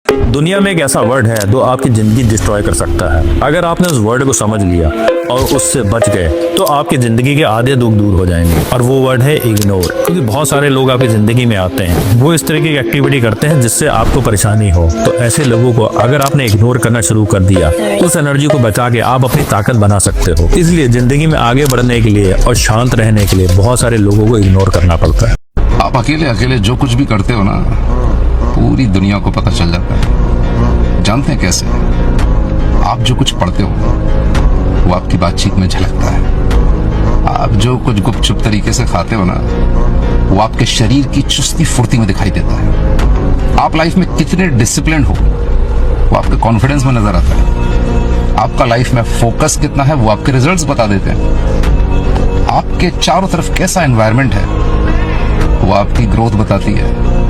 दुनिया में एक ऐसा वर्ड है जो आपकी जिंदगी डिस्ट्रॉय कर सकता है। अगर आपने उस वर्ड को समझ लिया और उससे बच गए तो आपकी जिंदगी के आधे दुख दूर हो जाएंगे। और वो वर्ड है इग्नोर। क्योंकि बहुत सारे लोग आपकी जिंदगी में आते हैं, वो इस तरह की एक्टिविटी करते हैं जिससे आपको परेशानी हो। तो ऐसे लोगों को अगर आपने इग्नोर करना शुरू कर दिया तो उस एनर्जी को बचा के आप अपनी ताकत बना सकते हो। इसलिए जिंदगी में आगे बढ़ने के लिए और शांत रहने के लिए बहुत सारे लोगों को इग्नोर करना पड़ता है। आप अकेले अकेले जो कुछ भी करते हो ना, पूरी दुनिया को पता चल जाता है। जानते हैं कैसे? आप जो कुछ पढ़ते हो वो आपकी बातचीत में झलकता है। आप जो कुछ गुपचुप तरीके से खाते हो ना, वो आपके शरीर की चुस्ती फुर्ती में दिखाई देता है। आप लाइफ में कितने डिसिप्लिन हो वो आपके कॉन्फिडेंस में नजर आता है। आपका लाइफ में फोकस कितना है वो आपके रिजल्ट्स बता देते हैं। आपके चारों तरफ कैसा एनवायरनमेंट है वो आपकी ग्रोथ बताती है।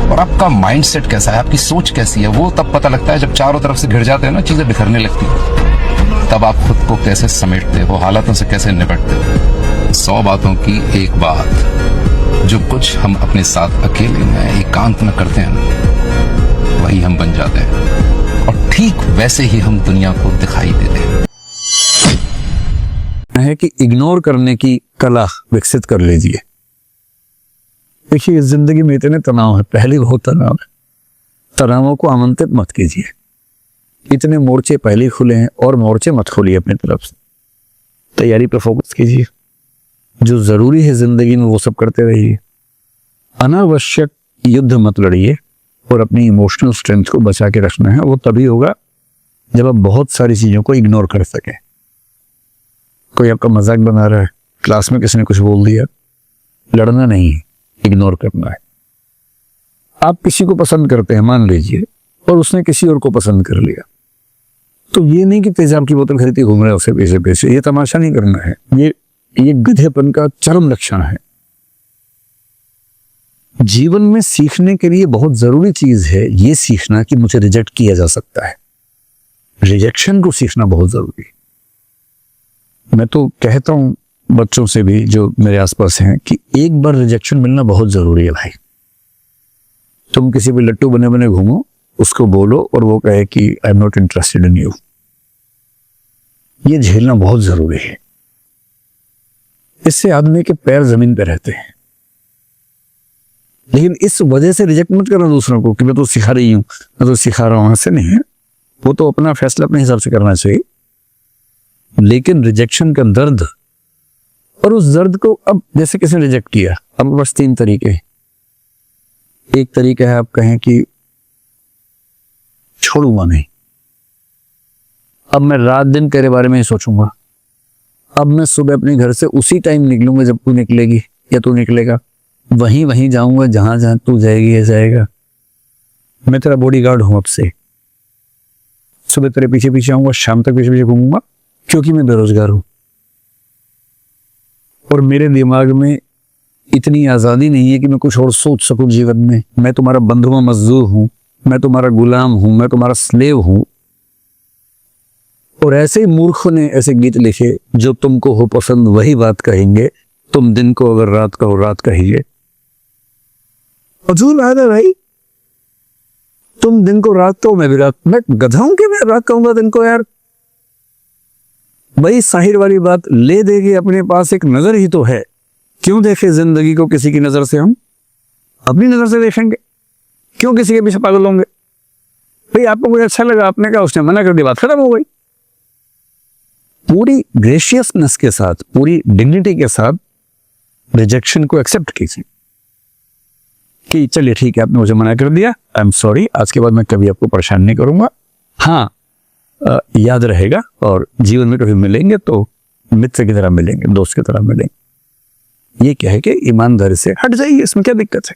और आपका माइंडसेट कैसा है, आपकी सोच कैसी है, वो तब पता लगता है जब चारों तरफ से घिर जाते हैं ना, चीजें बिखरने लगती है। तब आप खुद को कैसे समेटते हो, हालातों से कैसे निपटते हो। 100 बातों की एक बात, जो कुछ हम अपने साथ अकेले में एकांत में करते हैं ना, वही हम बन जाते हैं। और ठीक वैसे ही हम दुनिया को दिखाई देते हैं। कि इग्नोर करने की कला विकसित कर लीजिए। देखिए, जिंदगी में इतने तनाव है, पहले बहुत तनाव है। तनावों को आमंत्रित मत कीजिए। इतने मोर्चे पहले खुले हैं और मोर्चे मत खोलिए अपनी तरफ से। तैयारी पर फोकस कीजिए। जो जरूरी है जिंदगी में वो सब करते रहिए। अनावश्यक युद्ध मत लड़िए और अपनी इमोशनल स्ट्रेंथ को बचा के रखना है। वो तभी होगा जब आप बहुत सारी चीजों को इग्नोर कर सकें। कोई आपका मजाक बना रहा है, क्लास में किसी ने कुछ बोल दिया, लड़ना नहीं है, इग्नोर करना है। आप किसी को पसंद करते हैं मान लीजिए, और उसने किसी और को पसंद कर लिया, तो ये नहीं कि तेजाब की बोतल खरीदती घूम रहे उसे पैसे पैसे। ये तमाशा नहीं करना है। ये गधेपन का चरम लक्षण है। जीवन में सीखने के लिए बहुत जरूरी चीज है ये सीखना कि मुझे रिजेक्ट किया जा सकता है। रिजेक्शन को सीखना बहुत जरूरी है। मैं तो कहता हूं बच्चों से भी जो मेरे आसपास हैं कि एक बार रिजेक्शन मिलना बहुत जरूरी है भाई। तुम किसी भी लट्टू बने बने घूमो, उसको बोलो और वो कहे कि I am not interested in you. ये झेलना बहुत जरूरी है। इससे आदमी के पैर जमीन पे रहते हैं। लेकिन इस वजह से रिजेक्ट मत करना दूसरों को कि मैं तो सिखा रही हूं, मैं तो सिखा रहा हूं। ऐसे नहीं है। वो तो अपना फैसला अपने हिसाब से करना चाहिए। लेकिन रिजेक्शन का दर्द, और उस दर्द को अब जैसे किसी ने रिजेक्ट किया, अब बस 3 तरीके। एक तरीका है आप कहें कि छोड़ूंगा नहीं, अब मैं रात दिन तेरे बारे में ही सोचूंगा। अब मैं सुबह अपने घर से उसी टाइम निकलूंगा जब तू निकलेगी या तू निकलेगा। वहीं जाऊंगा जहां जहां तू जाएगी या जाएगा। मैं तेरा बॉडीगार्ड हूं अब से। सुबह तेरे पीछे पीछे आऊंगा, शाम तक पीछे पीछे घूमूंगा, क्योंकि मैं बेरोजगार हूं और मेरे दिमाग में इतनी आजादी नहीं है कि मैं कुछ और सोच सकूं जीवन में। मैं तुम्हारा बंधुआ मजदूर हूं, मैं तुम्हारा गुलाम हूं, मैं तुम्हारा स्लेव हूं। और ऐसे मूर्खों ने ऐसे गीत लिखे, जो तुमको हो पसंद वही बात कहेंगे, तुम दिन को अगर रात कहो रात कहिए। फजूल बात है भाई। तुम दिन को रात कहो, मैं भी रात। मैं गधा हूं कि मैं रात कहूंगा दिन को यार। भाई साहिर वाली बात, ले देगी अपने पास एक नजर ही तो है। क्यों देखे जिंदगी को किसी की नजर से? हम अपनी नजर से देखेंगे। क्यों किसी के पीछे पागल होंगे? भाई आपको कोई अच्छा लगा, आपने कहा, उसने मना कर दिया, बात खत्म हो गई। पूरी ग्रेशियसनेस के साथ, पूरी डिग्निटी के साथ रिजेक्शन को एक्सेप्ट कीजिए कि चलिए ठीक है, आपने मुझे मना कर दिया, आई एम सॉरी, आज के बाद मैं कभी आपको परेशान नहीं करूंगा। हाँ, याद रहेगा, और जीवन में कभी मिलेंगे तो मित्र की तरह मिलेंगे, दोस्त की तरह मिलेंगे। ये क्या है कि ईमानदारी से हट जाइए, इसमें क्या दिक्कत है?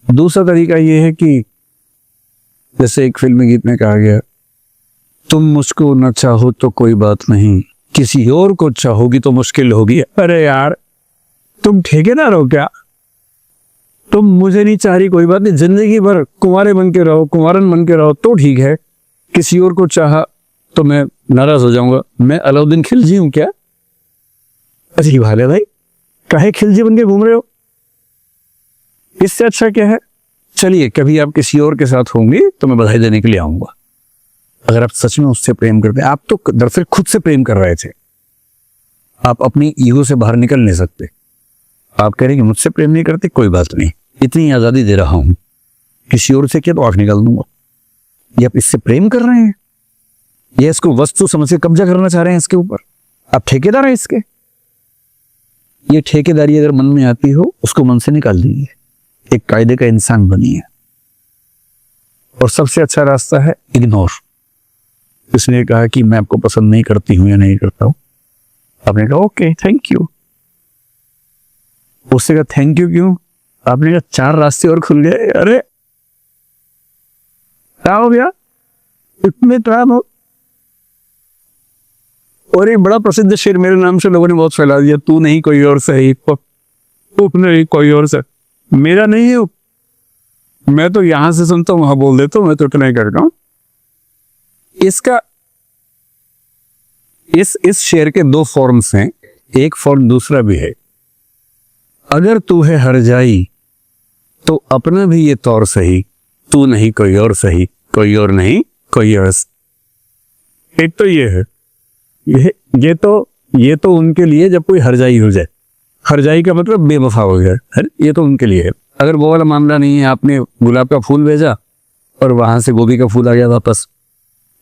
दूसरा तरीका ये है कि जैसे एक फिल्मी गीत में कहा गया, तुम मुझको न चाहो तो कोई बात नहीं, किसी और को चाहोगी तो मुश्किल होगी। अरे यार, तुम ठेकेदार हो क्या? तुम मुझे नहीं चाह रही, कोई बात नहीं, जिंदगी भर कुंवारे बन के रहो, कुंवारन बन के रहो तो ठीक है। किसी और को चाहा तो मैं नाराज हो जाऊंगा। मैं अलाउद्दीन खिलजी हूं क्या? अजीब हाल है भाई, काहे खिलजी बन के घूम रहे हो? इससे अच्छा क्या है चलिए कभी आप किसी और के साथ होंगे तो मैं बधाई देने के लिए आऊंगा। अगर आप सच में उससे प्रेम करते हैं, आप तो दरअसल खुद से प्रेम कर रहे थे, आप अपनी ईगो से बाहर निकल नहीं सकते। आप कह रहे हैं कि मुझसे प्रेम नहीं करते, कोई बात नहीं, इतनी आजादी दे रहा हूं, किसी और से किया तो आंख निकाल दूंगा। ये आप इससे प्रेम कर रहे हैं, ये इसको वस्तु समझ के कब्जा करना चाह रहे हैं इसके ऊपर, आप ठेकेदार हैं इसके। ये ठेकेदारी अगर मन में आती हो उसको मन से निकाल दीजिए, एक कायदे का इंसान बनिए। और सबसे अच्छा रास्ता है इग्नोर। इसने कहा कि मैं आपको पसंद नहीं करती हूं या नहीं करता हूं, आपने कहा ओके थैंक यू। उससे कहा थैंक यू क्यों? आपने कहा 4 रास्ते और खुल गए। अरे क्या हो गया, इतने टाइम हो। और एक बड़ा प्रसिद्ध शेर मेरे नाम से लोगों ने बहुत फैला दिया, तू नहीं कोई और सही, तू नहीं कोई और सही, मेरा नहीं है। मैं तो यहां से सुनता हूं वहां बोल देता हूं, मैं तो इतना ही करता हूं। इसका इस शेर के 2 फॉर्म्स हैं, एक फॉर्म दूसरा भी है। अगर तू है हर जाई तो अपना भी ये तौर सही, तू नहीं कोई और सही, कोई और नहीं कोई और। एक तो ये है, ये तो उनके लिए जब कोई हरजाई हो जाए, हरजाई का मतलब बेवफा हो गया, ये तो उनके लिए है। अगर वो वाला मामला नहीं है, आपने गुलाब का फूल भेजा और वहां से गोभी का फूल आ गया वापस,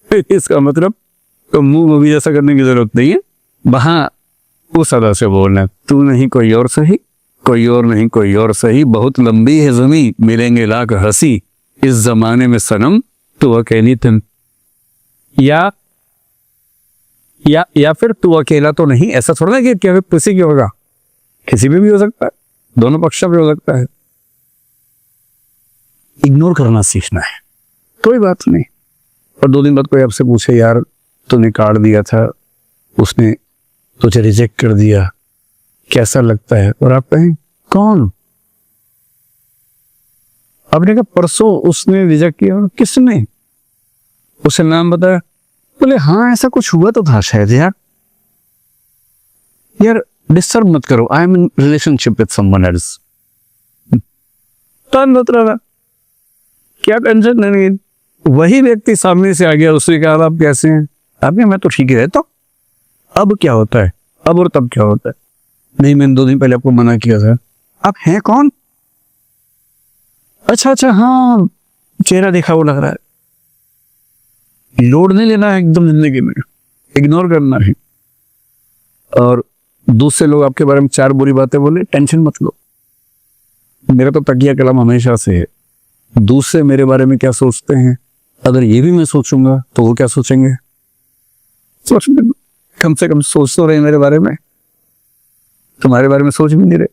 इसका मतलब तो मुंह गोभी जैसा करने की जरूरत नहीं है, वहां उस अदा से बोलना, तू नहीं कोई और सही, कोई और नहीं कोई और सही, बहुत लंबी है जमी, मिलेंगे लाख हंसी, इस जमाने में सनम तू अकेली तुम। या फिर तू अकेला तो नहीं, ऐसा थोड़ा ना कि क्या किसी की होगा, किसी भी हो सकता है, दोनों पक्षों में हो सकता है। इग्नोर करना सीखना है, कोई बात नहीं। और 2 दिन बाद कोई आपसे पूछे यार तूने काट दिया था, उसने तुझे रिजेक्ट कर दिया, कैसा लगता है? और आप कहें कौन? आपने कहा परसों उसने रिजेक्ट किया। और किसने? उसे नाम बताया। बोले हाँ ऐसा कुछ हुआ तो था शायद। यार डिस्टर्ब मत करो, I am in relationship with someone else. तो मतलब क्या टेंशन नहीं। वही व्यक्ति सामने से आ गया, उसने कहा आप कैसे हैं? आपने मैं तो ठीक ही रहता हूं। अब क्या होता है? अब और तब क्या होता है? नहीं मैंने 2 दिन पहले आपको मना किया था। आप हैं कौन? अच्छा हाँ चेहरा देखा वो लग रहा है। लोड नहीं लेना है एकदम जिंदगी में, इग्नोर करना है। और दूसरे लोग आपके बारे में 4 बुरी बातें बोले, टेंशन मत लो। मेरा तो तकिया कलम हमेशा से है, दूसरे मेरे बारे में क्या सोचते हैं, अगर ये भी मैं सोचूंगा तो वो क्या सोचेंगे। सोच कम से कम सोच तो रहे मेरे बारे में, तुम्हारे बारे में सोच भी नहीं रहे।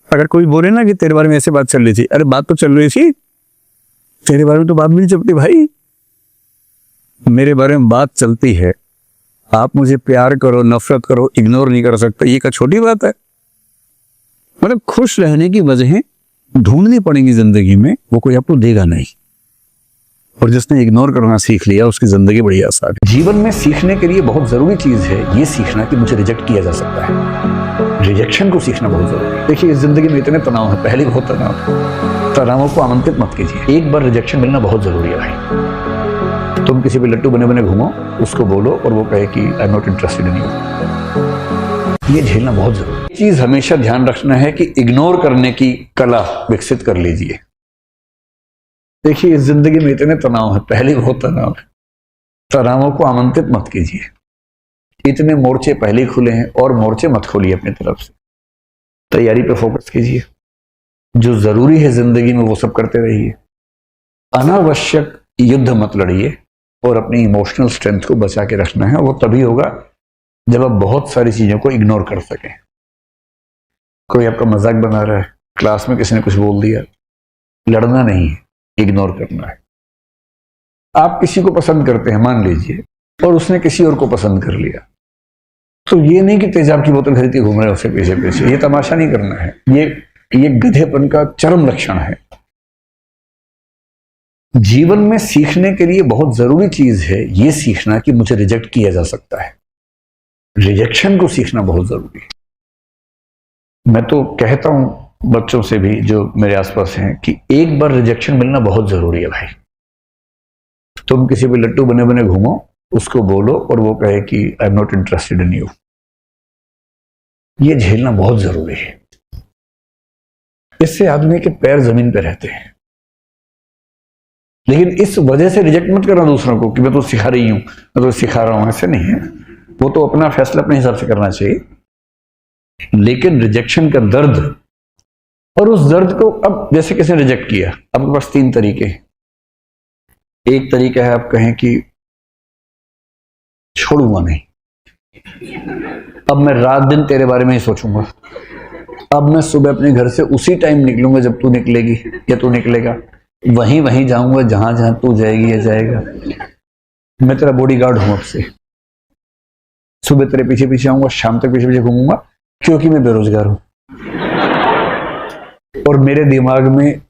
अगर कोई बोले ना कि तेरे बारे में ऐसे बात चल रही थी, अरे बात तो चल रही थी, तेरे बारे में तो बात भी नहीं चलती भाई। मेरे बारे में बात चलती है। आप मुझे प्यार करो नफरत करो, इग्नोर नहीं कर सकते, ये क्या छोटी बात है? मतलब खुश रहने की वजहें ढूंढनी पड़ेंगी जिंदगी में, वो कोई आपको देगा नहीं। और जिसने इग्नोर करना सीख लिया उसकी जिंदगी बड़ी आसान है। जीवन में सीखने के लिए बहुत जरूरी चीज है ये सीखना कि मुझे रिजेक्ट किया जा सकता है। रिजेक्शन को सीखना बहुत जरूरी है। देखिए इस जिंदगी में इतने तनाव है, पहले बहुत तनाव है, तनावों को आमंत्रित मत कीजिए। एक बार रिजेक्शन मिलना बहुत जरूरी है भाई। तुम किसी भी लट्टू बने बने घूमो, उसको बोलो और वो कहे कि I am not interested in you, ये झेलना बहुत जरूरी है। चीज हमेशा ध्यान रखना है कि इग्नोर करने की कला विकसित कर लीजिए। देखिए इस जिंदगी में इतने तनाव है, पहले बहुत तनाव है, तनावों को आमंत्रित मत कीजिए। इतने मोर्चे पहले खुले हैं और मोर्चे मत खोलिए अपनी तरफ से। तैयारी पे फोकस कीजिए, जो जरूरी है जिंदगी में वो सब करते रहिए। अनावश्यक युद्ध मत लड़िए और अपनी इमोशनल स्ट्रेंथ को बचा के रखना है। वो तभी होगा जब आप बहुत सारी चीजों को इग्नोर कर सकें। कोई आपका मजाक बना रहा है, क्लास में किसी ने कुछ बोल दिया, लड़ना नहीं है, इग्नोर करना है। आप किसी को पसंद करते हैं मान लीजिए, और उसने किसी और को पसंद कर लिया, तो ये नहीं कि तेजाब की बोतल खरीद के घूम रहे हैं उससे पीछे पीछे, ये तमाशा नहीं करना है। ये गधेपन का चरम लक्षण है। जीवन में सीखने के लिए बहुत जरूरी चीज है ये सीखना कि मुझे रिजेक्ट किया जा सकता है। रिजेक्शन को सीखना बहुत जरूरी है। मैं तो कहता हूं बच्चों से भी जो मेरे आसपास हैं कि एक बार रिजेक्शन मिलना बहुत जरूरी है भाई। तुम किसी पे लट्टू बने बने घूमो, उसको बोलो और वो कहे कि I am not interested in you, ये झेलना बहुत जरूरी है। इससे आदमी के पैर जमीन पे रहते हैं। लेकिन इस वजह से रिजेक्ट मत करना दूसरों को कि मैं तो सिखा रही हूं, मैं तो सिखा रहा हूं, ऐसे नहीं है। वो तो अपना फैसला अपने हिसाब से करना चाहिए, लेकिन रिजेक्शन का दर्द, और उस दर्द को, अब जैसे किसी ने रिजेक्ट किया, आपके पास 3 तरीके हैं। एक तरीका है आप कहें कि छोड़ूंगा नहीं, अब मैं रात दिन तेरे बारे में ही सोचूंगा, अब मैं सुबह अपने घर से उसी टाइम निकलूंगा जब तू निकलेगी या तू निकलेगा, वहीं वहीं जाऊंगा जहां जहां तू जाएगी या जाएगा। मैं तेरा बॉडीगार्ड हूं अब से, सुबह तेरे पीछे पीछे आऊंगा, शाम तक पीछे पीछे घूमूंगा, क्योंकि मैं बेरोजगार हूं और मेरे दिमाग में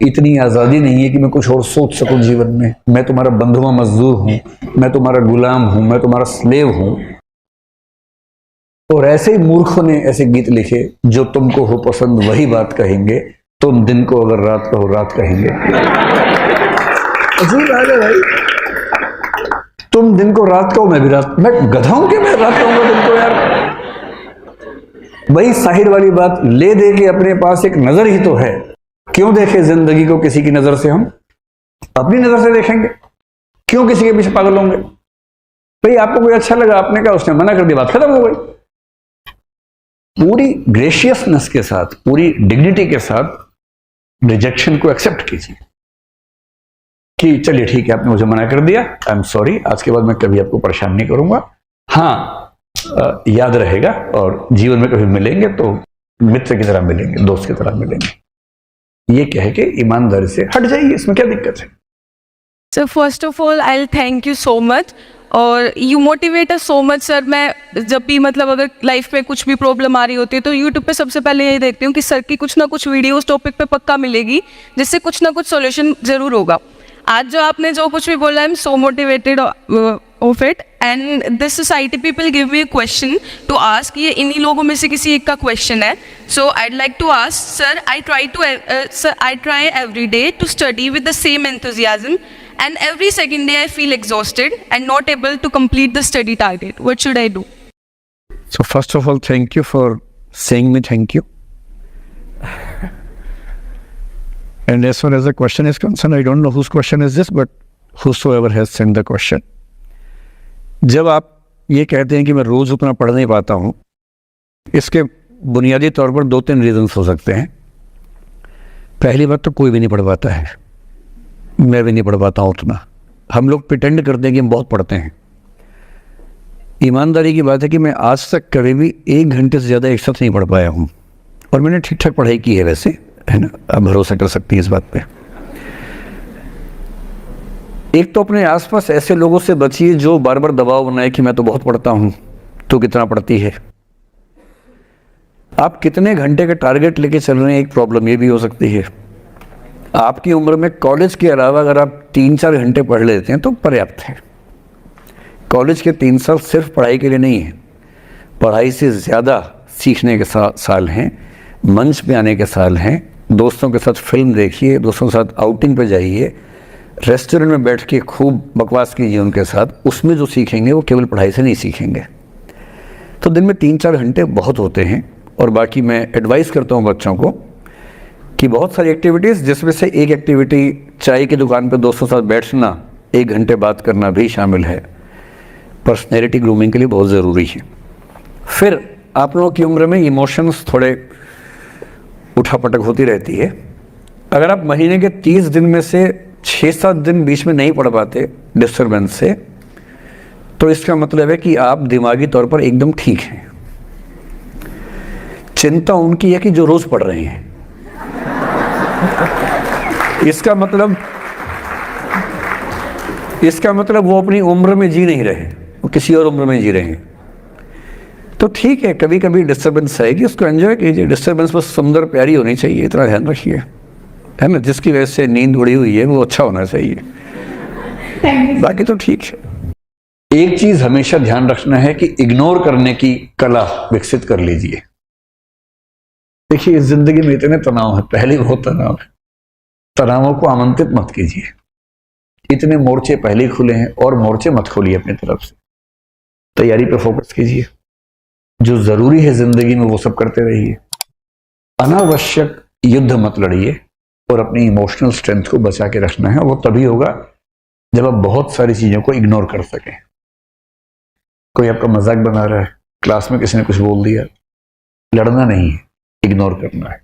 इतनी आजादी नहीं है कि मैं कुछ और सोच सकूं जीवन में। मैं तुम्हारा बंधुआ मजदूर हूं, मैं तुम्हारा गुलाम हूं, मैं तुम्हारा स्लेव हूं। और ऐसे ही मूर्खों ने ऐसे गीत लिखे, जो तुमको हो पसंद वही बात कहेंगे, तुम दिन को अगर रात कहो रात कहेंगे। अजीब बात है भाई, तुम दिन को रात कहो मैं भी रात, मैं गधा हूं कि मैं रात कहूंगा दिन को यार। वही साहिर वाली बात, ले दे के अपने पास एक नजर ही तो है, क्यों देखे जिंदगी को किसी की नजर से, हम अपनी नजर से देखेंगे, क्यों किसी के पीछे पागल होंगे। भाई आपको कोई अच्छा लगा, आपने कहा, उसने मना कर दिया, बात खत्म हो गई। पूरी ग्रेशियसनेस के साथ, पूरी डिग्निटी के साथ रिजेक्शन को एक्सेप्ट कीजिए कि चलिए ठीक है, आपने मुझे मना कर दिया, आई एम सॉरी, आज के बाद मैं कभी आपको परेशान नहीं करूंगा। हाँ, याद रहेगा, और जीवन में कभी मिलेंगे तो मित्र की तरह मिलेंगे, दोस्त की तरह मिलेंगे। ये कह के ईमानदारी से हट जाइए, इसमें क्या दिक्कत है। So first of all, I'll thank you so much. और you motivate us so much sir. मैं जब भी मतलब अगर लाइफ में कुछ भी प्रॉब्लम आ रही होती है तो यूट्यूब पे सबसे पहले यही देखती हूँ कि सर की कुछ ना कुछ वीडियो उस टॉपिक पे पक्का मिलेगी, जिससे कुछ ना कुछ सॉल्यूशन जरूर होगा। आज जो आपने जो कुछ भी बोला, I am so motivated of it. And this society people give me a question to ask, ये इन्हीं लोगों में से किसी एक का क्वेश्चन है। So I'd like to ask sir, I try every day to study with the same enthusiasm, and every second day I feel exhausted and not able to complete the study target. What should I do? So first of all, thank you for saying me thank you. And as far as the question is concerned, I don't know whose question is this, but whosoever has sent the question. जब आप ये कहते हैं कि मैं रोज उतना पढ़ नहीं पाता हूँ, इसके बुनियादी तौर पर 2-3 रीजंस हो सकते हैं। पहली बात तो कोई भी नहीं पढ़ पाता है, मैं भी नहीं पढ़ पाता हूँ उतना। हम लोग प्रिटेंड करते हैं कि हम बहुत पढ़ते हैं। ईमानदारी की बात है कि मैं आज तक कभी भी 1 घंटे से ज़्यादा एक साथ नहीं पढ़ पाया हूँ, और मैंने ठीक ठाक पढ़ाई की है वैसे, है ना, आप भरोसा कर सकती हैं इस बात पे। एक तो अपने आसपास ऐसे लोगों से बचिए जो बार बार दबाव बनाए कि मैं तो बहुत पढ़ता हूँ, तो कितना पढ़ती है। आप कितने घंटे का टारगेट लेके चल रहे हैं, एक प्रॉब्लम ये भी हो सकती है। आपकी उम्र में कॉलेज के अलावा अगर आप 3-4 घंटे पढ़ लेते हैं तो पर्याप्त है। कॉलेज के 3 साल सिर्फ पढ़ाई के लिए नहीं है, पढ़ाई से ज़्यादा सीखने के साल हैं, मंच पे आने के साल हैं। दोस्तों के साथ फिल्म देखिए, दोस्तों के साथ आउटिंग पे जाइए, रेस्टोरेंट में बैठ के खूब बकवास कीजिए उनके साथ। उसमें जो सीखेंगे वो केवल पढ़ाई से नहीं सीखेंगे। तो दिन में 3-4 घंटे बहुत होते हैं। और बाकी मैं एडवाइस करता हूँ बच्चों को कि बहुत सारी एक्टिविटीज़, जिसमें से एक एक्टिविटी चाय की दुकान पर दोस्तों के साथ बैठना, 1 घंटे बात करना भी शामिल है। पर्सनैलिटी ग्रूमिंग के लिए बहुत ज़रूरी है। फिर आप लोगों की उम्र में इमोशंस थोड़े उठापटक होती रहती है। अगर आप महीने के 30 दिन में से 6-7 दिन बीच में नहीं पढ़ पाते डिस्टर्बेंस से, तो इसका मतलब है कि आप दिमागी तौर पर एकदम ठीक हैं। चिंता उनकी है कि जो रोज़ पढ़ रहे हैं। इसका मतलब वो अपनी उम्र में जी नहीं रहे, वो किसी और उम्र में जी रहे हैं। तो ठीक है, कभी कभी डिस्टर्बेंस आएगी, उसको एंजॉय कीजिए। डिस्टर्बेंस बस सुंदर प्यारी होनी चाहिए, इतना ध्यान रखिए, है ना। जिसकी वजह से नींद उड़ी हुई है वो अच्छा होना चाहिए, बाकी तो ठीक है। एक चीज हमेशा ध्यान रखना है कि इग्नोर करने की कला विकसित कर लीजिए। देखिए, इस जिंदगी में इतने तनाव है, पहले बहुत तनाव है। तनावों को आमंत्रित मत कीजिए। इतने मोर्चे पहले ही खुले हैं और मोर्चे मत खोलिए अपनी तरफ से। तैयारी पे फोकस कीजिए। जो जरूरी है जिंदगी में वो सब करते रहिए। अनावश्यक युद्ध मत लड़िए और अपनी इमोशनल स्ट्रेंथ को बचा के रखना है। वो तभी होगा जब आप बहुत सारी चीजों को इग्नोर कर सकें। कोई आपका मजाक बना रहा है, क्लास में किसी ने कुछ बोल दिया, लड़ना नहीं है, इग्नोर करना है।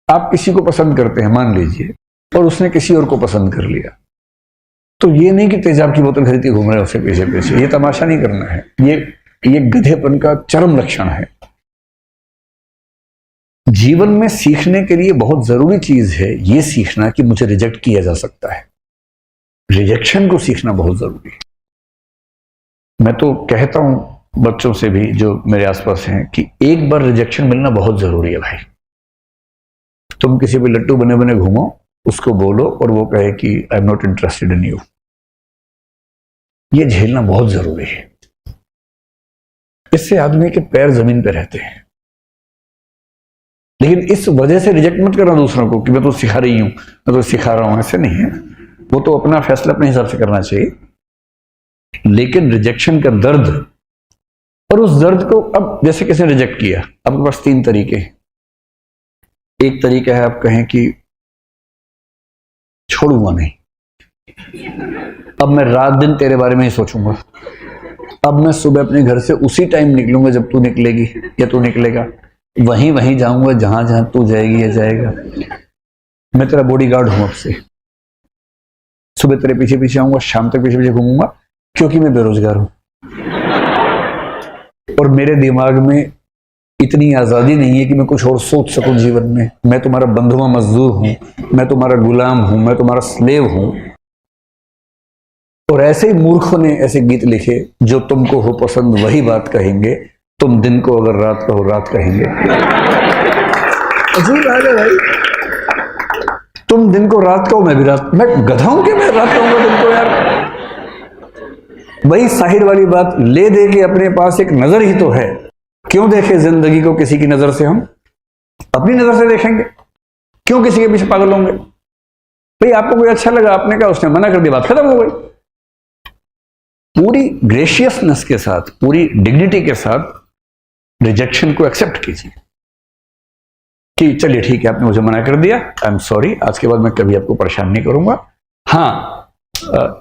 आप किसी को पसंद करते हैं मान लीजिए, और उसने किसी और को पसंद कर लिया, तो ये नहीं कि तेजाब की बोतल खरीद के घूम रहे हैं उसके पीछे पीछे। ये तमाशा नहीं करना है। ये गधेपन का चरम लक्षण है। जीवन में सीखने के लिए बहुत जरूरी चीज है ये सीखना कि मुझे रिजेक्ट किया जा सकता है। रिजेक्शन को सीखना बहुत जरूरी है। मैं तो कहता हूं बच्चों से भी जो मेरे आसपास हैं कि एक बार रिजेक्शन मिलना बहुत जरूरी है भाई। तुम किसी भी लट्टू बने बने घूमो, उसको बोलो और वो कहे कि I am not interested in you. ये झेलना बहुत जरूरी है। इससे आदमी के पैर जमीन पे रहते हैं। लेकिन इस वजह से रिजेक्ट मत करना दूसरों को कि मैं तो सिखा रही हूं, मैं तो सिखा रहा हूं। ऐसे नहीं है। वो तो अपना फैसला अपने हिसाब से करना चाहिए। लेकिन रिजेक्शन का दर्द, और उस दर्द को, अब जैसे किसी ने रिजेक्ट किया, आपके पास 3 तरीके हैं। एक तरीका है आप कहें कि छोड़ूंगा नहीं, अब मैं रात दिन तेरे बारे में ही सोचूंगा। अब मैं सुबह अपने घर से उसी टाइम निकलूंगा जब तू निकलेगी या तू निकलेगा। वहीं जाऊंगा जहां जहां तू जाएगी या जाएगा। मैं तेरा बॉडीगार्ड हूं। अब से सुबह तेरे पीछे पीछे आऊंगा, शाम तक पीछे पीछे घूमूंगा, क्योंकि मैं बेरोजगार हूं और मेरे दिमाग में इतनी आजादी नहीं है कि मैं कुछ और सोच सकूं जीवन में। मैं तुम्हारा बंधुआ मजदूर हूं, मैं तुम्हारा गुलाम हूं, मैं तुम्हारा स्लेव हूं। और ऐसे ही मूर्खों ने ऐसे गीत लिखे, जो तुमको हो पसंद वही बात कहेंगे, तुम दिन को अगर रात कहो रात कहेंगे। अजीब बात है भाई। तुम दिन को रात कहो, मैं भी रात। मैं गधा हूं कि मैं रात कहूंगा दिन को यार। वही साहिर वाली बात, ले दे के अपने पास एक नजर ही तो है। क्यों देखे जिंदगी को किसी की नजर से? हम अपनी नजर से देखेंगे। क्यों किसी के पीछे पागल होंगे? भाई आपको कोई अच्छा लगा, आपने कहा, उसने मना कर दिया, बात खत्म हो गई। पूरी ग्रेशियसनेस के साथ, पूरी डिग्निटी के साथ रिजेक्शन को एक्सेप्ट कीजिए कि चलिए ठीक है, आपने मुझे मना कर दिया, आई एम सॉरी, आज के बाद मैं कभी आपको परेशान नहीं करूंगा। हाँ,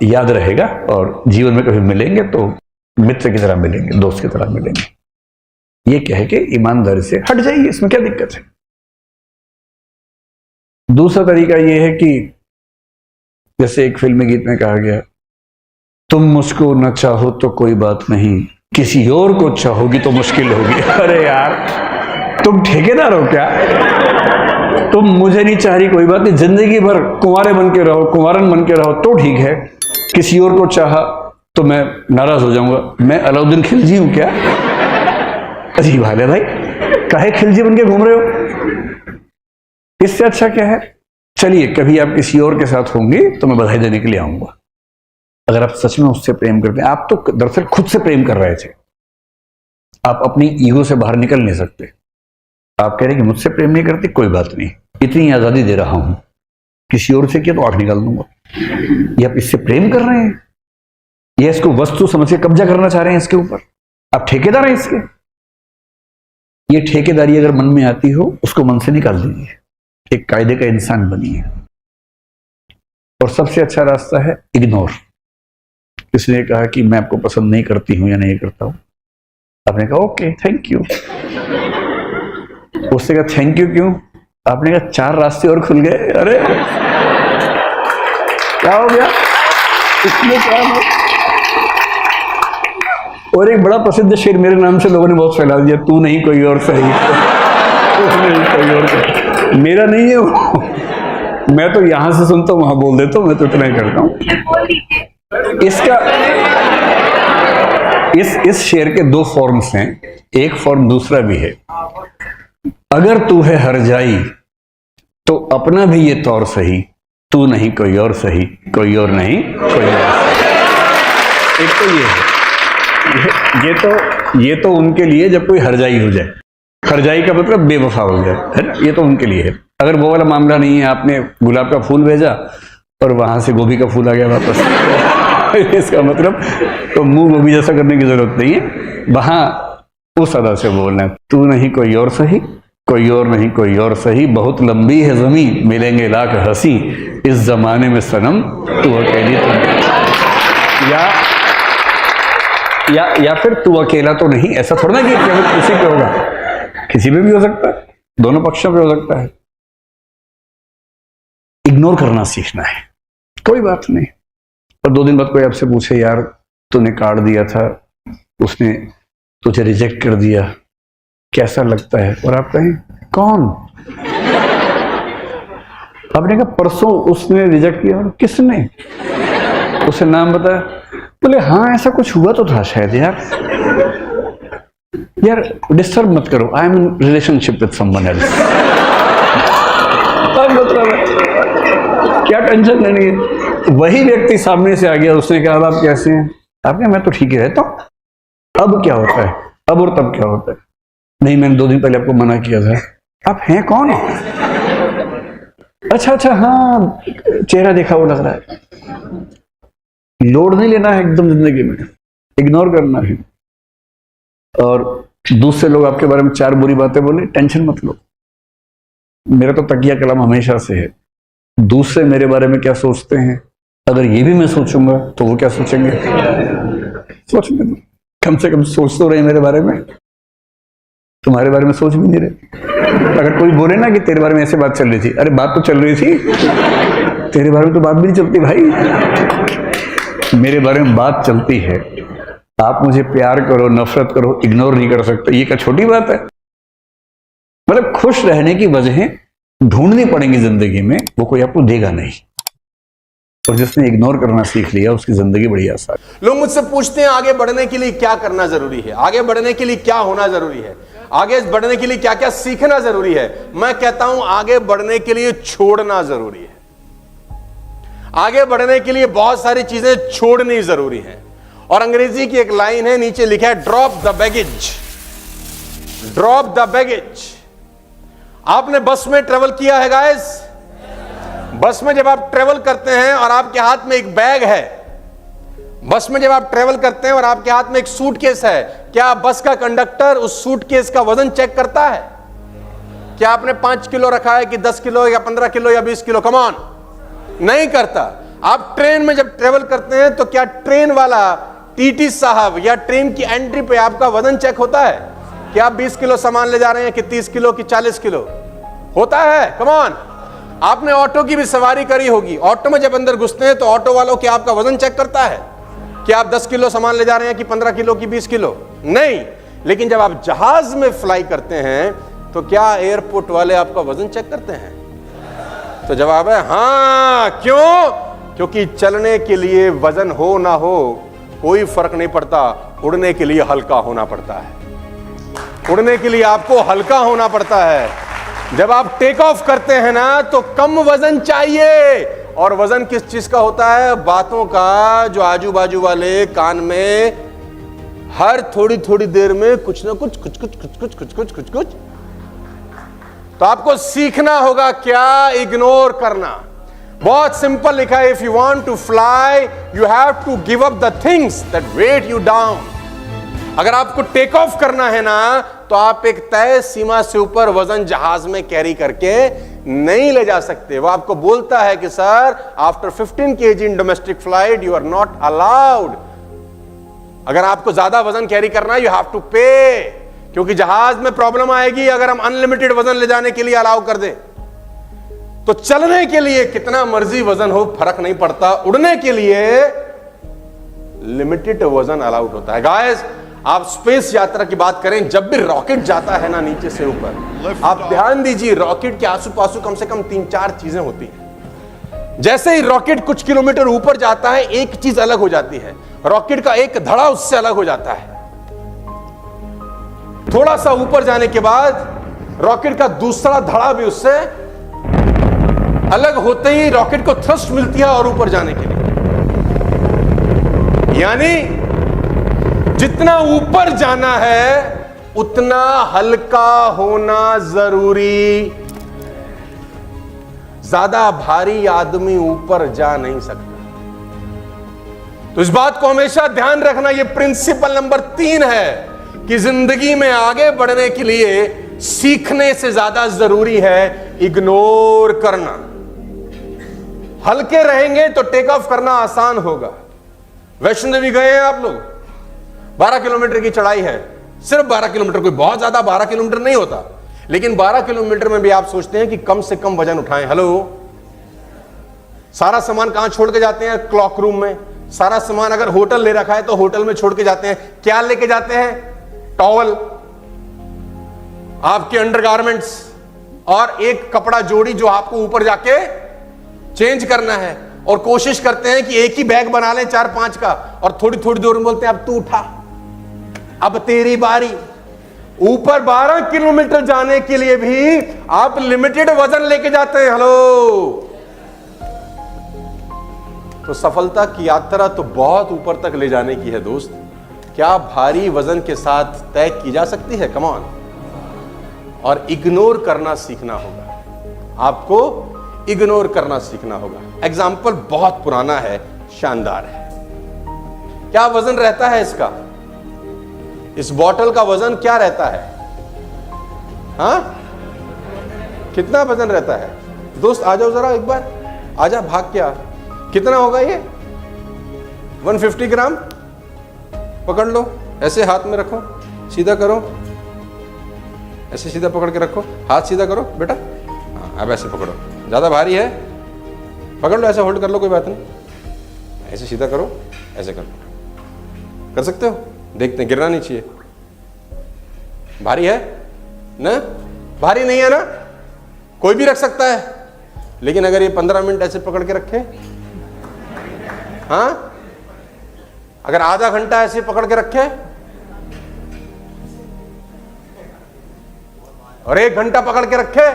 याद रहेगा और जीवन में कभी मिलेंगे तो मित्र की तरह मिलेंगे, दोस्त की तरह मिलेंगे। ये कह के ईमानदारी से हट जाइए। इसमें क्या दिक्कत है? दूसरा तरीका यह है कि जैसे एक फिल्मी गीत में कहा गया, तुम मुझको न चाहो तो कोई बात नहीं, किसी और को चाहोगी तो मुश्किल होगी। अरे यार, तुम ठेकेदार हो क्या? तुम मुझे नहीं चाह रही, कोई बात नहीं, जिंदगी भर कुंवारे बन के रहो, कुंवारन बन के रहो तो ठीक है। किसी और को चाहा तो मैं नाराज हो जाऊंगा। मैं अलाउद्दीन खिलजी हूं क्या? अजीब हाल है भाई। काहे खिलजी बन के घूम रहे हो? इससे अच्छा क्या है? चलिए, कभी आप किसी और के साथ होंगे तो मैं बधाई देने के लिए आऊंगा। अगर आप सच में उससे प्रेम करते हैं, आप तो दरअसल खुद से प्रेम कर रहे थे, आप अपनी ईगो से बाहर निकल नहीं सकते। आप कह रहे हैं कि मुझसे प्रेम नहीं करती, कोई बात नहीं, इतनी आजादी दे रहा हूं, किसी और से किया तो आंख निकाल दूंगा। ये आप इससे प्रेम कर रहे हैं, ये इसको वस्तु समझ के कब्जा करना चाह रहे हैं इसके ऊपर। आप ठेकेदार हैं इसके। ये ठेकेदारी अगर मन में आती हो, उसको मन से निकाल दीजिए। एक कायदे का इंसान बनिए। और सबसे अच्छा रास्ता है इग्नोर। किसी ने कहा कि मैं आपको पसंद नहीं करती हूं या नहीं करता हूं, आपने कहा ओके थैंक यू। उससे कहा थैंक यू क्यों? आपने कहा 4 रास्ते और खुल गए। अरे क्या हो गया इसमें? क्या हो? और एक बड़ा प्रसिद्ध शेर मेरे नाम से लोगों ने बहुत फैला दिया, तू नहीं कोई और सही। नहीं कोई और सही। मेरा नहीं है वो। मैं तो यहां से सुनता हूं, वहां बोल देता हूं। मैं तो इतना ही करता हूं। इसका इस शेर के 2 फॉर्म्स हैं, एक फॉर्म दूसरा भी है। अगर तू है हर जाई तो अपना भी ये तौर सही, तू नहीं कोई और सही, कोई और नहीं कोई और सही। एक तो ये है। ये तो उनके लिए जब कोई हर जाई हो जाए। खरजाई का मतलब बेवफा हो जाए, है ना, ये तो उनके लिए है। अगर वो वाला मामला नहीं है, आपने गुलाब का फूल भेजा और वहां से गोभी का फूल आ गया वापस इसका मतलब तो मुंह गोभी जैसा करने की जरूरत नहीं है, वहां उस अदा से बोलना है, तू नहीं कोई और सही, कोई और नहीं कोई और सही, बहुत लंबी है जमीन, मिलेंगे लाख हंसी, इस जमाने में सनम तू अकेली तो या फिर तू अकेला तो नहीं, ऐसा थोड़ा ना कि केवल किसी पे होगा, किसी पे भी हो सकता है, दोनों पक्षों पे हो सकता है। इग्नोर करना सीखना है, कोई बात नहीं। और 2 दिन बाद कोई आपसे पूछे, यार तूने कार्ड दिया था, उसने तुझे रिजेक्ट कर दिया, कैसा लगता है? और आप कहें कौन? आपने कहा परसों उसने रिजेक्ट किया। और किसने? उसे नाम बताया। बोले हाँ ऐसा कुछ हुआ तो था शायद। यार डिस्टर्ब मत करो, I am in relationship with someone else. क्या टेंशन लेनी है? वही व्यक्ति सामने से आ गया, उसने कहा आप कैसे हैं? आपने मैं तो ठीक ही रहता हूं। अब क्या होता है? अब और तब क्या होता है? नहीं मैंने 2 दिन पहले आपको मना किया था। आप हैं कौन? अच्छा हाँ चेहरा देखा वो लग रहा है। लोड नहीं लेना है एकदम जिंदगी में, इग्नोर करना है। और दूसरे लोग आपके बारे में 4 बुरी बातें बोले, टेंशन मत लो। मेरा तो तकिया कलम हमेशा से है, दूसरे मेरे बारे में क्या सोचते हैं, अगर ये भी मैं सोचूंगा तो वो क्या सोचेंगे? सोचने दो, कम से कम सोच तो रहे मेरे बारे में, तुम्हारे बारे में सोच भी नहीं रहे। अगर कोई बोले ना कि तेरे बारे में ऐसे बात चल रही थी, अरे बात तो चल रही थी, तेरे बारे में तो बात भी नहीं चलती भाई, मेरे बारे में बात चलती है। आप मुझे प्यार करो नफरत करो, इग्नोर नहीं कर सकते, ये क्या छोटी बात है? मतलब खुश रहने की वजहें ढूंढनी पड़ेंगी जिंदगी में, वो कोई आपको देगा नहीं। और जिसने इग्नोर करना सीख लिया उसकी जिंदगी बड़ी आसान। लोग मुझसे पूछते हैं आगे बढ़ने के लिए क्या करना जरूरी है, आगे बढ़ने के लिए क्या होना जरूरी है, आगे बढ़ने के लिए क्या क्या सीखना जरूरी है। मैं कहता हूं आगे बढ़ने के लिए छोड़ना जरूरी है। आगे बढ़ने के लिए बहुत सारी चीजें छोड़नी जरूरी है। और अंग्रेजी की एक लाइन है, नीचे लिखा है drop the baggage, drop the baggage. आपने बस में ट्रेवल किया है गाइस? बस में जब आप ट्रेवल करते हैं और आपके हाथ में एक बैग है, बस में जब आप ट्रेवल करते हैं और आपके हाथ में एक सूटकेस है, क्या बस का कंडक्टर उस सूटकेस का वजन चेक करता है? क्या आपने 5 किलो रखा है कि 10 किलो या 15 किलो या 20 किलो? कम ऑन, नहीं करता। आप ट्रेन में जब ट्रेवल करते हैं तो क्या ट्रेन वाला टीटी साहब या ट्रेन की एंट्री पे आपका वजन चेक होता है कि आप 20 किलो सामान ले जा रहे हैं कि 30 किलो कि 40 किलो? होता है? Come on. आपने ऑटो की भी सवारी करी होगी, ऑटो में जब अंदर घुसते हैं तो ऑटो वालों की आपका वजन चेक करता है कि आप 10 किलो सामान ले जा रहे हैं कि 15 किलो कि 20 किलो? नहीं। लेकिन जब आप जहाज में फ्लाई करते हैं तो क्या एयरपोर्ट वाले आपका वजन चेक करते हैं? तो जवाब है हां। क्यों? क्योंकि चलने के लिए वजन हो ना हो कोई फर्क नहीं पड़ता, उड़ने के लिए हल्का होना पड़ता है। उड़ने के लिए आपको हल्का होना पड़ता है। जब आप टेक ऑफ करते हैं ना तो कम वजन चाहिए। और वजन किस चीज का होता है? बातों का, जो आजू बाजू वाले कान में हर थोड़ी थोड़ी देर में कुछ ना कुछ कुछ कुछ कुछ कुछ कुछ कुछ कुछ कुछ। तो आपको सीखना होगा क्या? इग्नोर करना। बहुत सिंपल लिखा है, if you want to fly you have to give up the things that weigh you down. अगर आपको टेक ऑफ करना है ना तो आप एक तय सीमा से ऊपर वजन जहाज में कैरी करके नहीं ले जा सकते। वो आपको बोलता है कि sir after 15 kg in domestic flight you are not allowed. अगर आपको ज्यादा वजन कैरी करना है यू हैव टू पे, क्योंकि जहाज में प्रॉब्लम आएगी अगर हम अनलिमिटेड वजन ले जाने के लिए अलाउ कर दें। तो चलने के लिए कितना मर्जी वजन हो फर्क नहीं पड़ता, उड़ने के लिए लिमिटेड वजन अलाउड होता है। गाइस आप स्पेस यात्रा की बात करें, जब भी रॉकेट जाता है ना नीचे से ऊपर, आप ध्यान दीजिए रॉकेट के आसू पासू कम से कम 3-4 चीजें होती हैं। जैसे ही रॉकेट कुछ किलोमीटर ऊपर जाता है एक चीज अलग हो जाती है, रॉकेट का एक धड़ा उससे अलग हो जाता है। थोड़ा सा ऊपर जाने के बाद रॉकेट का दूसरा धड़ा भी उससे अलग होते ही रॉकेट को थ्रस्ट मिलती है और ऊपर जाने के लिए। यानी जितना ऊपर जाना है उतना हल्का होना जरूरी। ज्यादा भारी आदमी ऊपर जा नहीं सकता। तो इस बात को हमेशा ध्यान रखना। यह प्रिंसिपल नंबर 3 है कि जिंदगी में आगे बढ़ने के लिए सीखने से ज्यादा जरूरी है इग्नोर करना। हल्के रहेंगे तो टेक ऑफ करना आसान होगा। वैष्णो देवी गए हैं आप लोग, 12 किलोमीटर की चढ़ाई है, सिर्फ 12 किलोमीटर, कोई बहुत ज्यादा 12 किलोमीटर नहीं होता, लेकिन 12 किलोमीटर में भी आप सोचते हैं कि कम से कम वजन उठाएं। हेलो, सारा सामान कहां छोड़ के जाते हैं? क्लॉक रूम में। सारा सामान अगर होटल ले रखा है तो होटल में छोड़ के जाते हैं। क्या लेके जाते हैं? टॉवल, आपके अंडरगारमेंट्स और एक कपड़ा जोड़ी जो आपको ऊपर जाके चेंज करना है। और कोशिश करते हैं कि एक ही बैग बना लें 4-5 का, और थोड़ी थोड़ी देर में बोलते हैं अब तू उठा, अब तेरी बारी। ऊपर 12 किलोमीटर जाने के लिए भी आप लिमिटेड वजन लेके जाते हैं। हेलो, तो सफलता की यात्रा तो बहुत ऊपर तक ले जाने की है दोस्त। क्या भारी वजन के साथ तय की जा सकती है? Come on. और इग्नोर करना सीखना होगा। आपको इग्नोर करना सीखना होगा। एग्जाम्पल बहुत पुराना है, शानदार है। क्या वजन रहता है इसका? इस बॉटल का वजन क्या रहता है? हाँ, कितना वजन रहता है? दोस्त आ जाओ जरा एक बार, आजा, भाग क्या। कितना होगा ये? 150 ग्राम। पकड़ लो, ऐसे हाथ में रखो, सीधा करो, ऐसे सीधा पकड़ के रखो, हाथ सीधा करो बेटा। हाँ, अब ऐसे पकड़ो, ज्यादा भारी है, पकड़ लो, ऐसे होल्ड कर लो, कोई बात नहीं। ऐसे सीधा करो, ऐसे कर लो, कर सकते हो? देखते हैं, गिरना नहीं चाहिए। भारी है ना? भारी नहीं है ना? कोई भी रख सकता है। लेकिन अगर ये 15 मिनट ऐसे पकड़ के रखे, हाँ, अगर आधा घंटा ऐसे पकड़ के रखे और 1 घंटा पकड़ के रखे,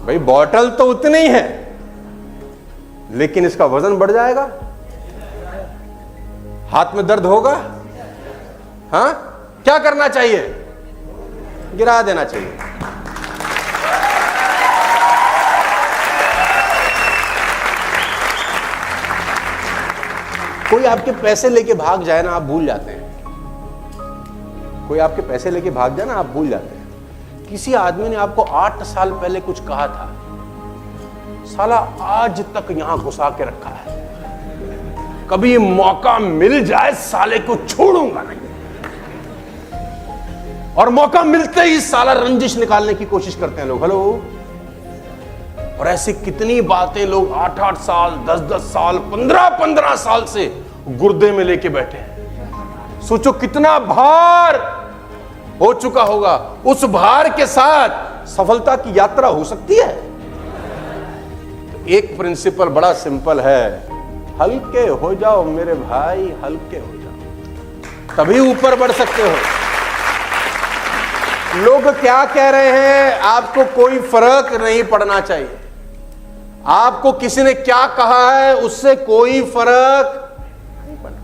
भाई बॉटल तो उतनी ही है, लेकिन इसका वजन बढ़ जाएगा, हाथ में दर्द होगा। हाँ, क्या करना चाहिए? गिरा देना चाहिए। कोई आपके पैसे लेके भाग जाए ना, आप भूल जाते हैं। कोई आपके पैसे लेके भाग जाए ना, आप भूल जाते हैं। किसी आदमी ने आपको 8 साल पहले कुछ कहा था, साला आज तक यहां घुसा के रखा है, कभी मौका मिल जाए साले को छोड़ूंगा नहीं। और मौका मिलते ही साला रंजिश निकालने की कोशिश करते हैं लोग। हेलो, और ऐसी कितनी बातें लोग 8-8 साल, 10-10 साल, 15-15 साल से गुर्दे में लेके बैठे हैं। सोचो कितना भार हो चुका होगा। उस भार के साथ सफलता की यात्रा हो सकती है। तो एक प्रिंसिपल बड़ा सिंपल है, हल्के हो जाओ मेरे भाई, हल्के हो जाओ, तभी ऊपर बढ़ सकते हो। लोग क्या कह रहे हैं, आपको कोई फर्क नहीं पड़ना चाहिए। आपको किसी ने क्या कहा है, उससे कोई फर्क नहीं पड़ना।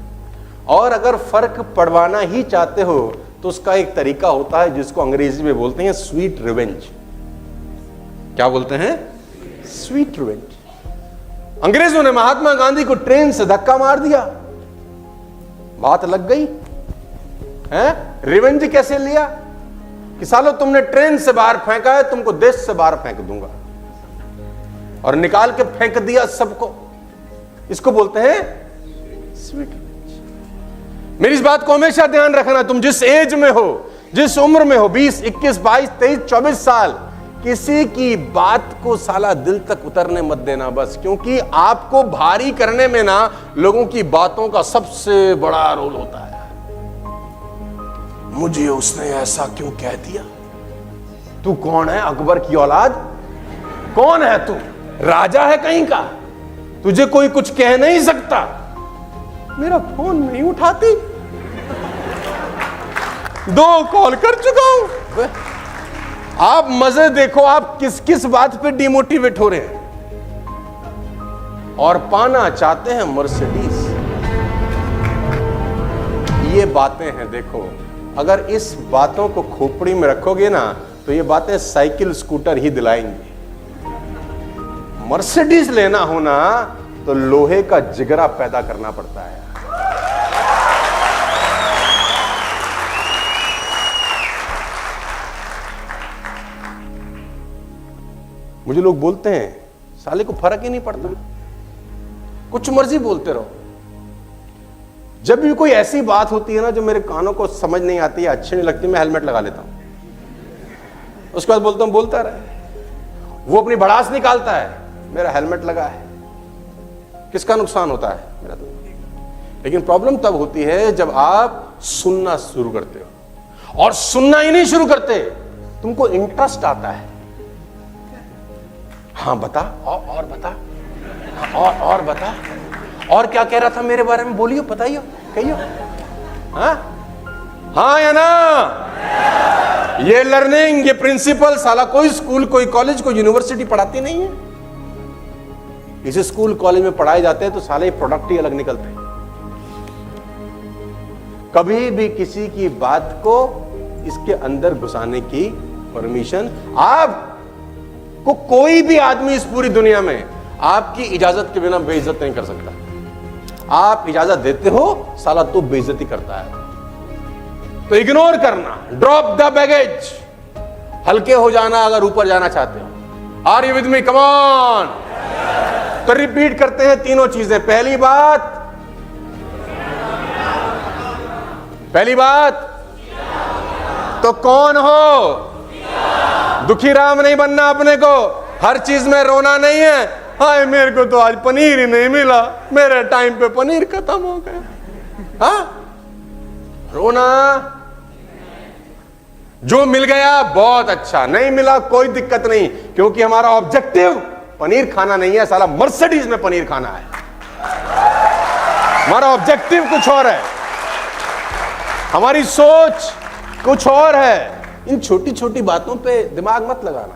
और अगर फर्क पड़वाना ही चाहते हो तो उसका एक तरीका होता है जिसको अंग्रेजी में बोलते हैं स्वीट रिवेंज। क्या बोलते हैं? Sweet revenge. अंग्रेजों ने महात्मा गांधी को ट्रेन से धक्का मार दिया, बात लग गई है। रिवेंज कैसे लिया कि सालो तुमने ट्रेन से बाहर फेंका है, तुमको देश से बाहर फेंक दूंगा, और निकाल के फेंक दिया सबको। इसको बोलते हैं स्वीट रिवेंज। मेरी इस बात को हमेशा ध्यान रखना, तुम जिस एज में हो, जिस उम्र में हो, 20, 21, 22, 23, 24 साल, किसी की बात को साला दिल तक उतरने मत देना बस, क्योंकि आपको भारी करने में ना लोगों की बातों का सबसे बड़ा रोल होता है। मुझे उसने ऐसा क्यों कह दिया? तू कौन है? अकबर की औलाद? कौन है तू? राजा है कहीं का? तुझे कोई कुछ कह नहीं सकता। मेरा फोन नहीं उठाती, 2 कॉल कर चुका हूं। आप मजे देखो, आप किस किस बात पे डिमोटिवेट हो रहे हैं और पाना चाहते हैं मर्सिडीज। ये बातें हैं, देखो अगर इस बातों को खोपड़ी में रखोगे ना तो ये बातें साइकिल स्कूटर ही दिलाएंगी। मर्सिडीज लेना होना तो लोहे का जिगरा पैदा करना पड़ता है। मुझे लोग बोलते हैं साले को फर्क ही नहीं पड़ता, कुछ मर्जी बोलते रहो। जब भी कोई ऐसी बात होती है ना जो मेरे कानों को समझ नहीं आती है, अच्छी नहीं लगती, मैं हेलमेट लगा लेता हूं। उसके बाद बोलता हूं बोलता रहे। वो अपनी भड़ास निकालता है, मेरा हेलमेट लगा है, किसका नुकसान होता है? मेरा तो। लेकिन प्रॉब्लम तब होती है जब आप सुनना शुरू करते हो, और सुनना ही नहीं शुरू करते, तुमको इंटरेस्ट आता है। हाँ बता, और बता, और बता, और क्या कह रहा था मेरे बारे में, बोलियो, बताइयो, कहियो। हाँ या ना? ये लर्निंग, ये प्रिंसिपल साला कोई स्कूल, कोई कॉलेज, कोई यूनिवर्सिटी पढ़ाती नहीं है। इस स्कूल कॉलेज में पढ़ाए जाते हैं तो साले प्रोडक्ट ही अलग निकलते हैं। कभी भी किसी की बात को इसके अंदर घुसाने की परमिशन आपको कोई भी आदमी इस पूरी दुनिया में आपकी इजाजत के बिना बेइज्जत नहीं कर सकता। आप इजाजत देते हो, साला तो बेइज्जती करता है। तो इग्नोर करना, ड्रॉप द बैगेज, हल्के हो जाना अगर ऊपर जाना चाहते हो। Are you with me? Come on. तो रिपीट करते हैं तीनों चीजें। पहली बात तो कौन हो? दुखी राम नहीं बनना अपने को, हर चीज में रोना नहीं है। हाय मेरे को तो आज पनीर ही नहीं मिला, मेरे टाइम पे पनीर खत्म हो गया। हाँ, रोना। जो मिल गया बहुत अच्छा, नहीं मिला कोई दिक्कत नहीं, क्योंकि हमारा ऑब्जेक्टिव पनीर खाना नहीं है, साला मर्सिडीज में पनीर खाना है। हमारा ऑब्जेक्टिव कुछ और है, हमारी सोच कुछ और है। इन छोटी छोटी बातों पे दिमाग मत लगाना।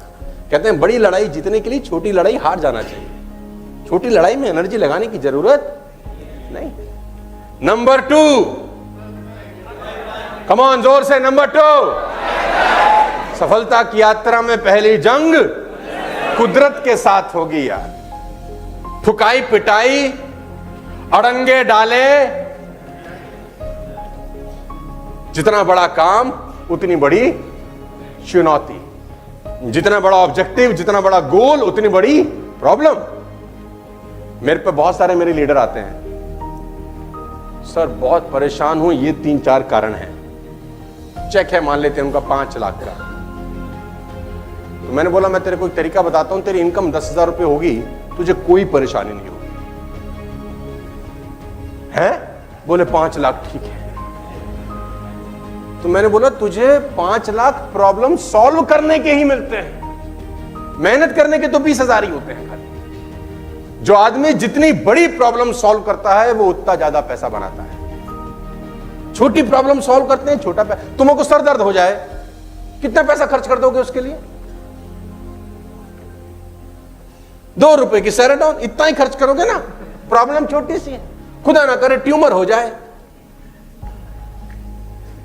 कहते हैं बड़ी लड़ाई जीतने के लिए छोटी लड़ाई हार जाना चाहिए। छोटी लड़ाई में एनर्जी लगाने की जरूरत नहीं। नंबर 2, कम ऑन, जोर से, नंबर 2, सफलता की यात्रा में पहली जंग कुदरत के साथ होगी यार। ठुकाई पिटाई, अड़ंगे डाले, जितना बड़ा काम उतनी बड़ी चुनौती, जितना बड़ा ऑब्जेक्टिव, जितना बड़ा गोल उतनी बड़ी प्रॉब्लम। मेरे पे बहुत सारे मेरे लीडर आते हैं, सर बहुत परेशान हूं, ये 3-4 कारण हैं। चेक है मान लेते हैं उनका 5 लाख का। तो मैंने बोला मैं तेरे को एक तरीका बताता हूं, तेरी इनकम 10,000 रुपए होगी, तुझे कोई परेशानी नहीं होगी। है? बोले 5 लाख ठीक है। तो मैंने बोला तुझे 5 लाख प्रॉब्लम सॉल्व करने के ही मिलते हैं, मेहनत करने के तो 20,000 ही होते हैं खाली। जो आदमी जितनी बड़ी प्रॉब्लम सॉल्व करता है वो उतना ज्यादा पैसा बनाता है। छोटी प्रॉब्लम सॉल्व करते हैं, छोटा पैसा। तुमको सर दर्द हो जाए, कितना पैसा खर्च कर दोगे उसके लिए? 2 रुपए की सेराडॉन, इतना ही खर्च करोगे ना। प्रॉब्लम छोटी सी है, खुदा ना करे ट्यूमर हो जाए,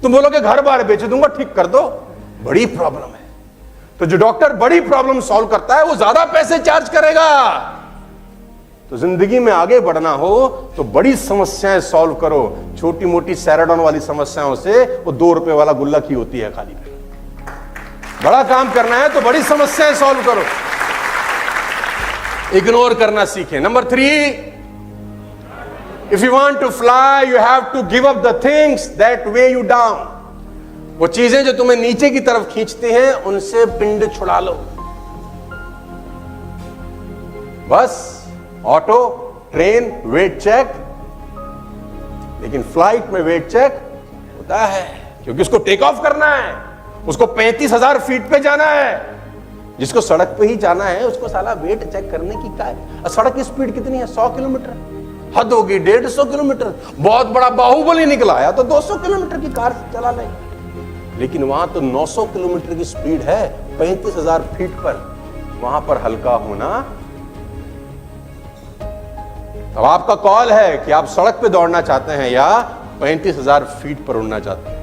तुम बोलोगे घर बार बेच दूंगा, ठीक कर दो। बड़ी प्रॉब्लम है, तो जो डॉक्टर बड़ी प्रॉब्लम सॉल्व करता है वो ज्यादा पैसे चार्ज करेगा। तो जिंदगी में आगे बढ़ना हो तो बड़ी समस्याएं सॉल्व करो। छोटी मोटी सैराडॉन वाली समस्याओं से वो 2 रुपए वाला गुल्ला की होती है खाली। बड़ा काम करना है तो बड़ी समस्याएं सॉल्व करो, इग्नोर करना सीखें। Number 3, if you want to fly you have to give up the things that weigh you down। वो चीजें जो तुम्हें नीचे की तरफ खींचती हैं उनसे पिंड छुड़ा लो। बस ऑटो, ट्रेन वेट चेक, लेकिन फ्लाइट में वेट चेक होता है क्योंकि उसको टेक ऑफ करना है, उसको 35,000 फीट पे जाना है। जिसको सड़क पे ही जाना है उसको साला वेट चेक करने की क्या है? सड़क की स्पीड कितनी है? 100 किलोमीटर, हद होगी 150 किलोमीटर। बहुत बड़ा बाहुबली निकला आया तो 200 किलोमीटर की कार चला ले, लेकिन वहां तो 900 किलोमीटर की स्पीड है 35,000 फीट पर। वहां पर हल्का होना। अब आपका कॉल है कि आप सड़क पे दौड़ना चाहते हैं या 35,000 फीट पर उड़ना चाहते हैं।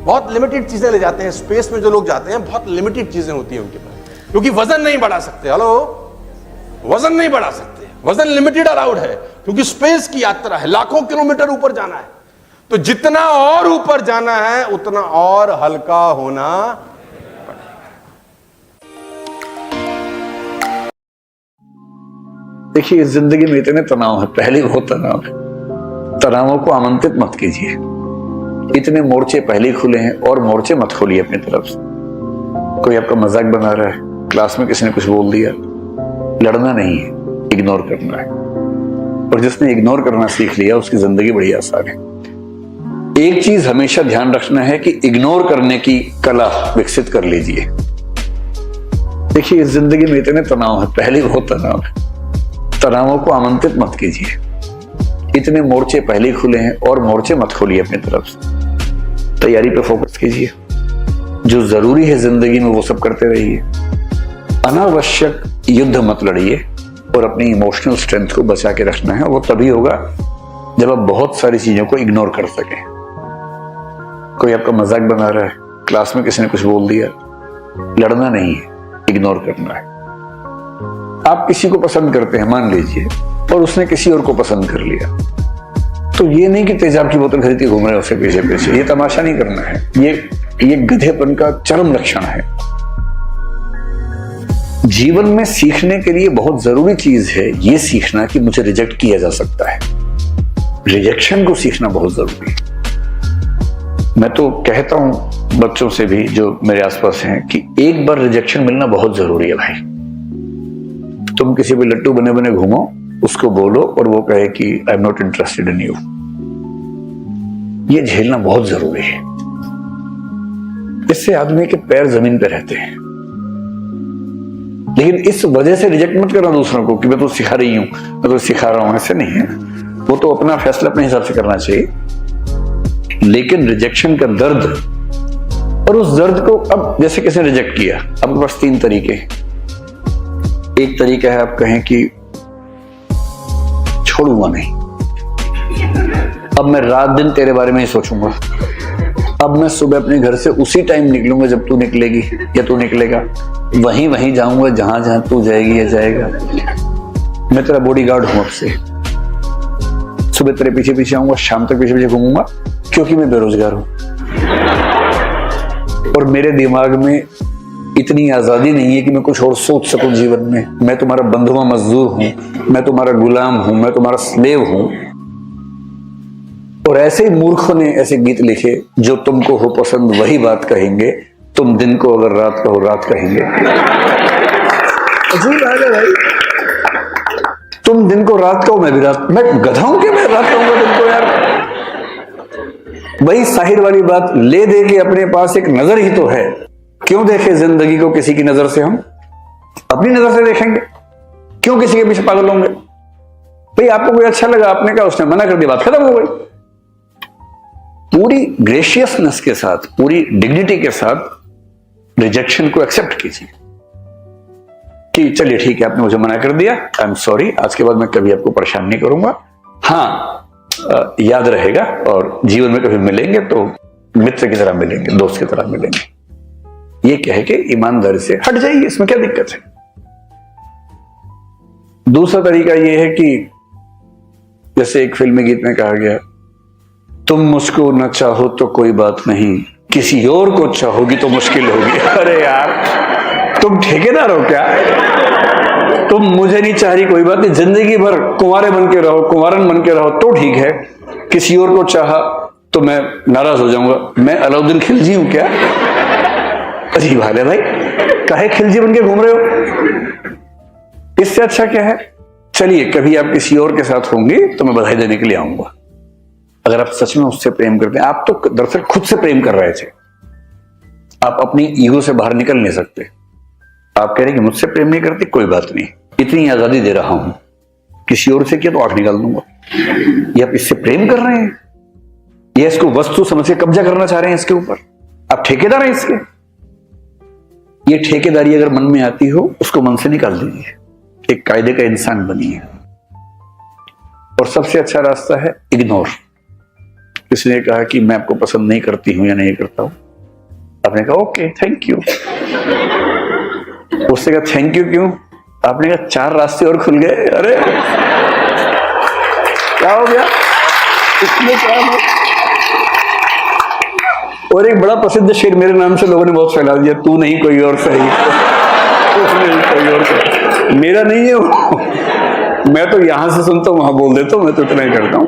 बहुत लिमिटेड चीजें ले जाते हैं स्पेस में। जो लोग जाते हैं बहुत लिमिटेड चीजें होती हैं उनके पास, क्योंकि वजन नहीं बढ़ा सकते। हेलो, वजन नहीं बढ़ा सकते, वजन लिमिटेड अलाउड है, क्योंकि स्पेस की यात्रा है, लाखों किलोमीटर ऊपर जाना है। तो जितना और ऊपर जाना है उतना और हल्का होना पड़ेगा। देखिए, इस जिंदगी में इतने तनाव है, पहले बहुत तनाव है। तनावों को आमंत्रित मत कीजिए। इतने मोर्चे पहले खुले हैं और मोर्चे मत खोलिए अपनी तरफ से। कोई आपका मजाक बना रहा है, क्लास में किसी ने कुछ बोल दिया, लड़ना नहीं है, इग्नोर करना है। और जिसने इग्नोर करना सीख लिया उसकी जिंदगी बड़ी आसान है। एक चीज हमेशा ध्यान रखना है कि इग्नोर करने की कला विकसित कर लीजिए। देखिए, इस जिंदगी में इतने तनाव है, पहले बहुत तनाव है। तनावों को आमंत्रित मत कीजिए। इतने मोर्चे पहले खुले हैं और मोर्चे मत खोलिए अपनी तरफ से। तैयारी पे फोकस कीजिए। जो जरूरी है जिंदगी में वो सब करते रहिए। अनावश्यक युद्ध मत लड़िए और अपनी इमोशनल स्ट्रेंथ को बचा के रखना है। वो तभी होगा जब आप बहुत सारी चीजों को इग्नोर कर सकें। कोई आपका मजाक बना रहा है, क्लास में किसी ने कुछ बोल दिया, लड़ना नहीं है, इग्नोर करना है। आप किसी को पसंद करते हैं मान लीजिए, और उसने किसी और को पसंद कर लिया, तो ये नहीं कि तेजाब की बोतल खरीद के घूम रहे हैं उसके पीछे पीछे। ये तमाशा नहीं करना है। ये गधेपन का चरम लक्षण है। जीवन में सीखने के लिए बहुत जरूरी चीज है ये सीखना कि मुझे रिजेक्ट किया जा सकता है। रिजेक्शन को सीखना बहुत जरूरी है। मैं तो कहता हूं बच्चों से भी जो मेरे आसपास हैं कि एक बार रिजेक्शन मिलना बहुत जरूरी है भाई। तुम किसी भी लट्टू बने बने घूमो, उसको बोलो और वो कहे कि I am not interested in you. ये झेलना बहुत जरूरी है। इससे आदमी के पैर जमीन पे रहते हैं। लेकिन इस वजह से रिजेक्ट मत करना दूसरों को कि मैं तो सिखा रही हूं, मैं तो सिखा रहा हूं। ऐसे नहीं है। वो तो अपना फैसला अपने हिसाब से करना चाहिए। लेकिन रिजेक्शन का दर्द, और उस दर्द को, अब जैसे किसी ने रिजेक्ट किया, आपके पास 3 तरीके हैं। एक तरीका है आप कहें कि छोड़ूंगा नहीं, अब मैं रात दिन तेरे बारे में ही सोचूंगा। अब मैं सुबह अपने घर से उसी टाइम निकलूंगा जब तू निकलेगी या तू निकलेगा। वहीं जाऊंगा जहां जहां तू जाएगी या जाएगा। मैं तेरा बॉडीगार्ड हूं। अब से सुबह तेरे पीछे पीछे आऊंगा, शाम तक पीछे पीछे घूमूंगा, क्योंकि मैं बेरोजगार हूं और मेरे दिमाग में इतनी आजादी नहीं है कि मैं कुछ और सोच सकूं जीवन में। मैं तुम्हारा बंधुआ मजदूर हूं, मैं तुम्हारा गुलाम हूं, मैं तुम्हारा स्लेव हूं। और ऐसे ही मूर्खों ने ऐसे गीत लिखे, जो तुमको हो पसंद वही बात कहेंगे, तुम दिन को अगर रात कहो रात कहेंगे। अजीब बात है भाई। तुम दिन को रात कहो मैं भी रात, मैं गधा हूं कि मैं रात कहूंगा दिन को यार। वही साहिर वाली बात, ले दे के अपने पास एक नजर ही तो है। क्यों देखे जिंदगी को किसी की नजर से? हम अपनी नजर से देखेंगे। क्यों किसी के पीछे पागल होंगे? भाई आपको कोई अच्छा लगा, आपने कहा, उसने मना कर दिया, बात खत्म हो गई। पूरी ग्रेशियसनेस के साथ, पूरी डिग्निटी के साथ रिजेक्शन को एक्सेप्ट कीजिए कि चलिए ठीक है, आपने मुझे मना कर दिया, आई एम सॉरी, आज के बाद मैं कभी आपको परेशान नहीं करूंगा। हाँ, याद रहेगा और जीवन में कभी मिलेंगे तो मित्र की तरह मिलेंगे, दोस्त की तरह मिलेंगे। ये कह के ईमानदारी से हट जाइए, इसमें क्या दिक्कत है। दूसरा तरीका यह है कि जैसे एक फिल्मी गीत में कहा गया, तुम मुझको न चाहो तो कोई बात नहीं, किसी और को चाहोगी तो मुश्किल होगी। अरे यार, तुम ठेकेदार हो क्या? तुम मुझे नहीं चाह रही, कोई बात नहीं, जिंदगी भर कुंवारे बन के रहो, कुंवारन बन के रहो तो ठीक है। किसी और को चाहा तो मैं नाराज हो जाऊंगा। मैं अलाउद्दीन खिलजी हूं क्या? अजीब हाल है भाई, काहे खिलजी बन के घूम रहे हो? इससे अच्छा क्या है, चलिए कभी आप किसी और के साथ होंगे तो मैं बधाई देने के लिए आऊंगा। अगर आप सच में उससे प्रेम करते हैं, आप तो दरअसल खुद से प्रेम कर रहे थे, आप अपनी ईगो से बाहर निकल नहीं सकते। आप कह रहे हैं कि मुझसे प्रेम नहीं करती, कोई बात नहीं, इतनी आजादी दे रहा हूं, किसी और से किया तो आंख निकाल दूंगा। ये आप इससे प्रेम कर रहे हैं, ये इसको वस्तु समझ के कब्जा करना चाह रहे हैं इसके ऊपर, आप ठेकेदार हैं इसके। ये ठेकेदारी अगर मन में आती हो, उसको मन से निकाल दीजिए, एक कायदे का इंसान बनिए। और सबसे अच्छा रास्ता है इग्नोर। किसी ने कहा कि मैं आपको पसंद नहीं करती हूं या नहीं करता हूं, आपने कहा ओके थैंक यू। उसने कहा थैंक यू क्यों? आपने कहा 4 रास्ते और खुल गए। अरे क्या हो गया इसमें, क्या है? और एक बड़ा प्रसिद्ध शेर मेरे नाम से लोगों ने बहुत फैला दिया, तू नहीं कोई और सही, तू नहीं कोई और सही। मेरा नहीं है वो, मैं तो यहां से सुनता हूं वहां बोल देता हूं, मैं तो इतना ही करता हूं।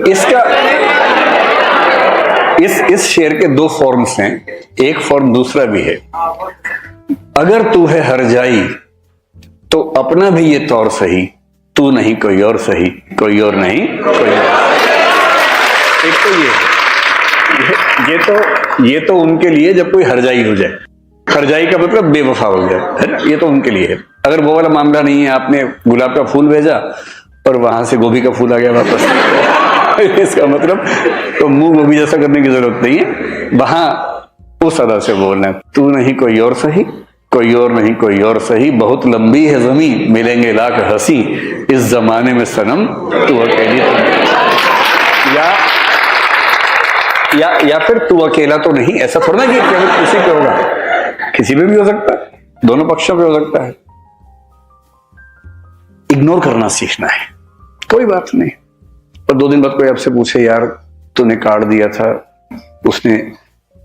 इसका इस शेर के 2 फॉर्म्स हैं, एक फॉर्म दूसरा भी है। अगर तू है हर जाई तो अपना भी ये तौर सही, तू नहीं कोई और सही, कोई और नहीं कोई और। एक तो ये है, ये तो उनके लिए जब कोई हरजाई हो जाए, हरजाई का मतलब बेवफा हो जाए, है ना, ये तो उनके लिए है। अगर वो वाला मामला नहीं है, आपने गुलाब का फूल भेजा और वहां से गोभी का फूल आ गया वापस इसका मतलब तो मुंह गोभी जैसा करने की जरूरत नहीं है, वहां उस अदा से बोलना है, तू नहीं कोई और सही, कोई और नहीं कोई और सही, बहुत लंबी है जमीन, मिलेंगे लाख हंसी, इस जमाने में सनम तू अकेली या फिर तू अकेला तो नहीं। ऐसा थोड़ा ना कि केवल किसी पे होगा, किसी पे भी हो सकता है, दोनों पक्षों पे हो सकता है। इग्नोर करना सीखना है, कोई बात नहीं। और 2 दिन बाद कोई आपसे पूछे यार तूने कार्ड दिया था, उसने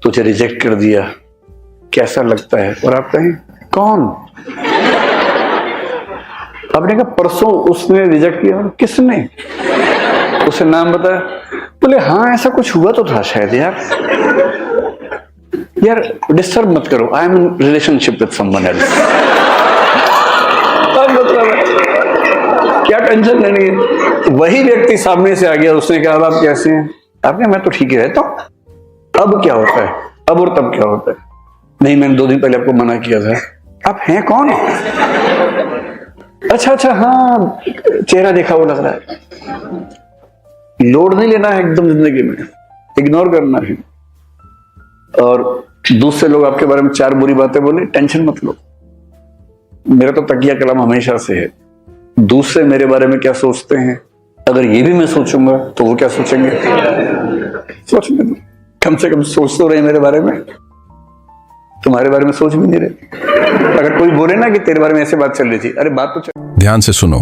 तुझे रिजेक्ट कर दिया, कैसा लगता है? और आप कहें कौन? आपने कहा परसों उसने रिजेक्ट किया। किसने? उसे नाम बताया। बोले हाँ ऐसा कुछ हुआ तो था शायद। यार डिस्टर्ब मत करो, I am in relationship with someone else. क्या टेंशन लेनी है? वही व्यक्ति सामने से आ गया, उसने कहा आप कैसे हैं? आपने मैं तो ठीक ही रहता हूं। अब क्या होता है? अब और तब क्या होता है? नहीं मैंने 2 दिन पहले आपको मना किया था। आप हैं कौन? अच्छा हाँ चेहरा देखा वो लग रहा है। लोड नहीं लेना है एकदम जिंदगी में, इग्नोर करना है। और दूसरे लोग आपके बारे में 4 बुरी बातें बोले, टेंशन मत लो। मेरा तो तकिया कलम हमेशा से है, दूसरे मेरे बारे में क्या सोचते हैं, अगर ये भी मैं सोचूंगा तो वो क्या सोचेंगे? सोचने दो, कम से कम सोच तो रहे मेरे बारे में, तुम्हारे बारे में सोच भी नहीं रहे। अगर कोई बोले ना कि तेरे बारे में ऐसे बात चल रही थी, अरे बात तो चल। ध्यान से सुनो,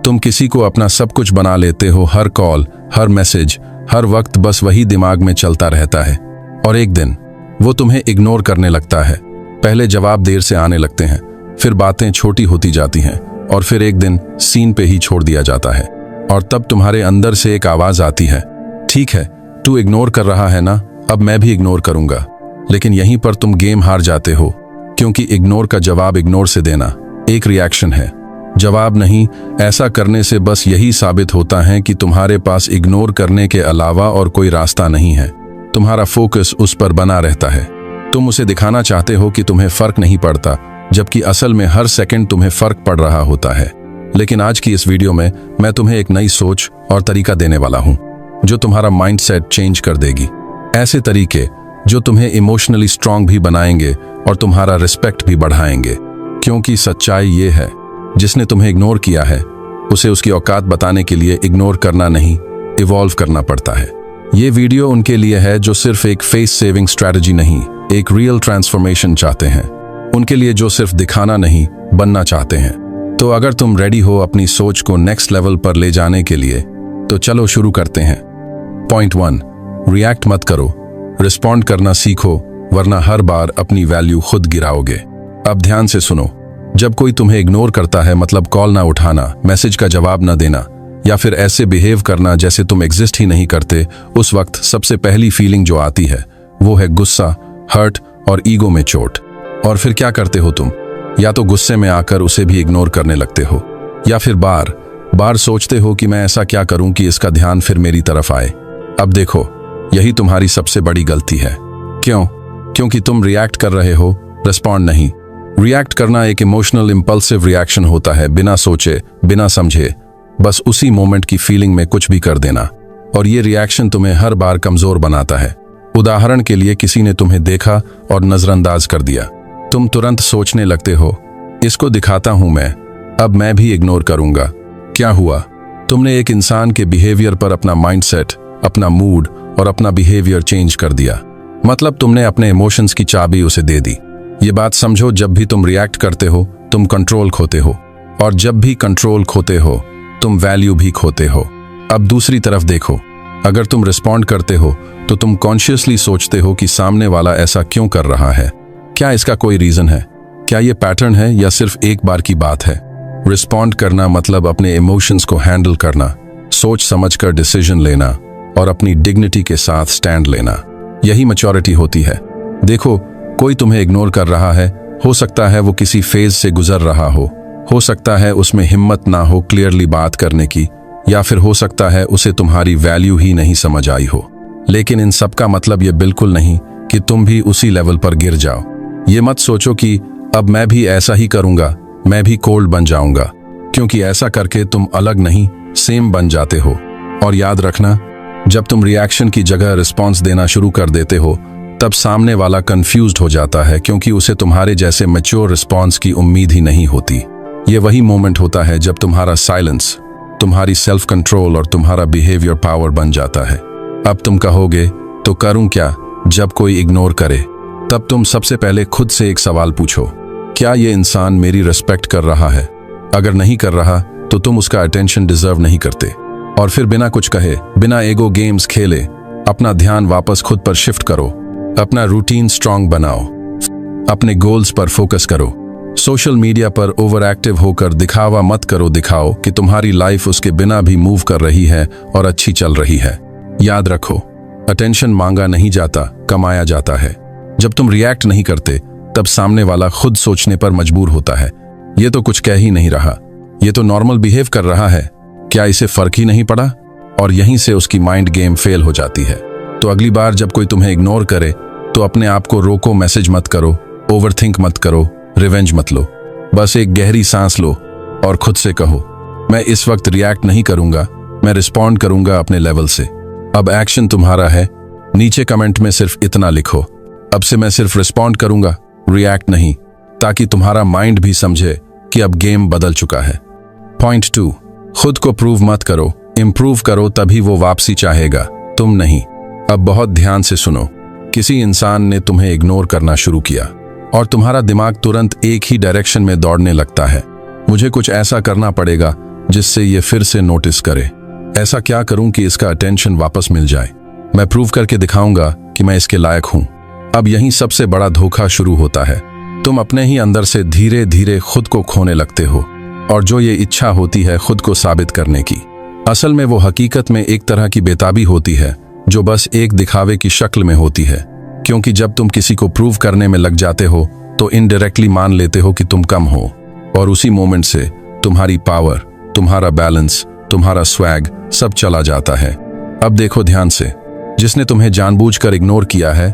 तुम किसी को अपना सब कुछ बना लेते हो, हर कॉल, हर मैसेज, हर वक्त बस वही दिमाग में चलता रहता है। और एक दिन वो तुम्हें इग्नोर करने लगता है। पहले जवाब देर से आने लगते हैं, फिर बातें छोटी होती जाती हैं, और फिर एक दिन सीन पे ही छोड़ दिया जाता है। और तब तुम्हारे अंदर से एक आवाज आती है, ठीक है तू इग्नोर कर रहा है ना, अब मैं भी इग्नोर करूंगा। लेकिन यहीं पर तुम गेम हार जाते हो, क्योंकि इग्नोर का जवाब इग्नोर से देना एक रिएक्शन है, जवाब नहीं। ऐसा करने से बस यही साबित होता है कि तुम्हारे पास इग्नोर करने के अलावा और कोई रास्ता नहीं है। तुम्हारा फोकस उस पर बना रहता है। तुम उसे दिखाना चाहते हो कि तुम्हें फर्क नहीं पड़ता, जबकि असल में हर सेकंड तुम्हें फर्क पड़ रहा होता है। लेकिन आज की इस वीडियो में मैं तुम्हें एक नई सोच और तरीका देने वाला हूं, जो तुम्हारा माइंडसेट चेंज कर देगी। ऐसे तरीके जो तुम्हें इमोशनली स्ट्रांग भी बनाएंगे और तुम्हारा रिस्पेक्ट भी बढ़ाएंगे। क्योंकि सच्चाई ये है, जिसने तुम्हें इग्नोर किया है उसे उसकी औकात बताने के लिए इग्नोर करना नहीं, इवॉल्व करना पड़ता है। ये वीडियो उनके लिए है जो सिर्फ एक फेस सेविंग स्ट्रैटेजी नहीं, एक रियल ट्रांसफॉर्मेशन चाहते हैं। उनके लिए जो सिर्फ दिखाना नहीं, बनना चाहते हैं। तो अगर तुम रेडी हो अपनी सोच को नेक्स्ट लेवल पर ले जाने के लिए, तो चलो शुरू करते हैं। पॉइंट 1, रिएक्ट मत करो, रिस्पॉन्ड करना सीखो, वरना हर बार अपनी वैल्यू खुद गिराओगे। अब ध्यान से सुनो, जब कोई तुम्हें इग्नोर करता है, मतलब कॉल ना उठाना, मैसेज का जवाब ना देना, या फिर ऐसे बिहेव करना जैसे तुम एग्जिस्ट ही नहीं करते, उस वक्त सबसे पहली फीलिंग जो आती है वो है गुस्सा, हर्ट और ईगो में चोट। और फिर क्या करते हो तुम? या तो गुस्से में आकर उसे भी इग्नोर करने लगते हो, या फिर बार बार सोचते हो कि मैं ऐसा क्या करूं कि इसका ध्यान फिर मेरी तरफ आए। अब देखो, यही तुम्हारी सबसे बड़ी गलती है। क्यों? क्योंकि तुम रिएक्ट कर रहे हो, रिस्पॉन्ड नहीं। रिएक्ट करना एक इमोशनल इंपल्सिव रिएक्शन होता है, बिना सोचे, बिना समझे, बस उसी मोमेंट की फीलिंग में कुछ भी कर देना। और ये रिएक्शन तुम्हें हर बार कमजोर बनाता है। उदाहरण के लिए, किसी ने तुम्हें देखा और नजरअंदाज कर दिया, तुम तुरंत सोचने लगते हो, इसको दिखाता हूं मैं, अब मैं भी इग्नोर करूंगा। क्या हुआ? तुमने एक इंसान के बिहेवियर पर अपना माइंडसेट, अपना मूड और अपना बिहेवियर चेंज कर दिया। मतलब तुमने अपने इमोशंस की चाबी उसे दे दी। ये बात समझो, जब भी तुम रिएक्ट करते हो तुम कंट्रोल खोते हो, और जब भी कंट्रोल खोते हो तुम वैल्यू भी खोते हो। अब दूसरी तरफ देखो, अगर तुम रिस्पॉन्ड करते हो तो तुम कॉन्शियसली सोचते हो कि सामने वाला ऐसा क्यों कर रहा है, क्या इसका कोई रीजन है, क्या ये पैटर्न है या सिर्फ एक बार की बात है। रिस्पॉन्ड करना मतलब अपने इमोशंस को हैंडल करना, सोच समझकर डिसीजन लेना और अपनी डिग्निटी के साथ स्टैंड लेना। यही मैच्योरिटी होती है। देखो, कोई तुम्हें इग्नोर कर रहा है, हो सकता है वो किसी फेज से गुजर रहा हो सकता है उसमें हिम्मत ना हो क्लियरली बात करने की, या फिर हो सकता है उसे तुम्हारी वैल्यू ही नहीं समझ आई हो। लेकिन इन सब का मतलब ये बिल्कुल नहीं कि तुम भी उसी लेवल पर गिर जाओ। ये मत सोचो कि अब मैं भी ऐसा ही करूंगा, मैं भी कोल्ड बन जाऊंगा, क्योंकि ऐसा करके तुम अलग नहीं सेम बन जाते हो। और याद रखना, जब तुम रिएक्शन की जगह रिस्पॉन्स देना शुरू कर देते हो तब सामने वाला कंफ्यूज्ड हो जाता है, क्योंकि उसे तुम्हारे जैसे मैच्योर रिस्पॉन्स की उम्मीद ही नहीं होती। ये वही मोमेंट होता है जब तुम्हारा साइलेंस, तुम्हारी सेल्फ कंट्रोल और तुम्हारा बिहेवियर पावर बन जाता है। अब तुम कहोगे तो करूं क्या जब कोई इग्नोर करे। तब तुम सबसे पहले खुद से एक सवाल पूछो, क्या ये इंसान मेरी रिस्पेक्ट कर रहा है? अगर नहीं कर रहा तो तुम उसका अटेंशन डिजर्व नहीं करते। और फिर बिना कुछ कहे, बिना ईगो गेम्स खेले, अपना ध्यान वापस खुद पर शिफ्ट करो, अपना रूटीन स्ट्रांग बनाओ, अपने गोल्स पर फोकस करो। सोशल मीडिया पर ओवर एक्टिव होकर दिखावा मत करो, दिखाओ कि तुम्हारी लाइफ उसके बिना भी मूव कर रही है और अच्छी चल रही है। याद रखो, अटेंशन मांगा नहीं जाता, कमाया जाता है। जब तुम रिएक्ट नहीं करते तब सामने वाला खुद सोचने पर मजबूर होता है, ये तो कुछ कह ही नहीं रहा, ये तो नॉर्मल बिहेव कर रहा है, क्या इसे फर्क ही नहीं पड़ा? और यहीं से उसकी माइंड गेम फेल हो जाती है। तो अगली बार जब कोई तुम्हें इग्नोर करे तो अपने आप को रोको, मैसेज मत करो, ओवरथिंक मत करो, रिवेंज मत लो। बस एक गहरी सांस लो और खुद से कहो, मैं इस वक्त रिएक्ट नहीं करूंगा, मैं रिस्पॉन्ड करूंगा अपने लेवल से। अब एक्शन तुम्हारा है। नीचे कमेंट में सिर्फ इतना लिखो, अब से मैं सिर्फ रिस्पॉन्ड करूंगा, रिएक्ट नहीं, ताकि तुम्हारा माइंड भी समझे कि अब गेम बदल चुका है। पॉइंट 2, खुद को प्रूव मत करो, इंप्रूव करो, तभी वो वापसी चाहेगा, तुम नहीं। अब बहुत ध्यान से सुनो, किसी इंसान ने तुम्हें इग्नोर करना शुरू किया और तुम्हारा दिमाग तुरंत एक ही डायरेक्शन में दौड़ने लगता है, मुझे कुछ ऐसा करना पड़ेगा जिससे ये फिर से नोटिस करे। ऐसा क्या करूं कि इसका अटेंशन वापस मिल जाए, मैं प्रूव करके दिखाऊंगा कि मैं इसके लायक हूं। अब यहीं सबसे बड़ा धोखा शुरू होता है। तुम अपने ही अंदर से धीरे धीरे खुद को खोने लगते हो, और जो ये इच्छा होती है खुद को साबित करने की, असल में वो हकीकत में एक तरह की बेताबी होती है जो बस एक दिखावे की शक्ल में होती है। क्योंकि जब तुम किसी को प्रूव करने में लग जाते हो तो इनडायरेक्टली मान लेते हो कि तुम कम हो, और उसी मोमेंट से तुम्हारी पावर, तुम्हारा बैलेंस, तुम्हारा स्वैग सब चला जाता है। अब देखो ध्यान से, जिसने तुम्हें जानबूझकर इग्नोर किया है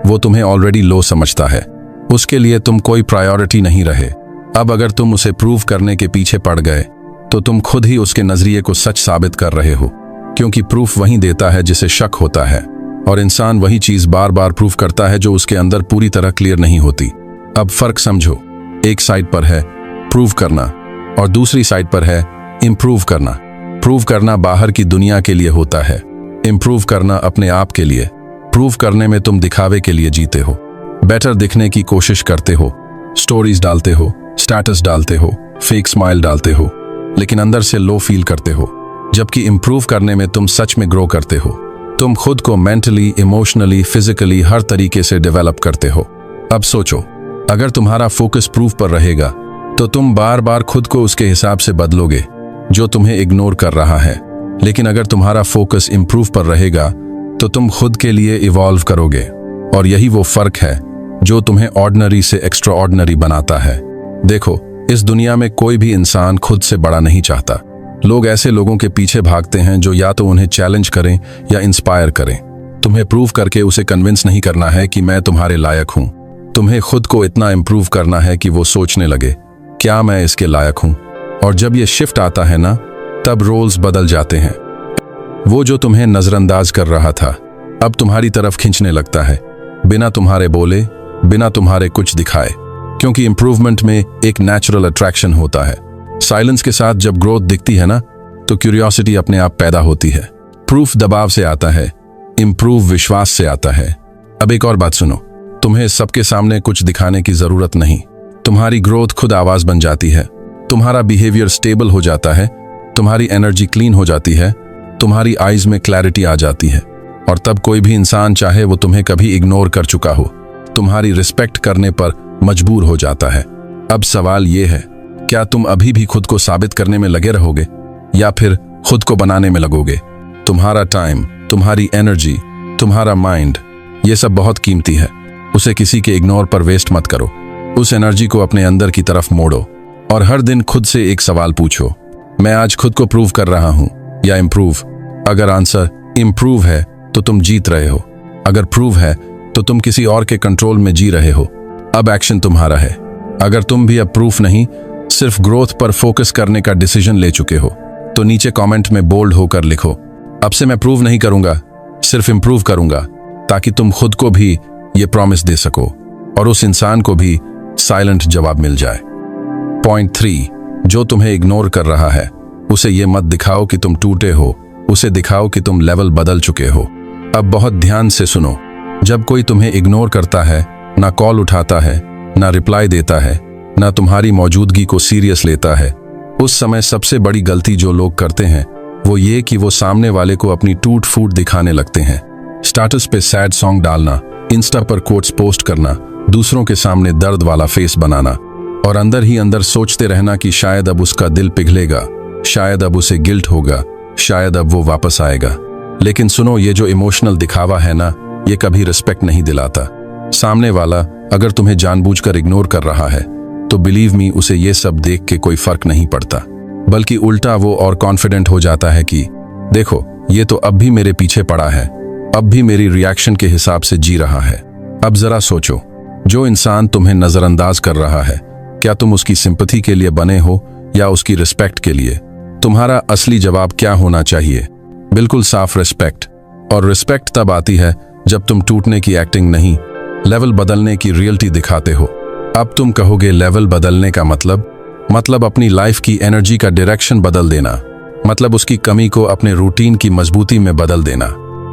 वो तुम्हें ऑलरेडी लो समझता है, उसके लिए तुम कोई प्रायोरिटी नहीं रहे। अब अगर तुम उसे प्रूव करने के पीछे पड़ गए तो तुम खुद ही उसके नजरिए को सच साबित कर रहे हो, क्योंकि प्रूफ वही देता है जिसे शक होता है, और इंसान वही चीज बार बार प्रूफ करता है जो उसके अंदर पूरी तरह क्लियर नहीं होती। अब फर्क समझो, एक साइड पर है प्रूव करना और दूसरी साइड पर है इंप्रूव करना। प्रूव करना बाहर की दुनिया के लिए होता है, इंप्रूव करना अपने आप के लिए। प्रूव करने में तुम दिखावे के लिए जीते हो, बेटर दिखने की कोशिश करते हो, स्टोरीज डालते हो, स्टेटस डालते हो, फेक स्माइल डालते हो, लेकिन अंदर से लो फील करते हो। जबकि इंप्रूव करने में तुम सच में ग्रो करते हो, तुम खुद को मेंटली, इमोशनली, फिजिकली हर तरीके से डेवलप करते हो। अब सोचो, अगर तुम्हारा फोकस प्रूफ पर रहेगा तो तुम बार बार खुद को उसके हिसाब से बदलोगे जो तुम्हें इग्नोर कर रहा है, लेकिन अगर तुम्हारा फोकस इंप्रूव पर रहेगा तो तुम खुद के लिए इवॉल्व करोगे, और यही वो फर्क है जो तुम्हें ऑर्डिनरी से एक्स्ट्रा ऑर्डिनरी बनाता है। देखो, इस दुनिया में कोई भी इंसान खुद से बड़ा नहीं चाहता। लोग ऐसे लोगों के पीछे भागते हैं जो या तो उन्हें चैलेंज करें या इंस्पायर करें। तुम्हें प्रूव करके उसे कन्विंस नहीं करना है कि मैं तुम्हारे लायक हूं, तुम्हें खुद को इतना इंप्रूव करना है कि वो सोचने लगे, क्या मैं इसके लायक हूं? और जब ये शिफ्ट आता है ना, तब रोल्स बदल जाते हैं। वो जो तुम्हें नजरअंदाज कर रहा था अब तुम्हारी तरफ खींचने लगता है, बिना तुम्हारे बोले, बिना तुम्हारे कुछ दिखाए, क्योंकि इंप्रूवमेंट में एक नेचुरल अट्रैक्शन होता है। साइलेंस के साथ जब ग्रोथ दिखती है ना, तो क्यूरियोसिटी अपने आप पैदा होती है। प्रूफ दबाव से आता है, इम्प्रूव विश्वास से आता है। अब एक और बात सुनो, तुम्हें सबके सामने कुछ दिखाने की जरूरत नहीं। तुम्हारी ग्रोथ खुद आवाज बन जाती है, तुम्हारा बिहेवियर स्टेबल हो जाता है, तुम्हारी एनर्जी क्लीन हो जाती है, तुम्हारी आईज में क्लैरिटी आ जाती है, और तब कोई भी इंसान चाहे वो तुम्हें कभी इग्नोर कर चुका हो, तुम्हारी रिस्पेक्ट करने पर मजबूर हो जाता है। अब सवाल ये है, क्या तुम अभी भी खुद को साबित करने में लगे रहोगे या फिर खुद को बनाने में लगोगे? तुम्हारा टाइम, तुम्हारी एनर्जी, तुम्हारा माइंड, ये सब बहुत कीमती है। उसे किसी के इग्नोर पर वेस्ट मत करो। उस एनर्जी को अपने अंदर की तरफ मोड़ो और हर दिन खुद से एक सवाल पूछो, मैं आज खुद को प्रूव कर रहा हूं या इम्प्रूव? अगर आंसर इम्प्रूव है तो तुम जीत रहे हो, अगर प्रूव है तो तुम किसी और के कंट्रोल में जी रहे हो। अब एक्शन तुम्हारा है। अगर तुम भी अब प्रूफ नहीं, सिर्फ ग्रोथ पर फोकस करने का डिसीजन ले चुके हो, तो नीचे कमेंट में बोल्ड होकर लिखो, अब से मैं प्रूव नहीं करूंगा, सिर्फ इम्प्रूव करूंगा, ताकि तुम खुद को भी ये प्रॉमिस दे सको और उस इंसान को भी साइलेंट जवाब मिल जाए। पॉइंट 3, जो तुम्हें इग्नोर कर रहा है उसे ये मत दिखाओ कि तुम टूटे हो, उसे दिखाओ कि तुम लेवल बदल चुके हो। अब बहुत ध्यान से सुनो, जब कोई तुम्हें इग्नोर करता है, ना कॉल उठाता है, ना रिप्लाई देता है, ना तुम्हारी मौजूदगी को सीरियस लेता है, उस समय सबसे बड़ी गलती जो लोग करते हैं वो ये कि वो सामने वाले को अपनी टूट फूट दिखाने लगते हैं। स्टेटस पे सैड सॉन्ग डालना, इंस्टा पर कोट्स पोस्ट करना, दूसरों के सामने दर्द वाला फेस बनाना और अंदर ही अंदर सोचते रहना कि शायद अब उसका दिल पिघलेगा, शायद अब उसे गिल्ट होगा, शायद अब वो वापस आएगा। लेकिन सुनो, ये जो इमोशनल दिखावा है ना, ये कभी रिस्पेक्ट नहीं दिलाता। सामने वाला अगर तुम्हें जानबूझकर इग्नोर कर रहा है तो बिलीव मी, उसे ये सब देख के कोई फर्क नहीं पड़ता, बल्कि उल्टा वो और कॉन्फिडेंट हो जाता है कि देखो, ये तो अब भी मेरे पीछे पड़ा है, अब भी मेरी रिएक्शन के हिसाब से जी रहा है। अब जरा सोचो, जो इंसान तुम्हें नजरअंदाज कर रहा है, क्या तुम उसकी सिंपैथी के लिए बने हो या उसकी रिस्पेक्ट के लिए? तुम्हारा असली जवाब क्या होना चाहिए? बिल्कुल साफ रिस्पेक्ट। और रिस्पेक्ट तब आती है जब तुम टूटने की एक्टिंग नहीं, लेवल बदलने की रियलिटी दिखाते हो। अब तुम कहोगे लेवल बदलने का मतलब अपनी लाइफ की एनर्जी का डायरेक्शन बदल देना, मतलब उसकी कमी को अपने रूटीन की मजबूती में बदल देना,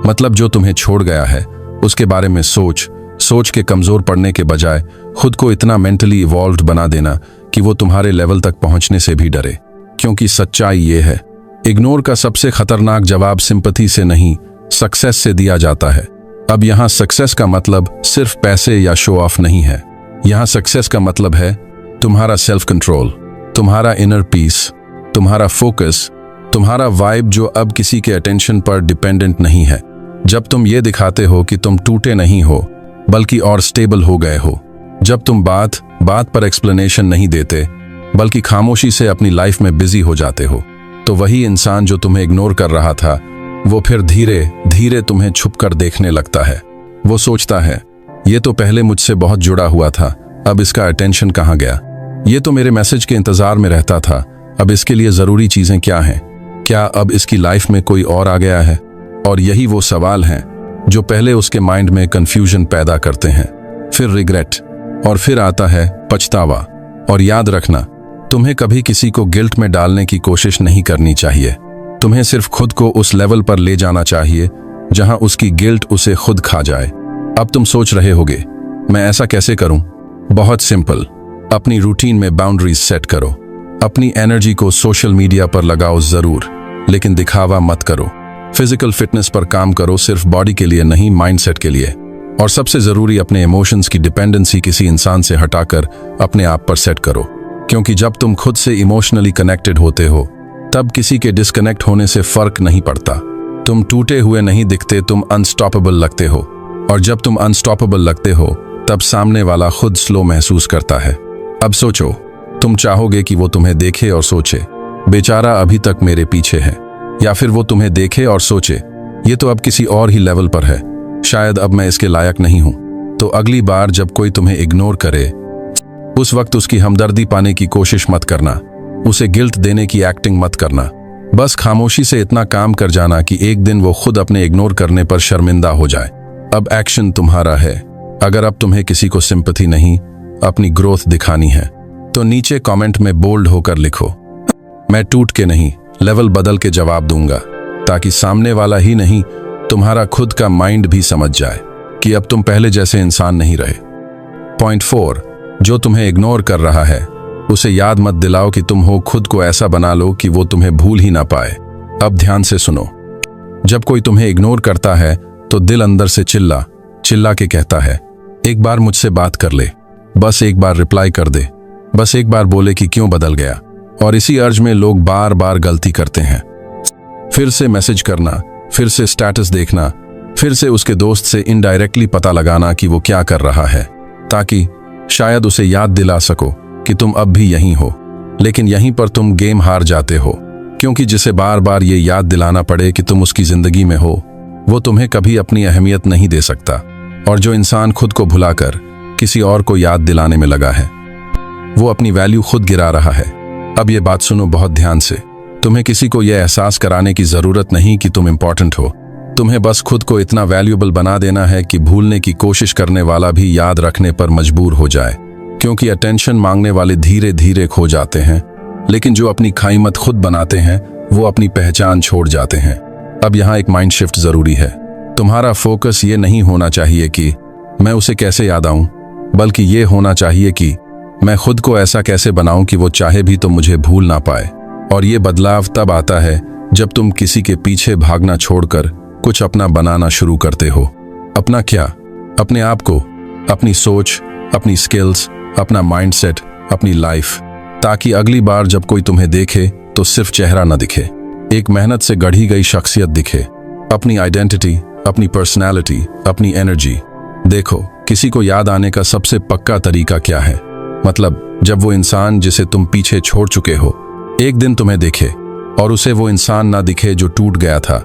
मतलब जो तुम्हें छोड़ गया है उसके बारे में सोच के कमजोर पड़ने के बजाय खुद को इतना मेंटली इवॉल्व्ड बना देना कि वो तुम्हारे लेवल तक पहुंचने से भी डरे। क्योंकि सच्चाई ये है, इग्नोर का सबसे खतरनाक जवाब सिंपैथी से नहीं, सक्सेस से दिया जाता है। अब यहाँ सक्सेस का मतलब सिर्फ पैसे या शो ऑफ नहीं है। यहाँ सक्सेस का मतलब है तुम्हारा सेल्फ कंट्रोल, तुम्हारा इनर पीस, तुम्हारा फोकस, तुम्हारा वाइब जो अब किसी के अटेंशन पर डिपेंडेंट नहीं है। जब तुम ये दिखाते हो कि तुम टूटे नहीं हो बल्कि और स्टेबल हो गए हो, जब तुम बात पर एक्सप्लेनेशन नहीं देते बल्कि खामोशी से अपनी लाइफ में बिजी हो जाते हो, तो वही इंसान जो तुम्हें इग्नोर कर रहा था वो फिर धीरे धीरे तुम्हें छुपकर देखने लगता है। वो सोचता है, ये तो पहले मुझसे बहुत जुड़ा हुआ था, अब इसका अटेंशन कहाँ गया? ये तो मेरे मैसेज के इंतजार में रहता था, अब इसके लिए जरूरी चीजें क्या हैं? क्या अब इसकी लाइफ में कोई और आ गया है? और यही वो सवाल हैं जो पहले उसके माइंड में कंफ्यूजन पैदा करते हैं, फिर रिग्रेट, और फिर आता है पछतावा। और याद रखना, तुम्हें कभी किसी को गिल्ट में डालने की कोशिश नहीं करनी चाहिए। तुम्हें सिर्फ खुद को उस लेवल पर ले जाना चाहिए जहां उसकी गिल्ट उसे खुद खा जाए। अब तुम सोच रहे होगे, मैं ऐसा कैसे करूं? बहुत सिंपल, अपनी रूटीन में बाउंड्रीज सेट करो। अपनी एनर्जी को सोशल मीडिया पर लगाओ जरूर, लेकिन दिखावा मत करो। फिजिकल फिटनेस पर काम करो, सिर्फ बॉडी के लिए नहीं, माइंडसेट के लिए। और सबसे जरूरी, अपने इमोशंस की डिपेंडेंसी किसी इंसान से हटाकर अपने आप पर सेट करो। क्योंकि जब तुम खुद से इमोशनली कनेक्टेड होते हो तब किसी के डिस्कनेक्ट होने से फर्क नहीं पड़ता। तुम टूटे हुए नहीं दिखते, तुम अनस्टॉपेबल लगते हो। और जब तुम अनस्टॉपेबल लगते हो तब सामने वाला खुद स्लो महसूस करता है। अब सोचो, तुम चाहोगे कि वो तुम्हें देखे और सोचे, बेचारा अभी तक मेरे पीछे है, या फिर वो तुम्हें देखे और सोचे, ये तो अब किसी और ही लेवल पर है, शायद अब मैं इसके लायक नहीं हूं। तो अगली बार जब कोई तुम्हें इग्नोर करे, उस वक्त उसकी हमदर्दी पाने की कोशिश मत करना, उसे गिल्ट देने की एक्टिंग मत करना। बस खामोशी से इतना काम कर जाना कि एक दिन वो खुद अपने इग्नोर करने पर शर्मिंदा हो जाए। अब एक्शन तुम्हारा है। अगर अब तुम्हें किसी को सिंपैथी नहीं, अपनी ग्रोथ दिखानी है, तो नीचे कमेंट में बोल्ड होकर लिखो, मैं टूट के नहीं, लेवल बदल के जवाब दूंगा। ताकि सामने वाला ही नहीं, तुम्हारा खुद का माइंड भी समझ जाए कि अब तुम पहले जैसे इंसान नहीं रहे। पॉइंट 4, जो तुम्हें इग्नोर कर रहा है उसे याद मत दिलाओ कि तुम हो, खुद को ऐसा बना लो कि वो तुम्हें भूल ही ना पाए। अब ध्यान से सुनो, जब कोई तुम्हें इग्नोर करता है तो दिल अंदर से चिल्ला चिल्ला के कहता है, एक बार मुझसे बात कर ले, बस एक बार रिप्लाई कर दे, बस एक बार बोले कि क्यों बदल गया। और इसी अर्ज में लोग बार बार गलती करते हैं। फिर से मैसेज करना, फिर से स्टेटस देखना, फिर से उसके दोस्त से इनडायरेक्टली पता लगाना कि वो क्या कर रहा है, ताकि शायद उसे याद दिला सको कि तुम अब भी यहीं हो। लेकिन यहीं पर तुम गेम हार जाते हो, क्योंकि जिसे बार बार ये याद दिलाना पड़े कि तुम उसकी जिंदगी में हो, वो तुम्हें कभी अपनी अहमियत नहीं दे सकता। और जो इंसान खुद को भुलाकर किसी और को याद दिलाने में लगा है, वो अपनी वैल्यू खुद गिरा रहा है। अब ये बात सुनो बहुत ध्यान से, तुम्हें किसी को यह एहसास कराने की जरूरत नहीं कि तुम इंपॉर्टेंट हो। तुम्हें बस खुद को इतना वैल्यूएबल बना देना है कि भूलने की कोशिश करने वाला भी याद रखने पर मजबूर हो जाए, क्योंकि अटेंशन मांगने वाले धीरे धीरे खो जाते हैं, लेकिन जो अपनी खाईमत खुद बनाते हैं वो अपनी पहचान छोड़ जाते हैं। अब यहाँ एक माइंड शिफ्ट जरूरी है। तुम्हारा फोकस ये नहीं होना चाहिए कि मैं उसे कैसे याद आऊं, बल्कि ये होना चाहिए कि मैं खुद को ऐसा कैसे बनाऊं कि वो चाहे भी तो मुझे भूल ना पाए। और ये बदलाव तब आता है जब तुम किसी के पीछे भागना छोड़कर कुछ अपना बनाना शुरू करते हो। अपना क्या? अपने आप को, अपनी सोच, अपनी स्किल्स, अपना माइंडसेट, अपनी लाइफ, ताकि अगली बार जब कोई तुम्हें देखे तो सिर्फ चेहरा न दिखे, एक मेहनत से गढ़ी गई शख्सियत दिखे, अपनी आइडेंटिटी, अपनी पर्सनैलिटी, अपनी एनर्जी। देखो, किसी को याद आने का सबसे पक्का तरीका क्या है? मतलब जब वो इंसान जिसे तुम पीछे छोड़ चुके हो एक दिन तुम्हें दिखे, और उसे वो इंसान ना दिखे जो टूट गया था,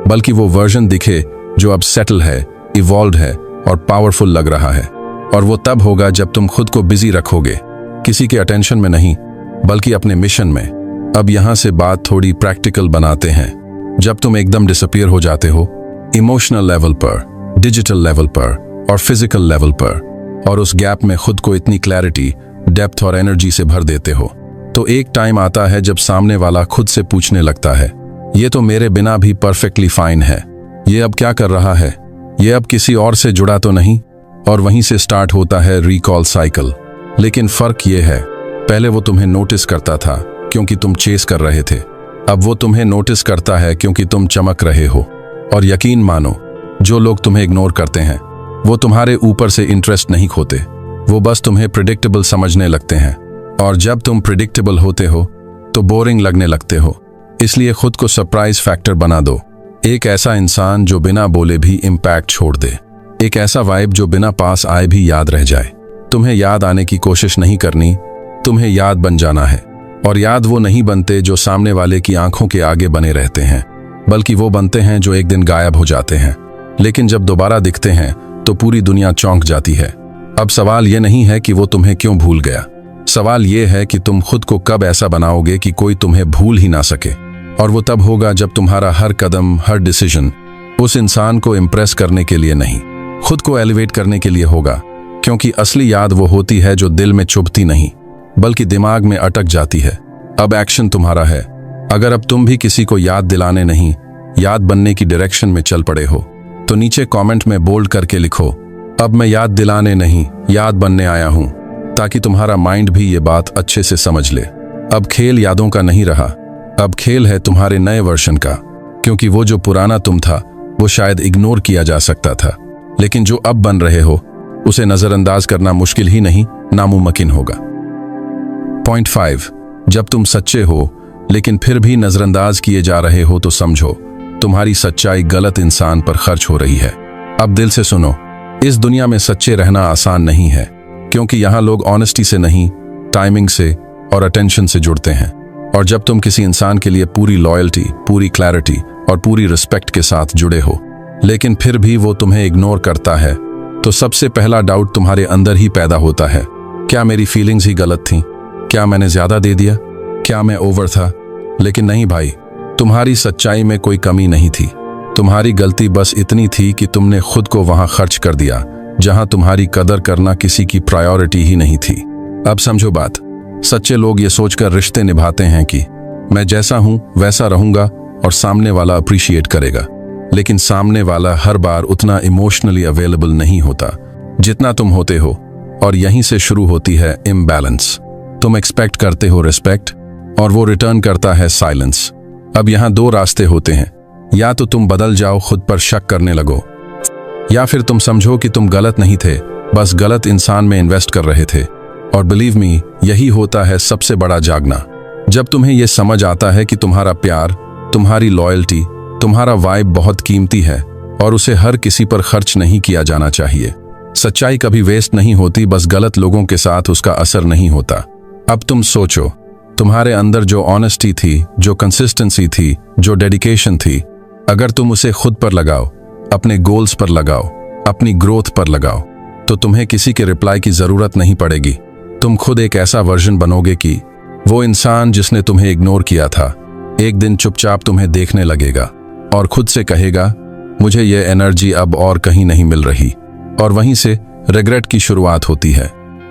बल्कि वो वर्जन दिखे जो अब सेटल है, इवॉल्व है और पावरफुल लग रहा है। और वो तब होगा जब तुम खुद को बिजी रखोगे, किसी के अटेंशन में नहीं, बल्कि अपने मिशन में। अब यहां से बात थोड़ी प्रैक्टिकल बनाते हैं। जब तुम एकदम डिसअपीयर हो जाते हो, इमोशनल लेवल पर, डिजिटल लेवल पर और फिजिकल लेवल पर, और उस गैप में खुद को इतनी क्लैरिटी, डेप्थ और एनर्जी से भर देते हो, तो एक टाइम आता है जब सामने वाला खुद से पूछने लगता है, ये तो मेरे बिना भी परफेक्टली फाइन है, ये अब क्या कर रहा है, ये अब किसी और से जुड़ा तो नहीं? और वहीं से स्टार्ट होता है रिकॉल साइकिल। लेकिन फर्क ये है, पहले वो तुम्हें नोटिस करता था क्योंकि तुम चेस कर रहे थे, अब वो तुम्हें नोटिस करता है क्योंकि तुम चमक रहे हो। और यकीन मानो, जो लोग तुम्हें इग्नोर करते हैं वो तुम्हारे ऊपर से इंटरेस्ट नहीं खोते, वो बस तुम्हें प्रिडिक्टेबल समझने लगते हैं। और जब तुम प्रिडिक्टेबल होते हो तो बोरिंग लगने लगते हो। इसलिए खुद को सरप्राइज फैक्टर बना दो, एक ऐसा इंसान जो बिना बोले भी इम्पैक्ट छोड़ दे, एक ऐसा वाइब जो बिना पास आए भी याद रह जाए। तुम्हें याद आने की कोशिश नहीं करनी, तुम्हें याद बन जाना है। और याद वो नहीं बनते जो सामने वाले की आंखों के आगे बने रहते हैं, बल्कि वो बनते हैं जो एक दिन गायब हो जाते हैं, लेकिन जब दोबारा दिखते हैं तो पूरी दुनिया चौंक जाती है। अब सवाल ये नहीं है कि वो तुम्हें क्यों भूल गया, सवाल ये है कि तुम खुद को कब ऐसा बनाओगे कि कोई तुम्हें भूल ही ना सके। और वो तब होगा जब तुम्हारा हर कदम, हर डिसीजन उस इंसान को इम्प्रेस करने के लिए नहीं, खुद को एलिवेट करने के लिए होगा। क्योंकि असली याद वो होती है जो दिल में चुभती नहीं, बल्कि दिमाग में अटक जाती है। अब एक्शन तुम्हारा है। अगर अब तुम भी किसी को याद दिलाने नहीं, याद बनने की डायरेक्शन में चल पड़े हो, तो नीचे कमेंट में बोल्ड करके लिखो, अब मैं याद दिलाने नहीं, याद बनने आया हूं, ताकि तुम्हारा माइंड भी ये बात अच्छे से समझ ले। अब खेल यादों का नहीं रहा, अब खेल है तुम्हारे नए वर्जन का। क्योंकि वो जो पुराना तुम था वो शायद इग्नोर किया जा सकता था, लेकिन जो अब बन रहे हो उसे नजरअंदाज करना मुश्किल ही नहीं, नामुमकिन होगा। पॉइंट 5, जब तुम सच्चे हो लेकिन फिर भी नजरअंदाज किए जा रहे हो तो समझो तुम्हारी सच्चाई गलत इंसान पर खर्च हो रही है। अब दिल से सुनो, इस दुनिया में सच्चे रहना आसान नहीं है, क्योंकि यहाँ लोग ऑनेस्टी से नहीं, टाइमिंग से और अटेंशन से जुड़ते हैं। और जब तुम किसी इंसान के लिए पूरी लॉयल्टी, पूरी क्लैरिटी और पूरी रिस्पेक्ट के साथ जुड़े हो, लेकिन फिर भी वो तुम्हें इग्नोर करता है, तो सबसे पहला डाउट तुम्हारे अंदर ही पैदा होता है, क्या मेरी फीलिंग्स ही गलत थीं? क्या मैंने ज्यादा दे दिया? क्या मैं ओवर था? लेकिन नहीं भाई, तुम्हारी सच्चाई में कोई कमी नहीं थी। तुम्हारी गलती बस इतनी थी कि तुमने खुद को वहां खर्च कर दिया जहां तुम्हारी कदर करना किसी की प्रायोरिटी ही नहीं थी। अब समझो बात, सच्चे लोग ये सोचकर रिश्ते निभाते हैं कि मैं जैसा हूं वैसा रहूंगा और सामने वाला अप्रिशिएट करेगा, लेकिन सामने वाला हर बार उतना इमोशनली अवेलेबल नहीं होता जितना तुम होते हो, और यहीं से शुरू होती है इम्बैलेंस। तुम एक्सपेक्ट करते हो रिस्पेक्ट और वो रिटर्न करता है साइलेंस। अब यहाँ दो रास्ते होते हैं, या तो तुम बदल जाओ, खुद पर शक करने लगो, या फिर तुम समझो कि तुम गलत नहीं थे, बस गलत इंसान में इन्वेस्ट कर रहे थे। और बिलीव मी, यही होता है सबसे बड़ा जागना। जब तुम्हें यह समझ आता है कि तुम्हारा प्यार, तुम्हारी लॉयल्टी, तुम्हारा वाइब बहुत कीमती है और उसे हर किसी पर खर्च नहीं किया जाना चाहिए। सच्चाई कभी वेस्ट नहीं होती, बस गलत लोगों के साथ उसका असर नहीं होता। अब तुम सोचो, तुम्हारे अंदर जो ऑनेस्टी थी, जो कंसिस्टेंसी थी, जो डेडिकेशन थी, अगर तुम उसे खुद पर लगाओ, अपने गोल्स पर लगाओ, अपनी ग्रोथ पर लगाओ, तो तुम्हें किसी के रिप्लाई की जरूरत नहीं पड़ेगी। तुम खुद एक ऐसा वर्जन बनोगे कि वो इंसान जिसने तुम्हें इग्नोर किया था, एक दिन चुपचाप तुम्हें देखने लगेगा और खुद से कहेगा, मुझे ये एनर्जी अब और कहीं नहीं मिल रही। और वहीं से रिग्रेट की शुरुआत होती है।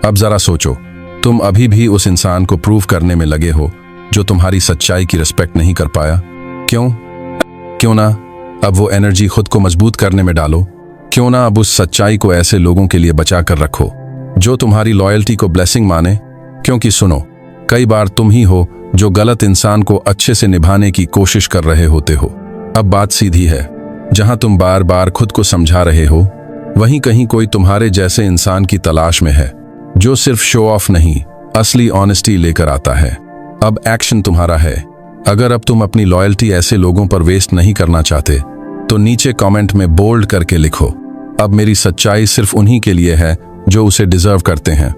अब जरा सोचो, तुम अभी भी उस इंसान को प्रूव करने में लगे हो जो तुम्हारी सच्चाई की रिस्पेक्ट नहीं कर पाया। क्यों ना अब वो एनर्जी खुद को मजबूत करने में डालो। क्यों ना अब उस सच्चाई को ऐसे लोगों के लिए बचा कर रखो जो तुम्हारी लॉयल्टी को ब्लेसिंग माने। क्योंकि सुनो, कई बार तुम ही हो जो गलत इंसान को अच्छे से निभाने की कोशिश कर रहे होते हो। अब बात सीधी है, जहां तुम बार बार खुद को समझा रहे हो, वहीं कहीं कोई तुम्हारे जैसे इंसान की तलाश में है जो सिर्फ शो ऑफ नहीं, असली ऑनेस्टी लेकर आता है। अब एक्शन तुम्हारा है। अगर अब तुम अपनी लॉयल्टी ऐसे लोगों पर वेस्ट नहीं करना चाहते, तो नीचे कमेंट में बोल्ड करके लिखो, अब मेरी सच्चाई सिर्फ उन्हीं के लिए है जो उसे डिजर्व करते हैं।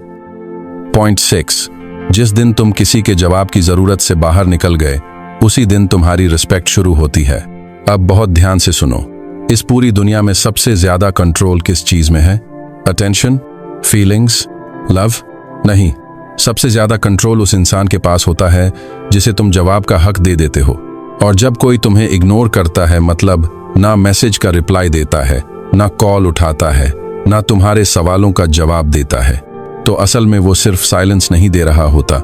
पॉइंट 6, जिस दिन तुम किसी के जवाब की जरूरत से बाहर निकल गए, उसी दिन तुम्हारी रिस्पेक्ट शुरू होती है। अब बहुत ध्यान से सुनो, इस पूरी दुनिया में सबसे ज्यादा कंट्रोल किस चीज में है? Attention, feelings, love? नहीं, सबसे ज्यादा कंट्रोल उस इंसान के पास होता है जिसे तुम जवाब का हक दे देते हो। और जब कोई तुम्हें इग्नोर करता है, मतलब ना मैसेज का रिप्लाई देता है, ना कॉल उठाता है, ना तुम्हारे सवालों का जवाब देता है, तो असल में वो सिर्फ साइलेंस नहीं दे रहा होता,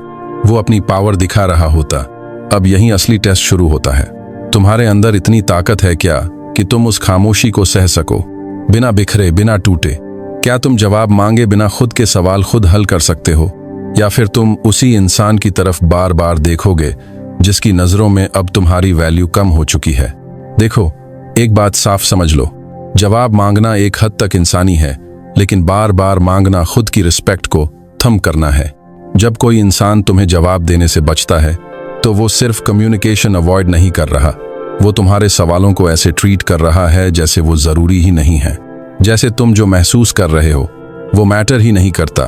वो अपनी पावर दिखा रहा होता। अब यहीं असली टेस्ट शुरू होता है। तुम्हारे अंदर इतनी ताकत है क्या कि तुम उस खामोशी को सह सको, बिना बिखरे, बिना टूटे? क्या तुम जवाब मांगे बिना खुद के सवाल खुद हल कर सकते हो? या फिर तुम उसी इंसान की तरफ बार बार देखोगे जिसकी नजरों में अब तुम्हारी वैल्यू कम हो चुकी है? देखो, एक बात साफ समझ लो, जवाब मांगना एक हद तक इंसानी है, लेकिन बार बार मांगना खुद की रिस्पेक्ट को थम करना है। जब कोई इंसान तुम्हें जवाब देने से बचता है, तो वो सिर्फ कम्युनिकेशन अवॉइड नहीं कर रहा, वो तुम्हारे सवालों को ऐसे ट्रीट कर रहा है जैसे वो जरूरी ही नहीं है, जैसे तुम जो महसूस कर रहे हो वो मैटर ही नहीं करता।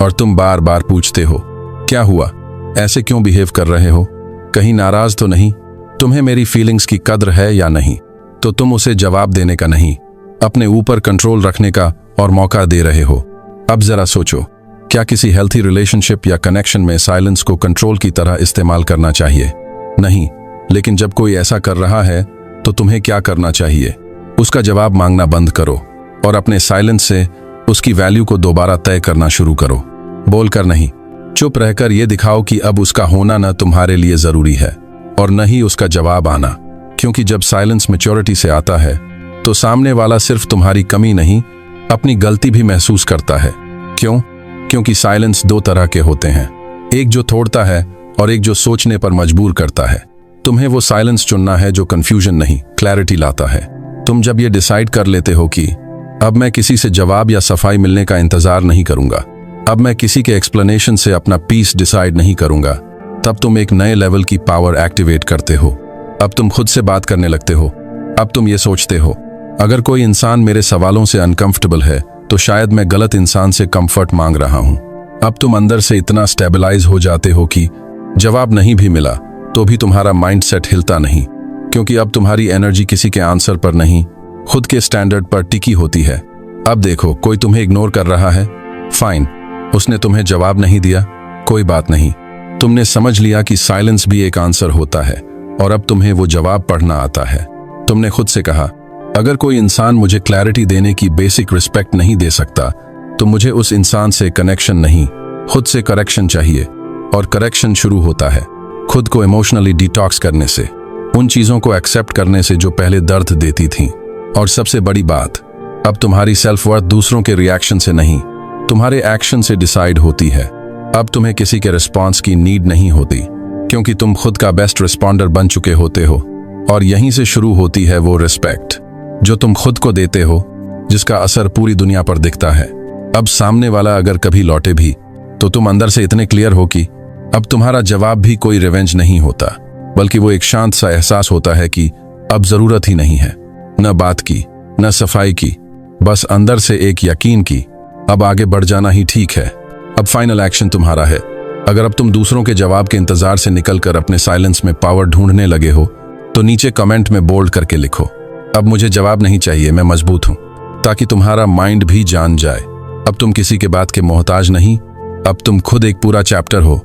और तुम बार बार पूछते हो, क्या हुआ, ऐसे क्यों बिहेव कर रहे हो, कहीं नाराज तो नहीं, तुम्हें मेरी फीलिंग्स की कद्र है या नहीं? तो तुम उसे जवाब देने का नहीं, अपने ऊपर कंट्रोल रखने का और मौका दे रहे हो। अब जरा सोचो, क्या किसी हेल्थी रिलेशनशिप या कनेक्शन में साइलेंस को कंट्रोल की तरह इस्तेमाल करना चाहिए? नहीं। लेकिन जब कोई ऐसा कर रहा है, तो तुम्हें क्या करना चाहिए? उसका जवाब मांगना बंद करो और अपने साइलेंस से उसकी वैल्यू को दोबारा तय करना शुरू करो। बोलकर नहीं, चुप रहकर यह दिखाओ कि अब उसका होना न तुम्हारे लिए जरूरी है और न ही उसका जवाब आना। क्योंकि जब साइलेंस मैच्योरिटी से आता है, तो सामने वाला सिर्फ तुम्हारी कमी नहीं, अपनी गलती भी महसूस करता है। क्यों? क्योंकि साइलेंस दो तरह के होते हैं, एक जो तोड़ता है और एक जो सोचने पर मजबूर करता है। तुम्हें वो साइलेंस चुनना है जो कंफ्यूजन नहीं, क्लैरिटी लाता है। तुम जब ये डिसाइड कर लेते हो कि अब मैं किसी से जवाब या सफाई मिलने का इंतजार नहीं करूंगा, अब मैं किसी के एक्सप्लेनेशन से अपना पीस डिसाइड नहीं करूंगा, तब तुम एक नए लेवल की पावर एक्टिवेट करते हो। अब तुम खुद से बात करने लगते हो। अब तुम ये सोचते हो, अगर कोई इंसान मेरे सवालों से अनकंफर्टेबल है, तो शायद मैं गलत इंसान से कंफर्ट मांग रहा हूं। अब तुम अंदर से इतना स्टेबलाइज हो जाते हो कि जवाब नहीं भी मिला तो भी तुम्हारा माइंडसेट हिलता नहीं, क्योंकि अब तुम्हारी एनर्जी किसी के आंसर पर नहीं, खुद के स्टैंडर्ड पर टिकी होती है। अब देखो, कोई तुम्हें इग्नोर कर रहा है, फाइन, उसने तुम्हें जवाब नहीं दिया, कोई बात नहीं, तुमने समझ लिया कि साइलेंस भी एक आंसर होता है और अब तुम्हें वो जवाब पढ़ना आता है। तुमने खुद से कहा, अगर कोई इंसान मुझे क्लैरिटी देने की बेसिक रिस्पेक्ट नहीं दे सकता, तो मुझे उस इंसान से कनेक्शन नहीं, खुद से करेक्शन चाहिए। और करेक्शन शुरू होता है खुद को इमोशनली डिटॉक्स करने से। उन चीजों को एक्सेप्ट करने से जो पहले दर्द देती थीं। और सबसे बड़ी बात, अब तुम्हारी सेल्फ वर्थ दूसरों के रिएक्शन से नहीं, तुम्हारे एक्शन से डिसाइड होती है। अब तुम्हें किसी के रिस्पॉन्स की नीड नहीं होती, क्योंकि तुम खुद का बेस्ट रिस्पॉन्डर बन चुके होते हो। और यहीं से शुरू होती है वो रिस्पेक्ट जो तुम खुद को देते हो, जिसका असर पूरी दुनिया पर दिखता है। अब सामने वाला अगर कभी लौटे भी, तो तुम अंदर से इतने क्लियर हो कि अब तुम्हारा जवाब भी कोई रिवेंज नहीं होता, बल्कि वो एक शांत सा एहसास होता है कि अब जरूरत ही नहीं है, न बात की, न सफाई की, बस अंदर से एक यकीन की अब आगे बढ़ जाना ही ठीक है। अब फाइनल एक्शन तुम्हारा है। अगर अब तुम दूसरों के जवाब के इंतजार से निकलकर अपने साइलेंस में पावर ढूंढने लगे हो, तो नीचे कमेंट में बोल्ड करके लिखो, अब मुझे जवाब नहीं चाहिए, मैं मजबूत हूं, ताकि तुम्हारा माइंड भी जान जाए अब तुम किसी के बात के मोहताज नहीं, अब तुम खुद एक पूरा चैप्टर हो।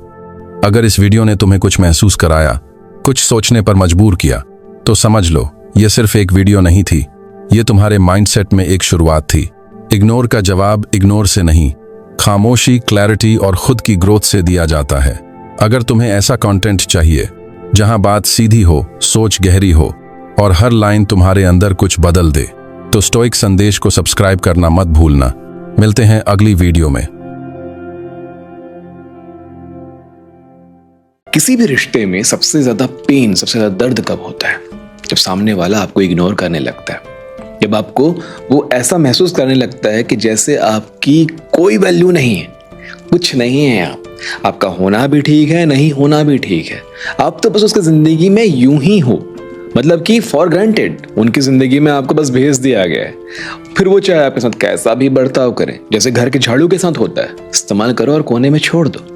अगर इस वीडियो ने तुम्हें कुछ महसूस कराया, कुछ सोचने पर मजबूर किया, तो समझ लो ये सिर्फ एक वीडियो नहीं थी, ये तुम्हारे माइंडसेट में एक शुरुआत थी। इग्नोर का जवाब इग्नोर से नहीं, खामोशी, क्लैरिटी और खुद की ग्रोथ से दिया जाता है। अगर तुम्हें ऐसा कंटेंट चाहिए जहां बात सीधी हो, सोच गहरी हो और हर लाइन तुम्हारे अंदर कुछ बदल दे, तो स्टोइक संदेश को सब्सक्राइब करना मत भूलना। मिलते हैं अगली वीडियो में। किसी भी रिश्ते में सबसे ज्यादा पेन, सबसे ज्यादा दर्द कब होता है? जब सामने वाला आपको इग्नोर करने लगता है, जब आपको वो ऐसा महसूस करने लगता है कि जैसे आपकी कोई वैल्यू नहीं है, कुछ नहीं है आपका होना भी ठीक है, नहीं होना भी ठीक है, आप तो बस उसकी जिंदगी में यूं ही हो, मतलब कि फॉर ग्रांटेड, उनकी जिंदगी में आपको बस भेज दिया गया है। फिर वो चाहे आपके साथ कैसा भी बर्ताव करें, जैसे घर के झाड़ू के साथ होता है, इस्तेमाल करो और कोने में छोड़ दो।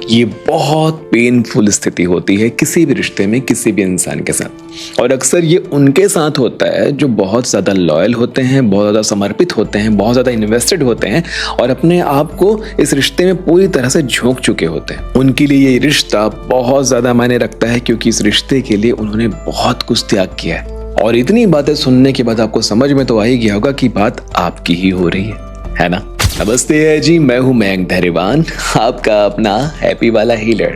ये बहुत पेनफुल स्थिति होती है किसी भी रिश्ते में, किसी भी इंसान के साथ। और अक्सर ये उनके साथ होता है जो बहुत ज़्यादा लॉयल होते हैं, बहुत ज़्यादा समर्पित होते हैं, बहुत ज़्यादा इन्वेस्टेड होते हैं और अपने आप को इस रिश्ते में पूरी तरह से झोंक चुके होते हैं। उनके लिए ये रिश्ता बहुत ज़्यादा मायने रखता है, क्योंकि इस रिश्ते के लिए उन्होंने बहुत कुछ त्याग किया है। और इतनी बातें सुनने के बाद आपको समझ में तो आ ही गया होगा कि बात आपकी ही हो रही है ना? नमस्ते है जी, मैं हूं मयंक धैर्यवान, आपका अपना हैप्पी वाला हीलर।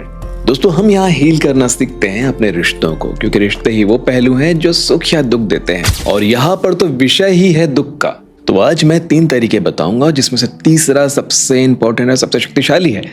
दोस्तों, हम यहाँ हील करना सीखते हैं अपने रिश्तों को, क्योंकि रिश्ते ही वो पहलू हैं जो सुख या दुख देते हैं, और यहाँ पर तो विषय ही है दुख का। तो आज मैं 3 तरीके बताऊंगा, जिसमें से तीसरा सबसे इंपॉर्टेंट है, सबसे शक्तिशाली है।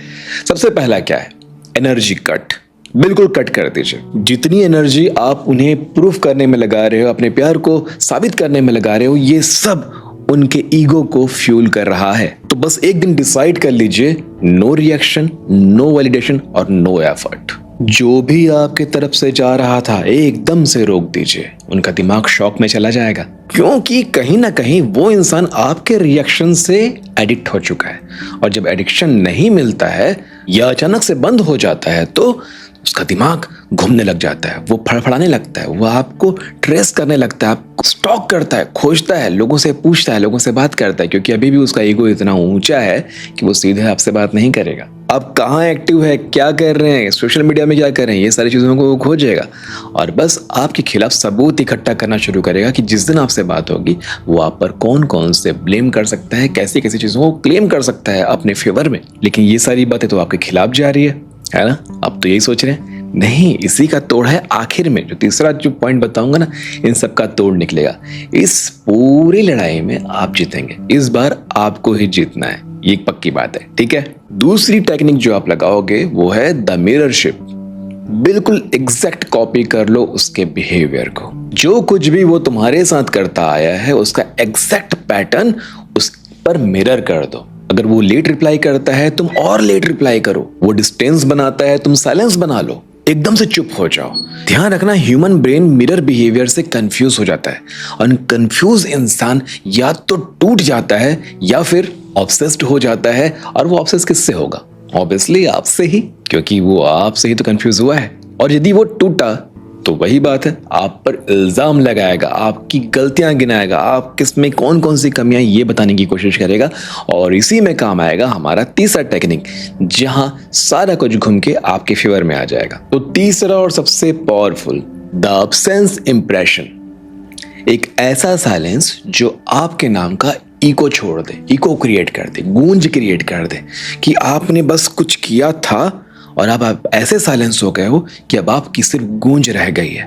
सबसे पहला क्या है? Energy cut. बिल्कुल कट कर दीजिए। जितनी एनर्जी आप उन्हें प्रूफ करने में लगा रहे हो, अपने प्यार को साबित करने में लगा रहे हो, ये सब उनके ईगो को फ्यूल कर रहा है। तो बस एक दिन डिसाइड कर लीजिए, नो रिएक्शन, नो वैलिडेशन और नो एफर्ट। जो भी आपके तरफ से जा रहा था एकदम से रोक दीजिए। उनका दिमाग शॉक में चला जाएगा, क्योंकि कहीं ना कहीं वो इंसान आपके रिएक्शन से एडिक्ट हो चुका है। और जब एडिक्शन नहीं मिलता है या अचानक से बंद हो जाता है, तो उसका दिमाग घूमने लग जाता है, वो फड़फड़ाने लगता है, वो आपको ट्रेस करने लगता है, आपको स्टॉक करता है, खोजता है, लोगों से पूछता है, लोगों से बात करता है, क्योंकि अभी भी उसका ईगो इतना ऊंचा है कि वो सीधे आपसे बात नहीं करेगा। आप कहाँ एक्टिव है, क्या कर रहे हैं, सोशल मीडिया में क्या कर रहे हैं, ये सारी चीज़ों को वो खोजेगा और बस आपके खिलाफ सबूत इकट्ठा करना शुरू करेगा कि जिस दिन आपसे बात होगी वो आप पर कौन कौन से ब्लेम कर सकता है, कैसी कैसी चीज़ों को क्लेम कर सकता है अपने फेवर में। लेकिन ये सारी बातें तो आपके खिलाफ जा रही है ना? अब तो यही सोच रहे हैं, नहीं, इसी का तोड़ है आखिर में। जो तीसरा जो पॉइंट बताऊंगा ना, इन सब का तोड़ निकलेगा। इस पूरी लड़ाई में आप जीतेंगे, इस बार आपको ही जीतना है, ये एक पक्की बात है, ठीक है? दूसरी टेक्निक जो आप लगाओगे वो है द मिररशिप। बिल्कुल एग्जैक्ट कॉपी कर लो उसके बिहेवियर को। जो कुछ भी वो तुम्हारे साथ करता आया है, उसका एग्जैक्ट पैटर्न उस पर मिरर कर दो। अगर वो लेट रिप्लाई करता है, तुम और लेट रिप्लाई करो। वो डिस्टेंस बनाता है, तुम साइलेंस बना लो, एकदम से चुप हो जाओ। ध्यान रखना, ह्यूमन ब्रेन मिरर बिहेवियर से कंफ्यूज हो जाता है और कंफ्यूज इंसान या तो टूट जाता है या फिर ऑब्सेस्ड हो जाता है। और वो ऑब्सेस किससे होगा? ऑब्वियसली आपसे ही, क्योंकि वो आपसे ही तो कंफ्यूज हुआ है। और यदि वो टूटा तो वही बात है, आप पर इल्जाम लगाएगा, आपकी गलतियां गिनाएगा, आप किसमें कौन कौन सी कमियां ये बताने की कोशिश करेगा। और इसी में काम आएगा हमारा तीसरा टेक्निक, जहां सारा कुछ घूम के आपके फेवर में आ जाएगा। तो तीसरा और सबसे पावरफुल, द एब्सेंस इंप्रेशन। एक ऐसा साइलेंस जो आपके नाम का इको छोड़ दे, इको क्रिएट कर दे, गूंज क्रिएट कर दे कि आपने बस कुछ किया था और अब आप ऐसे साइलेंस हो गए हो कि अब आपकी सिर्फ गूंज रह गई है।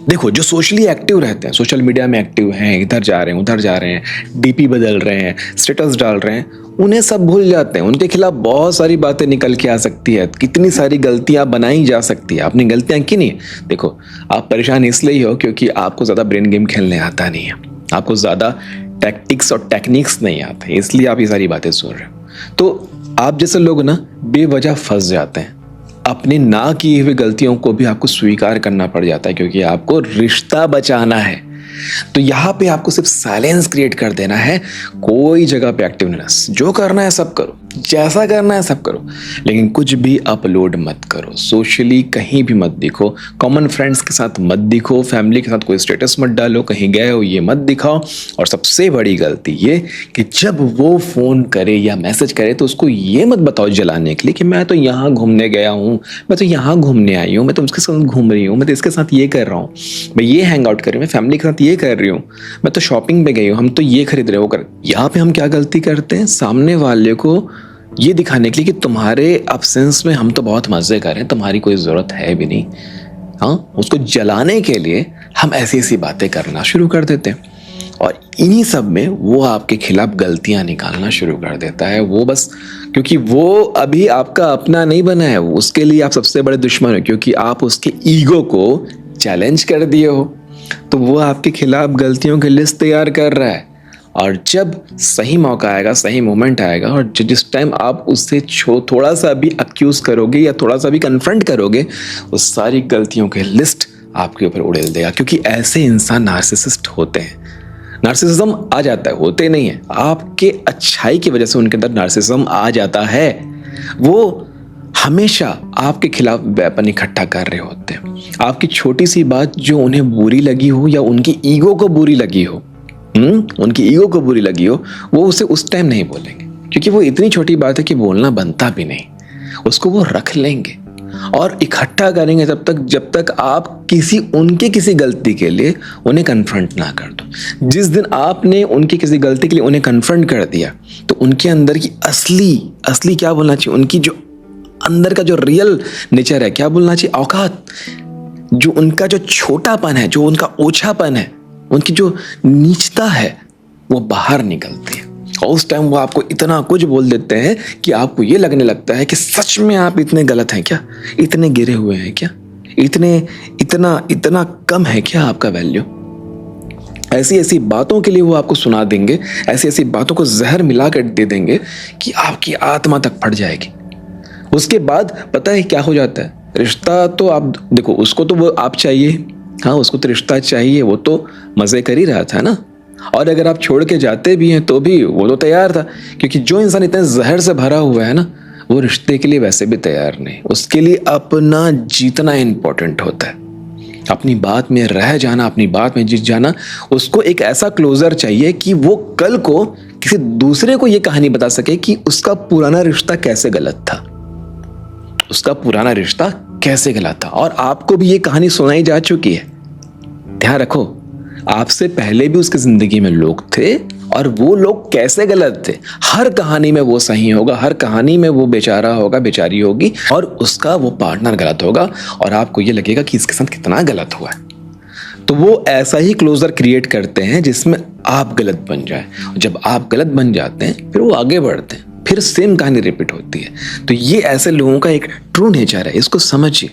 देखो, जो सोशली एक्टिव रहते हैं, सोशल मीडिया में एक्टिव हैं, इधर जा रहे हैं उधर जा रहे हैं, डीपी बदल रहे हैं, स्टेटस डाल रहे हैं, उन्हें सब भूल जाते हैं। उनके खिलाफ बहुत सारी बातें निकल के आ सकती है, कितनी सारी गलतियां बनाई जा सकती है। आपने गलतियां की नहीं, देखो आप परेशान इसलिए हो क्योंकि आपको ज़्यादा ब्रेन गेम खेलने आता नहीं है, आपको ज़्यादा टैक्टिक्स और टेक्निक्स नहीं आते, इसलिए आप ये सारी बातें सुन रहे हो। तो आप जैसे लोग ना बेवजह फंस जाते हैं, अपनी ना की हुई गलतियों को भी आपको स्वीकार करना पड़ जाता है क्योंकि आपको रिश्ता बचाना है। तो यहाँ पे आपको सिर्फ साइलेंस क्रिएट कर देना है, कोई जगह पे एक्टिवनेस, जो करना है सब करो, जैसा करना है सब करो, लेकिन कुछ भी अपलोड मत करो, सोशली कहीं भी मत दिखो, कॉमन फ्रेंड्स के साथ मत दिखो, फैमिली के साथ कोई स्टेटस मत डालो, कहीं गए हो ये मत दिखाओ। और सबसे बड़ी गलती ये कि जब वो फोन करे या मैसेज करे तो उसको ये मत बताओ जलाने के लिए कि मैं तो यहाँ घूमने गया हूँ, मैं तो यहाँ घूमने आई हूँ, मैं तो उसके साथ घूम रही हूँ, मैं तो इसके साथ ये कर रहा हूँ, मैं ये हैंग आउट कर रही हूँ, मैं फैमिली के साथ ये कर रही हूँ, मैं तो शॉपिंग पे गई हूँ, हम तो ये खरीद रहे हो कर। यहाँ पे हम क्या गलती करते हैं, सामने वाले को ये दिखाने के लिए कि तुम्हारे अब्सेंस में हम तो बहुत मजे कर रहे हैं, तुम्हारी कोई जरूरत है भी नहीं, हाँ, उसको जलाने के लिए हम ऐसी ऐसी बातें करना शुरू कर देते हैं। और इन्हीं सब में वो आपके खिलाफ गलतियां निकालना शुरू कर देता है, वो बस क्योंकि वो अभी आपका अपना नहीं बना है, उसके लिए आप सबसे बड़े दुश्मन हो क्योंकि आप उसके ईगो को चैलेंज कर दिए हो। तो वो आपके खिलाफ गलतियों की लिस्ट तैयार कर रहा है, और जब सही मौका आएगा, सही मोमेंट आएगा, और जिस टाइम आप उससे थोड़ा सा भी अक्यूज करोगे या थोड़ा सा भी कन्फ्रंट करोगे, उस सारी गलतियों की लिस्ट आपके ऊपर उड़ेल देगा। क्योंकि ऐसे इंसान नार्सिसिस्ट होते हैं, नार्सिसिज्म आ जाता है, होते नहीं है, आपके अच्छाई की वजह से उनके अंदर नार्सिसिज्म आ जाता है। वो हमेशा आपके खिलाफ वेपन इकट्ठा कर रहे होते हैं। आपकी छोटी सी बात जो उन्हें बुरी लगी हो या उनकी ईगो को बुरी लगी हो, उनकी ईगो को बुरी लगी हो, वो उसे उस टाइम नहीं बोलेंगे क्योंकि वो इतनी छोटी बात है कि बोलना बनता भी नहीं, उसको वो रख लेंगे और इकट्ठा करेंगे तब तक जब तक आप उनके किसी गलती के लिए उन्हें कन्फ्रंट ना कर दो। जिस दिन आपने उनकी किसी गलती के लिए उन्हें कन्फ्रंट कर दिया तो उनके अंदर की असली क्या बोलना चाहिए, उनकी जो अंदर का जो रियल नेचर है, क्या बोलना चाहिए, औकात, जो उनका जो छोटापन है, जो उनका ओछापन है, उनकी जो नीचता है, वो बाहर निकलती है। और उस टाइम वो आपको इतना कुछ बोल देते हैं कि आपको ये लगने लगता है कि सच में आप इतने गलत हैं क्या, इतने गिरे हुए हैं क्या, इतना कम है क्या आपका वैल्यू। ऐसी ऐसी बातों के लिए वो आपको सुना देंगे, ऐसी ऐसी बातों को जहर मिला कर दे देंगे कि आपकी आत्मा तक फट जाएगी। उसके बाद पता है क्या हो जाता है, रिश्ता तो आप देखो, उसको तो वो आप चाहिए, हाँ, उसको तो रिश्ता चाहिए, वो तो मजे कर ही रहा था ना। और अगर आप छोड़ के जाते भी हैं तो भी वो तो तैयार था, क्योंकि जो इंसान इतने जहर से भरा हुआ है ना, वो रिश्ते के लिए वैसे भी तैयार नहीं। उसके लिए अपना जीतना इंपॉर्टेंट होता है, अपनी बात में रह जाना, अपनी बात में जीत जाना। उसको एक ऐसा क्लोजर चाहिए कि वो कल को किसी दूसरे को ये कहानी बता सके कि उसका पुराना रिश्ता कैसे गलत था, उसका पुराना रिश्ता कैसे गलत था। और आपको भी ये कहानी सुनाई जा चुकी है, ध्यान रखो, आपसे पहले भी उसकी जिंदगी में लोग थे और वो लोग कैसे गलत थे। हर कहानी में वो सही होगा, हर कहानी में वो बेचारा होगा, बेचारी होगी, और उसका वो पार्टनर गलत होगा, और आपको ये लगेगा कि इसके साथ कितना गलत हुआ है। तो वो ऐसा ही क्लोजर क्रिएट करते हैं जिसमें आप गलत बन जाए। जब आप गलत बन जाते हैं फिर वो आगे बढ़ते हैं, फिर सेम कहानी रिपीट होती है। तो ये ऐसे लोगों का एक ट्रू नेचर है, इसको समझिए।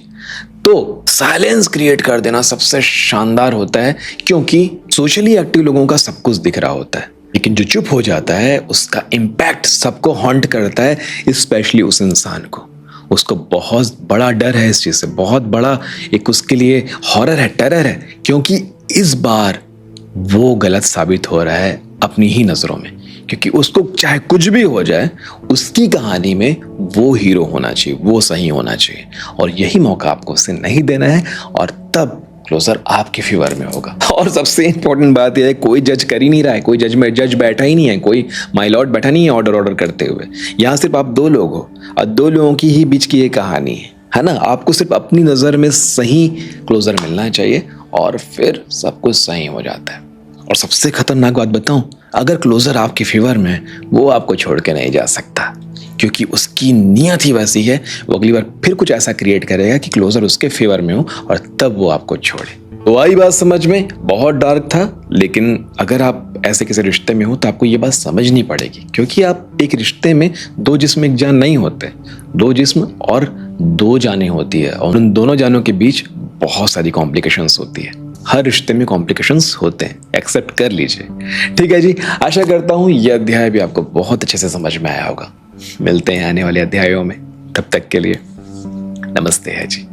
तो साइलेंस क्रिएट कर देना सबसे शानदार होता है, क्योंकि सोशली एक्टिव लोगों का सब कुछ दिख रहा होता है, लेकिन जो चुप हो जाता है उसका इम्पैक्ट सबको हॉन्ट करता है, स्पेशली उस इंसान को। उसको बहुत बड़ा डर है इस चीज से, बहुत बड़ा एक उसके लिए हॉरर है, टेरर है, क्योंकि इस बार वो गलत साबित हो रहा है अपनी ही नजरों में। क्योंकि उसको चाहे कुछ भी हो जाए, उसकी कहानी में वो हीरो होना चाहिए, वो सही होना चाहिए, और यही मौका आपको उसे नहीं देना है, और तब क्लोजर आपके फेवर में होगा। और सबसे इंपॉर्टेंट बात यह है, कोई जज कर ही नहीं रहा है, कोई जज बैठा ही नहीं है, कोई माय लॉर्ड बैठा नहीं है ऑर्डर करते हुए। यहाँ सिर्फ आप दो लोग हो, और दो लोगों की ही बीच की ये कहानी है ना। आपको सिर्फ अपनी नज़र में सही क्लोजर मिलना चाहिए, और फिर सब कुछ सही हो जाता है। और सबसे खतरनाक बात बताऊं, अगर क्लोजर आपके फेवर में, वो आपको छोड़ के नहीं जा सकता, क्योंकि उसकी नीयत ही वैसी है। वो अगली बार फिर कुछ ऐसा क्रिएट करेगा कि क्लोजर उसके फेवर में हो, और तब वो आपको छोड़े। तो आई बात समझ में, बहुत डार्क था, लेकिन अगर आप ऐसे किसी रिश्ते में हो तो आपको ये बात समझनी पड़ेगी, क्योंकि आप एक रिश्ते में दो जिस्म एक जान नहीं होते, दो जिस्म और दो जानें होती है, और उन दोनों जानों के बीच बहुत सारी कॉम्प्लिकेशंस होती है। हर रिश्ते में कॉम्प्लिकेशंस होते हैं, एक्सेप्ट कर लीजिए। ठीक है जी, आशा करता हूँ यह अध्याय भी आपको बहुत अच्छे से समझ में आया होगा। मिलते हैं आने वाले अध्यायों में, तब तक के लिए नमस्ते है जी।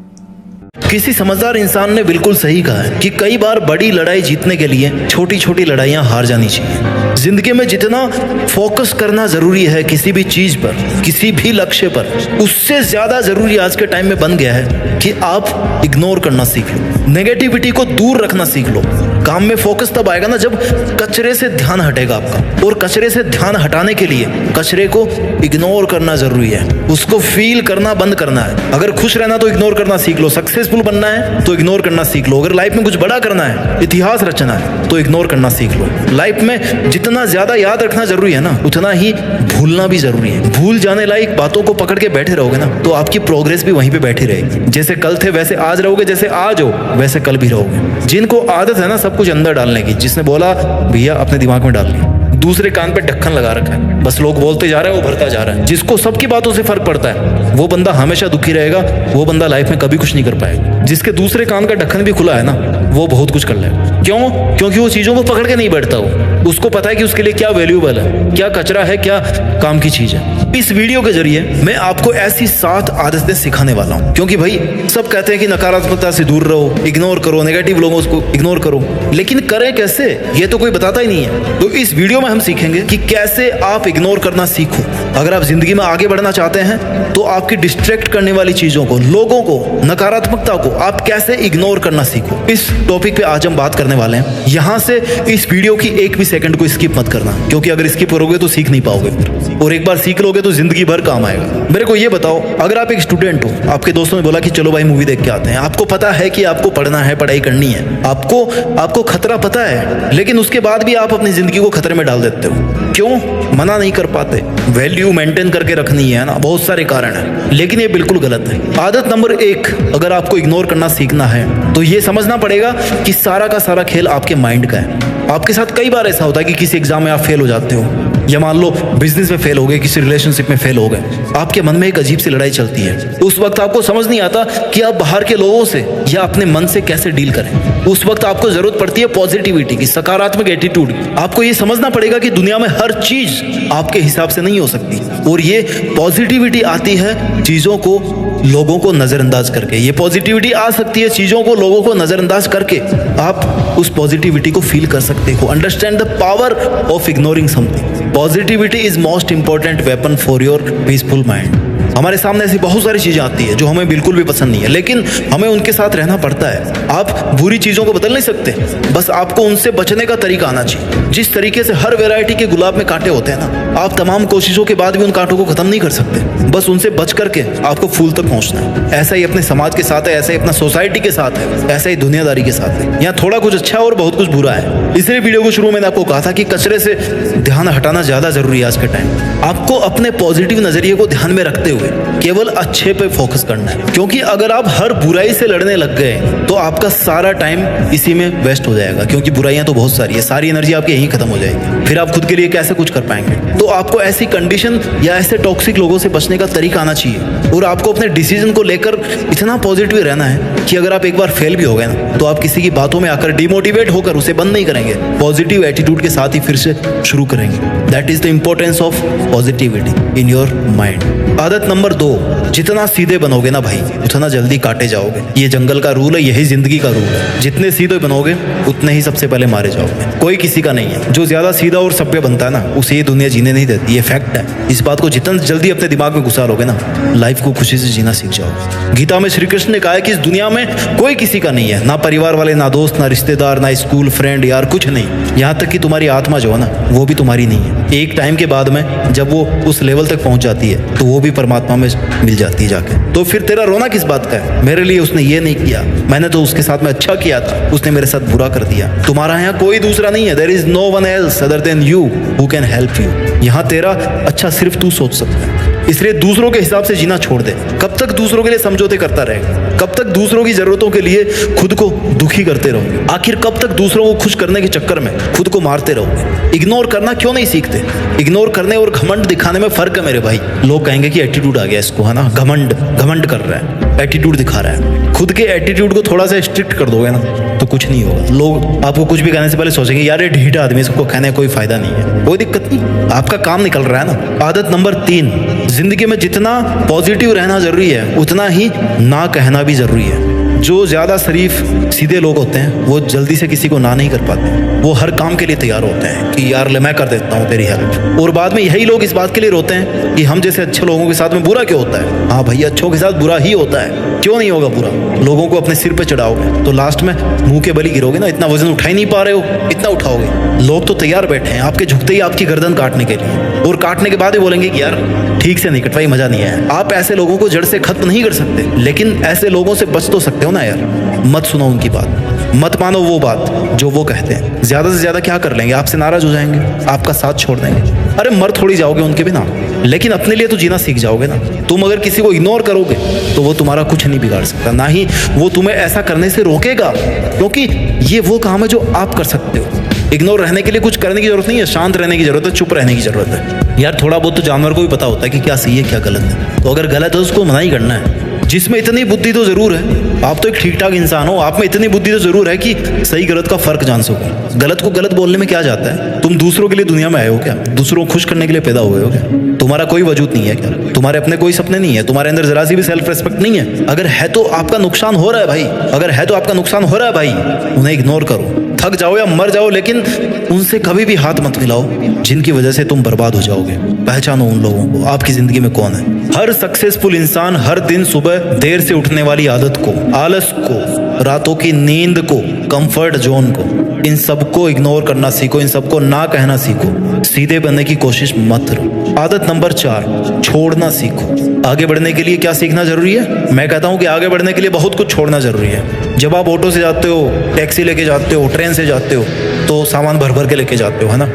किसी समझदार इंसान ने बिल्कुल सही कहा है कि कई बार बड़ी लड़ाई जीतने के लिए छोटी छोटी लड़ाइयां हार जानी चाहिए। जिंदगी में जितना फोकस करना जरूरी है किसी भी चीज पर, किसी भी लक्ष्य पर, उससे ज्यादा जरूरी आज के टाइम में बन गया है कि आप इग्नोर करना सीख लो, नेगेटिविटी को दूर रखना सीख लो। काम में फोकस तब आएगा ना जब कचरे से ध्यान हटेगा आपका, और कचरे से ध्यान हटाने के लिए कचरे को इग्नोर करना जरूरी है, उसको फील करना बंद करना है। अगर खुश रहना तो इग्नोर करना सीख लो, सक्सेसफुल बनना है तो इग्नोर करना सीख लो, अगर लाइफ में कुछ बड़ा करना है, इतिहास रचना है तो इग्नोर करना सीख लो। लाइफ में जितना ज्यादा याद रखना जरूरी है ना, उतना ही भूलना भी जरूरी है। भूल जाने लायक बातों को पकड़ के बैठे रहोगे ना तो आपकी प्रोग्रेस भी वहीं पे बैठी रहेगी। जैसे कल थे वैसे आज रहोगे, जैसे आज हो वैसे कल भी रहोगे। जिनको आदत है ना सब कुछ अंदर डालने की, जिसने बोला भैया अपने दिमाग में डाल लिया, दूसरे कान पे ढक्कन लगा रखा है, बस लोग बोलते जा रहे हैं वो भरता जा रहा है। जिसको सबकी बातों से फर्क पड़ता है वो बंदा हमेशा दुखी रहेगा, वो बंदा लाइफ में कभी कुछ नहीं कर पाएगा। जिसके दूसरे कान का ढक्कन भी खुला है ना वो बहुत कुछ कर लेगा। क्यों? क्योंकि वो चीजों को पकड़ के नहीं बैठता, वो उसको पता है कि उसके लिए क्या वैल्यूएबल है, क्या कचरा है, क्या काम की चीज है। इस वीडियो के जरिए मैं आपको ऐसी 7 आदतें सिखाने वाला हूं, क्योंकि भाई सब कहते हैं कि नकारात्मकता से दूर रहो, इग्नोर करो, नेगेटिव लोगों को इग्नोर करो, लेकिन करें कैसे ये तो कोई बताता ही नहीं है। तो इस वीडियो में हम सीखेंगे कि कैसे आप इग्नोर करना सीखो। अगर आप जिंदगी में आगे बढ़ना चाहते हैं तो आपकी डिस्ट्रैक्ट करने वाली चीजों को, लोगों को, नकारात्मकता को आप कैसे इग्नोर करना सीखो। इस टॉपिक पे आज हम बात करने वाले हैं। यहां से इस वीडियो की एक भी सेकंड को स्किप मत करना, क्योंकि अगर स्किप करोगे तो सीख नहीं पाओगे फिर, और एक बार सीख लोगे तो जिंदगी भर काम आएगा। मेरे को ये बताओ, अगर आप एक स्टूडेंट हो, आपके दोस्तों ने बोला कि चलो भाई मूवी देख के आते हैं, आपको पता है कि आपको पढ़ना है, पढ़ाई करनी है, आपको खतरा पता है, लेकिन उसके बाद भी आप अपनी जिंदगी को खतरे में डाल देते हो। क्यों? मना नहीं कर पाते, वैल्यू मेंटेन करके रखनी है ना, बहुत सारे कारण हैं, लेकिन ये बिल्कुल गलत है। आदत नंबर 1, अगर आपको इग्नोर करना सीखना है तो ये समझना पड़ेगा कि सारा का सारा खेल आपके माइंड का है। आपके साथ कई बार ऐसा होता है कि किसी एग्जाम में आप फेल हो जाते हो, या मान लो बिजनेस में फेल हो गए, किसी रिलेशनशिप में फेल हो गए, आपके मन में एक अजीब सी लड़ाई चलती है। उस वक्त आपको समझ नहीं आता कि आप बाहर के लोगों से या अपने मन से कैसे डील करें। उस वक्त आपको जरूरत पड़ती है पॉजिटिविटी की, सकारात्मक एटीट्यूड। आपको ये समझना पड़ेगा कि दुनिया में हर चीज आपके हिसाब से नहीं हो सकती, और ये पॉजिटिविटी आती है चीजों को, लोगों को नजरअंदाज करके। ये पॉजिटिविटी आ सकती है चीजों को, लोगों को नजरअंदाज करके। आप उस पॉजिटिविटी को फील कर सकते हो। Understand the power of ignoring something. Positivity is most important weapon for your peaceful mind. हमारे सामने ऐसी बहुत सारी चीजें आती है जो हमें बिल्कुल भी पसंद नहीं है, लेकिन हमें उनके साथ रहना पड़ता है। आप बुरी चीजों को बदल नहीं सकते, बस आपको उनसे बचने का तरीका आना चाहिए। जिस तरीके से हर वैरायटी के गुलाब में कांटे होते हैं ना, आप तमाम कोशिशों के बाद भी उन कांटों को खत्म नहीं कर सकते, बस उनसे बच करके आपको फूल तक पहुंचना है। ऐसा ही अपने समाज के साथ है, ऐसा ही अपना सोसाइटी के साथ है, ऐसा ही दुनियादारी के साथ है। यहाँ थोड़ा कुछ अच्छा और बहुत कुछ बुरा है। इसलिए वीडियो को शुरू में मैंने आपको कहा था कि कचरे से ध्यान हटाना ज्यादा जरूरी है आज के टाइम। आपको अपने पॉजिटिव नजरिए को ध्यान में रखते हुए केवल अच्छे पे फोकस करना है, क्योंकि अगर आप हर बुराई से लड़ने लग गए तो आपका सारा टाइम इसी में वेस्ट हो जाएगा, क्योंकि बुराइयां तो बहुत सारी है, सारी एनर्जी आपकी यहीं खत्म हो जाएगी। फिर आप खुद के लिए कैसे कुछ कर पाएंगे? तो आपको ऐसी कंडीशन या ऐसे टॉक्सिक लोगों से बचने का तरीका आना चाहिए, और आपको अपने डिसीजन को लेकर इतना पॉजिटिव रहना है कि अगर आप एक बार फेल भी हो गए ना तो आप किसी की बातों में आकर डिमोटिवेट होकर उसे बंद नहीं करेंगे, पॉजिटिव एटीट्यूड के साथ ही फिर से शुरू करेंगे। That is the importance of positivity in your mind. आदत नंबर 2, जितना सीधे बनोगे ना भाई उतना जल्दी काटे जाओगे। ये जंगल का रूल है, यही जिंदगी का रूल है। जितने सीधे बनोगे उतने ही सबसे पहले मारे जाओगे। कोई किसी का नहीं है। जो ज्यादा सीधा और सभ्य बनता है ना उसे ये दुनिया जीने नहीं देती, ये फैक्ट है। इस बात को जितना जल्दी अपने दिमाग में घुसा लोगे ना, लाइफ को खुशी से जीना सीख जाओगे। गीता में श्री कृष्ण ने कहा है कि इस दुनिया में कोई किसी का नहीं है, ना परिवार वाले, ना दोस्त, ना रिश्तेदार, ना स्कूल फ्रेंड, यार कुछ नहीं। यहाँ तक कि तुम्हारी आत्मा जो है ना वो भी तुम्हारी नहीं है। एक टाइम के बाद में जब वो उस लेवल तक पहुंच जाती है तो वो भी परमात्मा में मिल जाती है जाके। तो फिर तेरा रोना किस बात का है? मेरे लिए उसने ये नहीं किया, मैंने तो उसके साथ में अच्छा किया था, उसने मेरे साथ बुरा कर दिया। तुम्हारा यहाँ कोई दूसरा नहीं है। There is no one else other than you who can help you. यहाँ तेरा अच्छा सिर्फ तू सोच सकता है, इसलिए दूसरों के हिसाब से जीना छोड़ दे। कब तक दूसरों के लिए समझौते करता रहेगा? कब तक दूसरों की जरूरतों के लिए खुद को दुखी करते रहोगे? आखिर कब तक दूसरों को खुश करने के चक्कर में खुद को मारते रहोगे? इग्नोर करना क्यों नहीं सीखते? इग्नोर करने और घमंड दिखाने में फर्क है मेरे भाई। लोग कहेंगे कि एटीट्यूड आ गया इसको, है ना, घमंड कर रहा है, एटीट्यूड दिखा रहा है। खुद के एटीट्यूड को थोड़ा सा स्ट्रिक्ट कर दोगे ना तो कुछ नहीं होगा। लोग आपको कुछ भी कहने से पहले सोचेंगे यार ये ढीठा आदमी, इसको कहने का कोई फायदा नहीं है। कोई दिक्कत नहीं, आपका काम निकल रहा है ना। आदत नंबर 3, जिंदगी में जितना पॉजिटिव रहना जरूरी है उतना ही ना कहना भी जरूरी है। जो ज्यादा शरीफ सीधे लोग होते हैं वो जल्दी से किसी को ना नहीं कर पाते, वो हर काम के लिए तैयार होते हैं कि यार ले मैं कर देता हूँ तेरी हेल्प। और बाद में यही लोग इस बात के लिए रोते हैं कि हम जैसे अच्छे लोगों के साथ में बुरा क्यों होता है। हाँ भैया, अच्छों के साथ बुरा ही होता है, क्यों नहीं होगा बुरा? लोगों को अपने सिर पे चढ़ाओगे तो लास्ट में मुंह के बली गिरोगे ना। इतना वजन उठा ही नहीं पा रहे हो, इतना उठाओगे। लोग तो तैयार बैठे हैं आपके झुकते ही आपकी गर्दन काटने के लिए, और काटने के बाद ही बोलेंगे कि यार ठीक से नहीं कटवाई, मजा नहीं आया। आप ऐसे लोगों को जड़ से खत्म नहीं कर सकते, लेकिन ऐसे लोगों से बच तो सकते हो ना यार। मत सुनो उनकी बात, मत मानो वो बात जो वो कहते हैं। ज्यादा से ज्यादा क्या कर लेंगे? आपसे नाराज हो जाएंगे, आपका साथ छोड़ देंगे। अरे मर थोड़ी जाओगे उनके बिना, लेकिन अपने लिए तो जीना सीख जाओगे ना। तुम अगर किसी को इग्नोर करोगे तो वो तुम्हारा कुछ नहीं बिगाड़ सकता, ना ही वो तुम्हें ऐसा करने से रोकेगा, क्योंकि ये वो काम है जो आप कर सकते हो। इग्नोर रहने के लिए कुछ करने की जरूरत नहीं है, शांत रहने की जरूरत है, चुप रहने की जरूरत है। यार थोड़ा बहुत तो जानवर को भी पता होता है कि क्या सही है क्या गलत है, तो अगर गलत है उसको मना ही करना है। जिसमें इतनी बुद्धि तो जरूर है, आप तो एक ठीक ठाक इंसान हो, आप में इतनी बुद्धि तो जरूर है कि सही गलत का फर्क जान सको। गलत को गलत बोलने में क्या जाता है? तुम दूसरों के लिए दुनिया में आए हो क्या? दूसरों को खुश करने के लिए पैदा हुए हो क्या? तुम्हारा कोई वजूद नहीं है क्या? तुम्हारे अपने कोई सपने नहीं है? तुम्हारे अंदर जरा सी भी सेल्फ रेस्पेक्ट नहीं है? अगर है तो आपका नुकसान हो रहा है भाई, अगर है तो आपका नुकसान हो रहा है भाई। उन्हें इग्नोर करो, थक जाओ या मर जाओ, लेकिन उनसे कभी भी हाथ मत मिलाओ जिनकी वजह से तुम बर्बाद हो जाओगे। पहचानो उन लोगों को, आपकी जिंदगी में कौन है। हर सक्सेसफुल इंसान हर दिन सुबह देर से उठने वाली आदत को, आलस को, रातों की नींद को, कंफर्ट जोन को, इन सबको इग्नोर करना सीखो, इन सबको ना कहना सीखो। सीधे बनने की कोशिश मत करो। आदत नंबर 4, छोड़ना सीखो। आगे बढ़ने के लिए क्या सीखना जरूरी है? मैं कहता हूं कि आगे बढ़ने के लिए बहुत कुछ छोड़ना जरूरी है। जब आप ऑटो से जाते हो, टैक्सी लेके जाते हो, ट्रेन से जाते हो तो सामान भर भर के लेके जाते हो, है ना।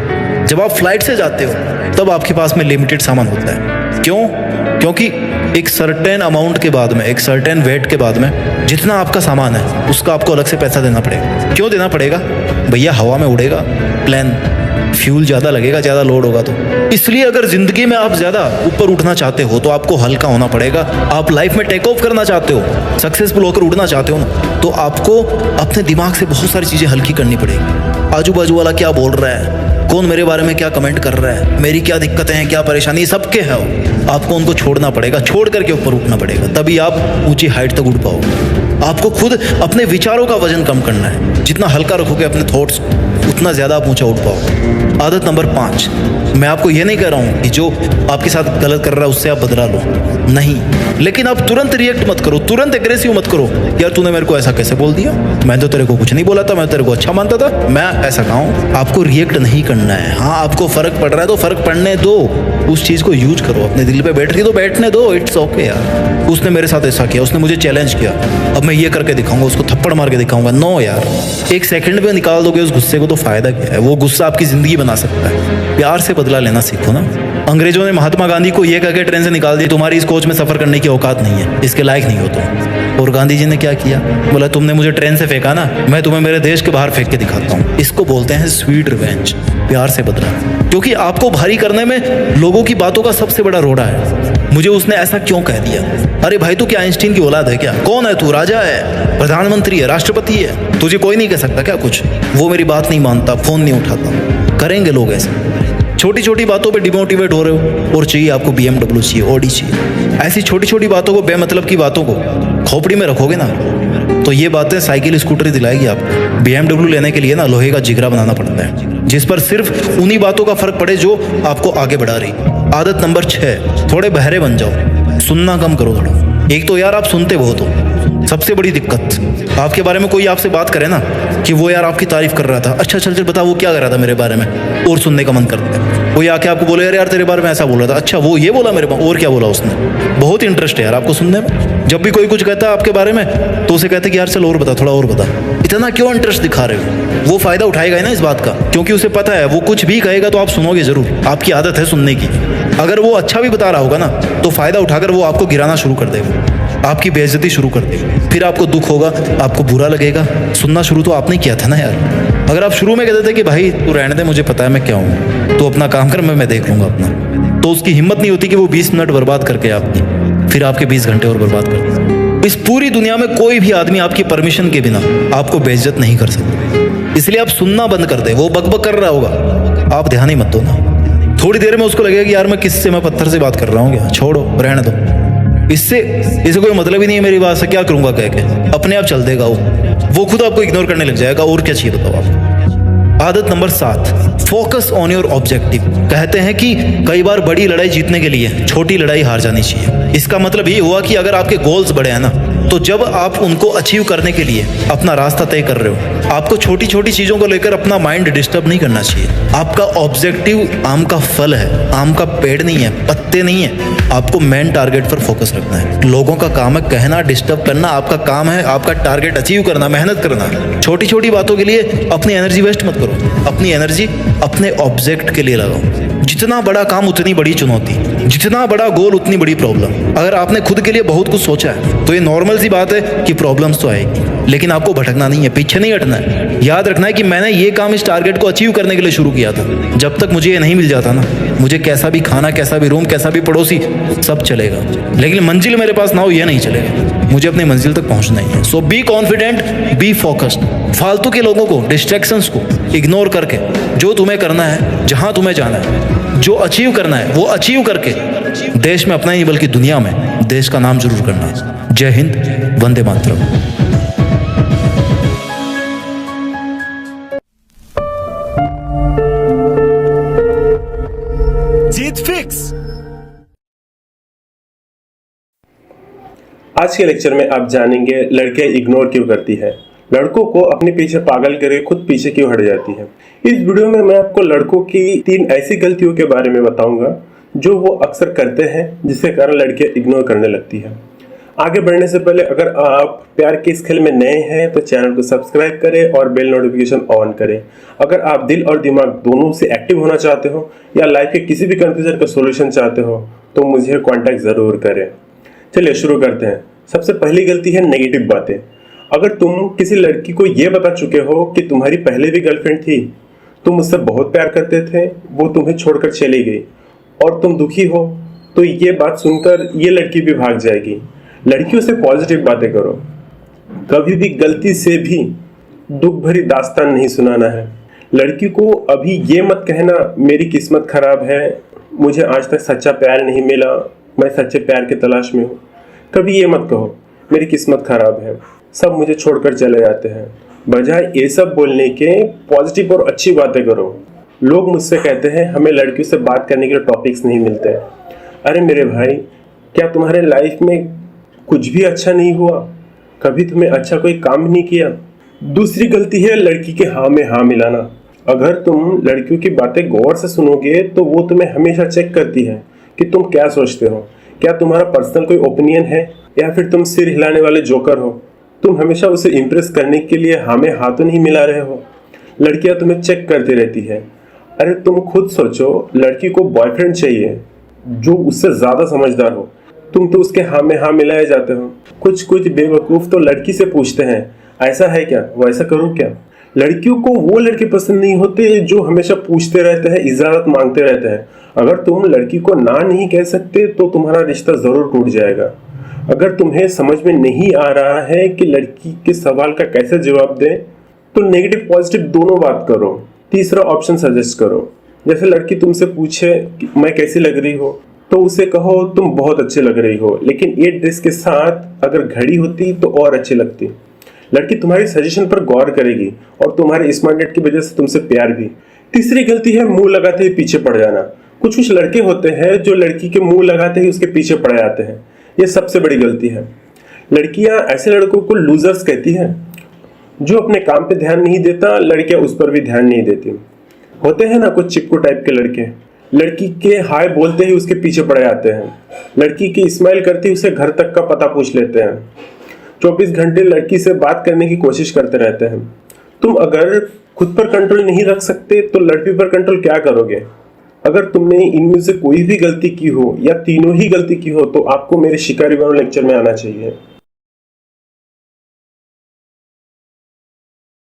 जब आप फ्लाइट से जाते हो तब आपके पास में लिमिटेड सामान होता है। क्यों? क्योंकि एक सर्टेन अमाउंट के बाद में, एक सर्टेन वेट के बाद में जितना आपका सामान है उसका आपको अलग से पैसा देना पड़ेगा। क्यों देना पड़ेगा? भैया हवा में उड़ेगा प्लेन, फ्यूल ज़्यादा लगेगा, ज़्यादा लोड होगा तो। इसलिए अगर जिंदगी में आप ज़्यादा ऊपर उठना चाहते हो तो आपको हल्का होना पड़ेगा। आप लाइफ में टेक ऑफ करना चाहते हो, सक्सेसफुल होकर उड़ना चाहते हो ना, तो आपको अपने दिमाग से बहुत सारी चीज़ें हल्की करनी पड़ेगी। आजू बाजू वाला क्या बोल रहा है, कौन मेरे बारे में क्या कमेंट कर रहा है, मेरी क्या दिक्कतें हैं, क्या परेशानी, सबके है। आपको उनको छोड़ना पड़ेगा, छोड़ करके ऊपर उठना पड़ेगा, तभी आप ऊंची हाइट तक उड़ पाओगे। आपको खुद अपने विचारों का वजन कम करना है। जितना हल्का रखोगे अपने थॉट्स उतना ज़्यादा आप ऊंचा उठ पाओगे। आदत नंबर 5, मैं आपको ये नहीं कह रहा हूँ कि जो आपके साथ गलत कर रहा है उससे आप बदला लो, नहीं, लेकिन आप तुरंत रिएक्ट मत करो, तुरंत एग्रेसिव मत करो। यार तूने मेरे को ऐसा कैसे बोल दिया, मैं तो तेरे को कुछ नहीं बोला था, मैं तेरे को अच्छा मानता था, मैं ऐसा कहा हूँ। आपको रिएक्ट नहीं करना है। हाँ, आपको फर्क पड़ रहा है तो फर्क पड़ने दो, उस चीज़ को यूज करो। अपने दिल पे बैठ रही तो बैठने दो, इट्स ओके यार। उसने मेरे साथ ऐसा किया, उसने मुझे चैलेंज किया, अब मैं ये करके दिखाऊंगा, उसको थप्पड़ मार के दिखाऊंगा। नो यार, एक सेकंड में निकाल दोगे उस गुस्से को तो फायदा क्या है? वो गुस्सा आपकी जिंदगी बना सकता है। प्यार से बदला लेना सीखो ना। अंग्रेजों ने महात्मा गांधी को ये कहकर ट्रेन से निकाल दिया, तुम्हारी इस कोच में सफर करने की औकात नहीं है, इसके लायक नहीं हो तुम। और गांधी जी ने क्या किया? बोला तुमने मुझे ट्रेन से फेंका ना, मैं तुम्हें मेरे देश के बाहर फेंक के दिखाता हूँ। इसको बोलते हैं स्वीट रिवेंज, प्यार से बदला। क्योंकि आपको भारी करने में लोगों की बातों का सबसे बड़ा रोड़ा है। मुझे उसने ऐसा क्यों कह दिया? अरे भाई तू क्या आइंस्टीन की औलाद है क्या? कौन है तू? राजा है, प्रधानमंत्री है, राष्ट्रपति है, तुझे कोई नहीं कह सकता क्या कुछ? वो मेरी बात नहीं मानता, फोन नहीं उठाता। करेंगे लोग ऐसे। छोटी छोटी बातों पे डिमोटिवेट हो रहे हो और चाहिए आपको BMW चाहिए, ऑडी चाहिए। ऐसी छोटी छोटी बातों को, बेमतलब की बातों को खोपड़ी में रखोगे ना तो ये बातें साइकिल स्कूटर दिलाएगी आपको। BMW लेने के लिए ना लोहे का जिगरा बनाना पड़ता है, जिस पर सिर्फ उन्हीं बातों का फर्क पड़े जो आपको आगे बढ़ा रही। आदत नंबर 6, थोड़े बहरे बन जाओ, सुनना कम करो थोड़ा। एक तो यार आप सुनते बहुत हो, सबसे बड़ी दिक्कत। आपके बारे में कोई आपसे बात करे ना कि वो यार आपकी तारीफ कर रहा था, अच्छा चल बता वो क्या कर रहा था मेरे बारे में, और सुनने का मन करता है। कोई आके आपको बोले यार तेरे बारे में ऐसा बोल रहा था, अच्छा वो ये बोला मेरे बारे, और क्या बोला उसने। बहुत इंटरेस्ट है यार आपको सुनने में। जब भी कोई कुछ कहता है आपके बारे में तो उसे कहते कि यार चल और बता, थोड़ा और बता। इतना क्यों इंटरेस्ट दिखा रहे हो? वो फायदा उठाएगा ना इस बात का, क्योंकि उसे पता है वो कुछ भी कहेगा तो आप सुनोगे जरूर। आपकी आदत है सुनने की। अगर वो अच्छा भी बता रहा होगा ना तो फायदा उठाकर वो आपको गिराना शुरू कर देगा, आपकी बेइज्जती शुरू कर देगा। फिर आपको दुख होगा, आपको बुरा लगेगा। सुनना शुरू तो आपने किया था ना यार। अगर आप शुरू में कहते थे कि भाई तू रहने दे, मुझे पता है मैं क्या हूँ, तो अपना काम कर, मैं देख लूंगा अपना, तो उसकी हिम्मत नहीं होती कि वो 20 मिनट बर्बाद करके आपकी फिर आपके 20 घंटे और बर्बाद कर दें। इस पूरी दुनिया में कोई भी आदमी आपकी परमिशन के बिना आपको बेइज्जत नहीं कर सकता। इसलिए आप सुनना बंद कर दे। वो बकबक कर रहा होगा, आप ध्यान ही मत दो ना। थोड़ी देर में उसको लगेगा कि यार मैं पत्थर से बात कर रहा हूँ क्या, छोड़ो रहने दो, इससे कोई मतलब ही नहीं है मेरी बात से, क्या करूंगा कह के, अपने आप चल देगा वो खुद आपको इग्नोर करने लग जाएगा। और क्या चाहिए बताओ आप। आदत number 7, focus on your objective. कहते हैं कि कई बार बड़ी लड़ाई जीतने के लिए छोटी लड़ाई हार जानी चाहिए। इसका मतलब ये हुआ कि अगर आपके गोल्स बड़े हैं ना, तो जब आप उनको अचीव करने के लिए अपना रास्ता तय कर रहे हो, आपको छोटी छोटी चीजों को लेकर अपना माइंड डिस्टर्ब नहीं करना चाहिए। आपका ऑब्जेक्टिव आम का फल है, आम का पेड़ नहीं है, पत्ते नहीं है। आपको मेन टारगेट पर फोकस रखना है। लोगों का काम है कहना, डिस्टर्ब करना, आपका काम है आपका टारगेट अचीव करना, मेहनत करना। छोटी छोटी बातों के लिए अपनी एनर्जी वेस्ट मत करो, अपनी एनर्जी अपने ऑब्जेक्ट के लिए लगाओ। जितना बड़ा काम उतनी बड़ी चुनौती, जितना बड़ा गोल उतनी बड़ी प्रॉब्लम। अगर आपने खुद के लिए बहुत कुछ सोचा है तो ये नॉर्मल सी बात है कि प्रॉब्लम्स तो आएगी, लेकिन आपको भटकना नहीं है, पीछे नहीं हटना है। याद रखना है कि मैंने ये काम इस टारगेट को अचीव करने के लिए शुरू किया था। जब तक मुझे ये नहीं मिल जाता ना, मुझे कैसा भी खाना, कैसा भी रूम, कैसा भी पड़ोसी, सब चलेगा, लेकिन मंजिल मेरे पास ना हो ये नहीं चलेगा। मुझे अपनी मंजिल तक पहुंचना ही है। सो बी कॉन्फिडेंट, बी फोकस्ड। फालतू के लोगों को, डिस्ट्रैक्शंस को इग्नोर करके जो तुम्हें करना है, जहां तुम्हें जाना है, जो अचीव करना है वो अचीव करके देश में अपना ही बल्कि दुनिया में देश का नाम जरूर करना है। जय हिंद, वंदे मातरम। जीत फिक्स। आज के लेक्चर में आप जानेंगे लड़कियां इग्नोर क्यों करती है, लड़कों को अपने पीछे पागल करके खुद पीछे क्यों हट जाती है। इस वीडियो में मैं आपको लड़कों की 3 ऐसी गलतियों के बारे में बताऊंगा जो वो अक्सर करते हैं, जिसके कारण लड़कियां इग्नोर करने लगती है। आगे बढ़ने से पहले अगर आप प्यार के इस खेल में नए हैं तो चैनल को सब्सक्राइब करें और बेल नोटिफिकेशन ऑन करें। अगर आप दिल और दिमाग दोनों से एक्टिव होना चाहते हो या लाइफ के किसी भी कंफ्यूजन का सोल्यूशन चाहते हो तो मुझे कांटेक्ट जरूर करें। चलिए शुरू करते हैं। सबसे पहली गलती है नेगेटिव बातें। अगर तुम किसी लड़की को यह बता चुके हो कि तुम्हारी पहले भी गर्लफ्रेंड थी, तुम उससे बहुत प्यार करते थे, वो तुम्हें छोड़कर चली गई और तुम दुखी हो, तो ये बात सुनकर ये लड़की भी भाग जाएगी। लड़कियों से पॉजिटिव बातें करो। कभी भी गलती से भी दुख भरी दास्तान नहीं सुनाना है। लड़की को अभी ये मत कहना मेरी किस्मत खराब है, मुझे आज तक सच्चा प्यार नहीं मिला, मैं सच्चे प्यार की तलाश में हूँ। कभी ये मत कहो मेरी किस्मत खराब है, सब मुझे छोड़कर चले जाते हैं। बजाय ये सब बोलने के पॉजिटिव और अच्छी बातें करो। लोग मुझसे कहते हैं हमें लड़कियों से बात करने के लिए टॉपिक्स नहीं मिलते। अरे मेरे भाई, क्या तुम्हारे लाइफ में कुछ भी अच्छा नहीं हुआ? कभी तुम्हें अच्छा कोई काम नहीं किया? दूसरी गलती है लड़की के हाँ में हाँ मिलाना। अगर तुम लड़कियों की बातें गौर से सुनोगे तो वो तुम्हें हमेशा चेक करती है कि तुम क्या सोचते हो, क्या तुम्हारा पर्सनल कोई ओपिनियन है या फिर तुम सिर हिलाने वाले जोकर हो। तुम हमेशा उसे इम्प्रेस करने के लिए हाँ में हाँ तो नहीं मिला रहे हो। लड़कियां तुम्हें चेक करती रहती है। अरे तुम खुद सोचो, लड़की को बॉयफ्रेंड चाहिए जो उससे ज्यादा समझदार हो, तुम तो उसके हाँ में हाँ मिलाए जाते हो। कुछ बेवकूफ तो लड़की से पूछते हैं ऐसा है क्या, वैसा करूँ क्या। लड़कियों को वो लड़के पसंद नहीं होते जो हमेशा पूछते रहते हैं, इजाजत मांगते रहते हैं। अगर तुम लड़की को ना नहीं कह सकते तो तुम्हारा रिश्ता जरूर टूट जाएगा। अगर तुम्हें समझ में नहीं आ रहा है कि लड़की के सवाल का कैसे जवाब दें तो नेगेटिव पॉजिटिव दोनों बात करो। तीसरा ऑप्शन सजेस्ट करो। जैसे लड़की तुमसे पूछे कि मैं कैसी लग रही हो, तो उसे कहो तुम बहुत अच्छी लग रही हो, लेकिन ये ड्रेस के साथ अगर घड़ी होती तो और अच्छी लगती। लड़की तुम्हारी सजेशन पर गौर करेगी और तुम्हारे स्मार्टनेट की वजह से तुमसे प्यार भी। तीसरी गलती है मुंह लगाते ही पीछे पड़ जाना। कुछ लड़के होते हैं जो लड़की के मुंह लगाते ही उसके पीछे पड़ जाते हैं। ये सबसे बड़ी गलती है। लड़कियां ऐसे लड़कों को लूजर्स कहती हैं। जो अपने काम पे ध्यान नहीं देता, लड़कियां उस पर भी ध्यान नहीं देती। होते हैं ना कुछ चिपकू टाइप के लड़के, लड़की के हाय बोलते ही उसके पीछे पड़ जाते हैं। लड़की की स्माइल करते ही उसे घर तक का पता पूछ लेते हैं। 24 घंटे लड़की से बात करने की कोशिश करते रहते हैं। तुम अगर खुद पर कंट्रोल नहीं रख सकते तो लड़की पर कंट्रोल क्या करोगे। अगर तुमने इनमें से कोई भी गलती की हो या तीनों ही गलती की हो तो आपको मेरे शिकारी बनो लेक्चर में आना चाहिए।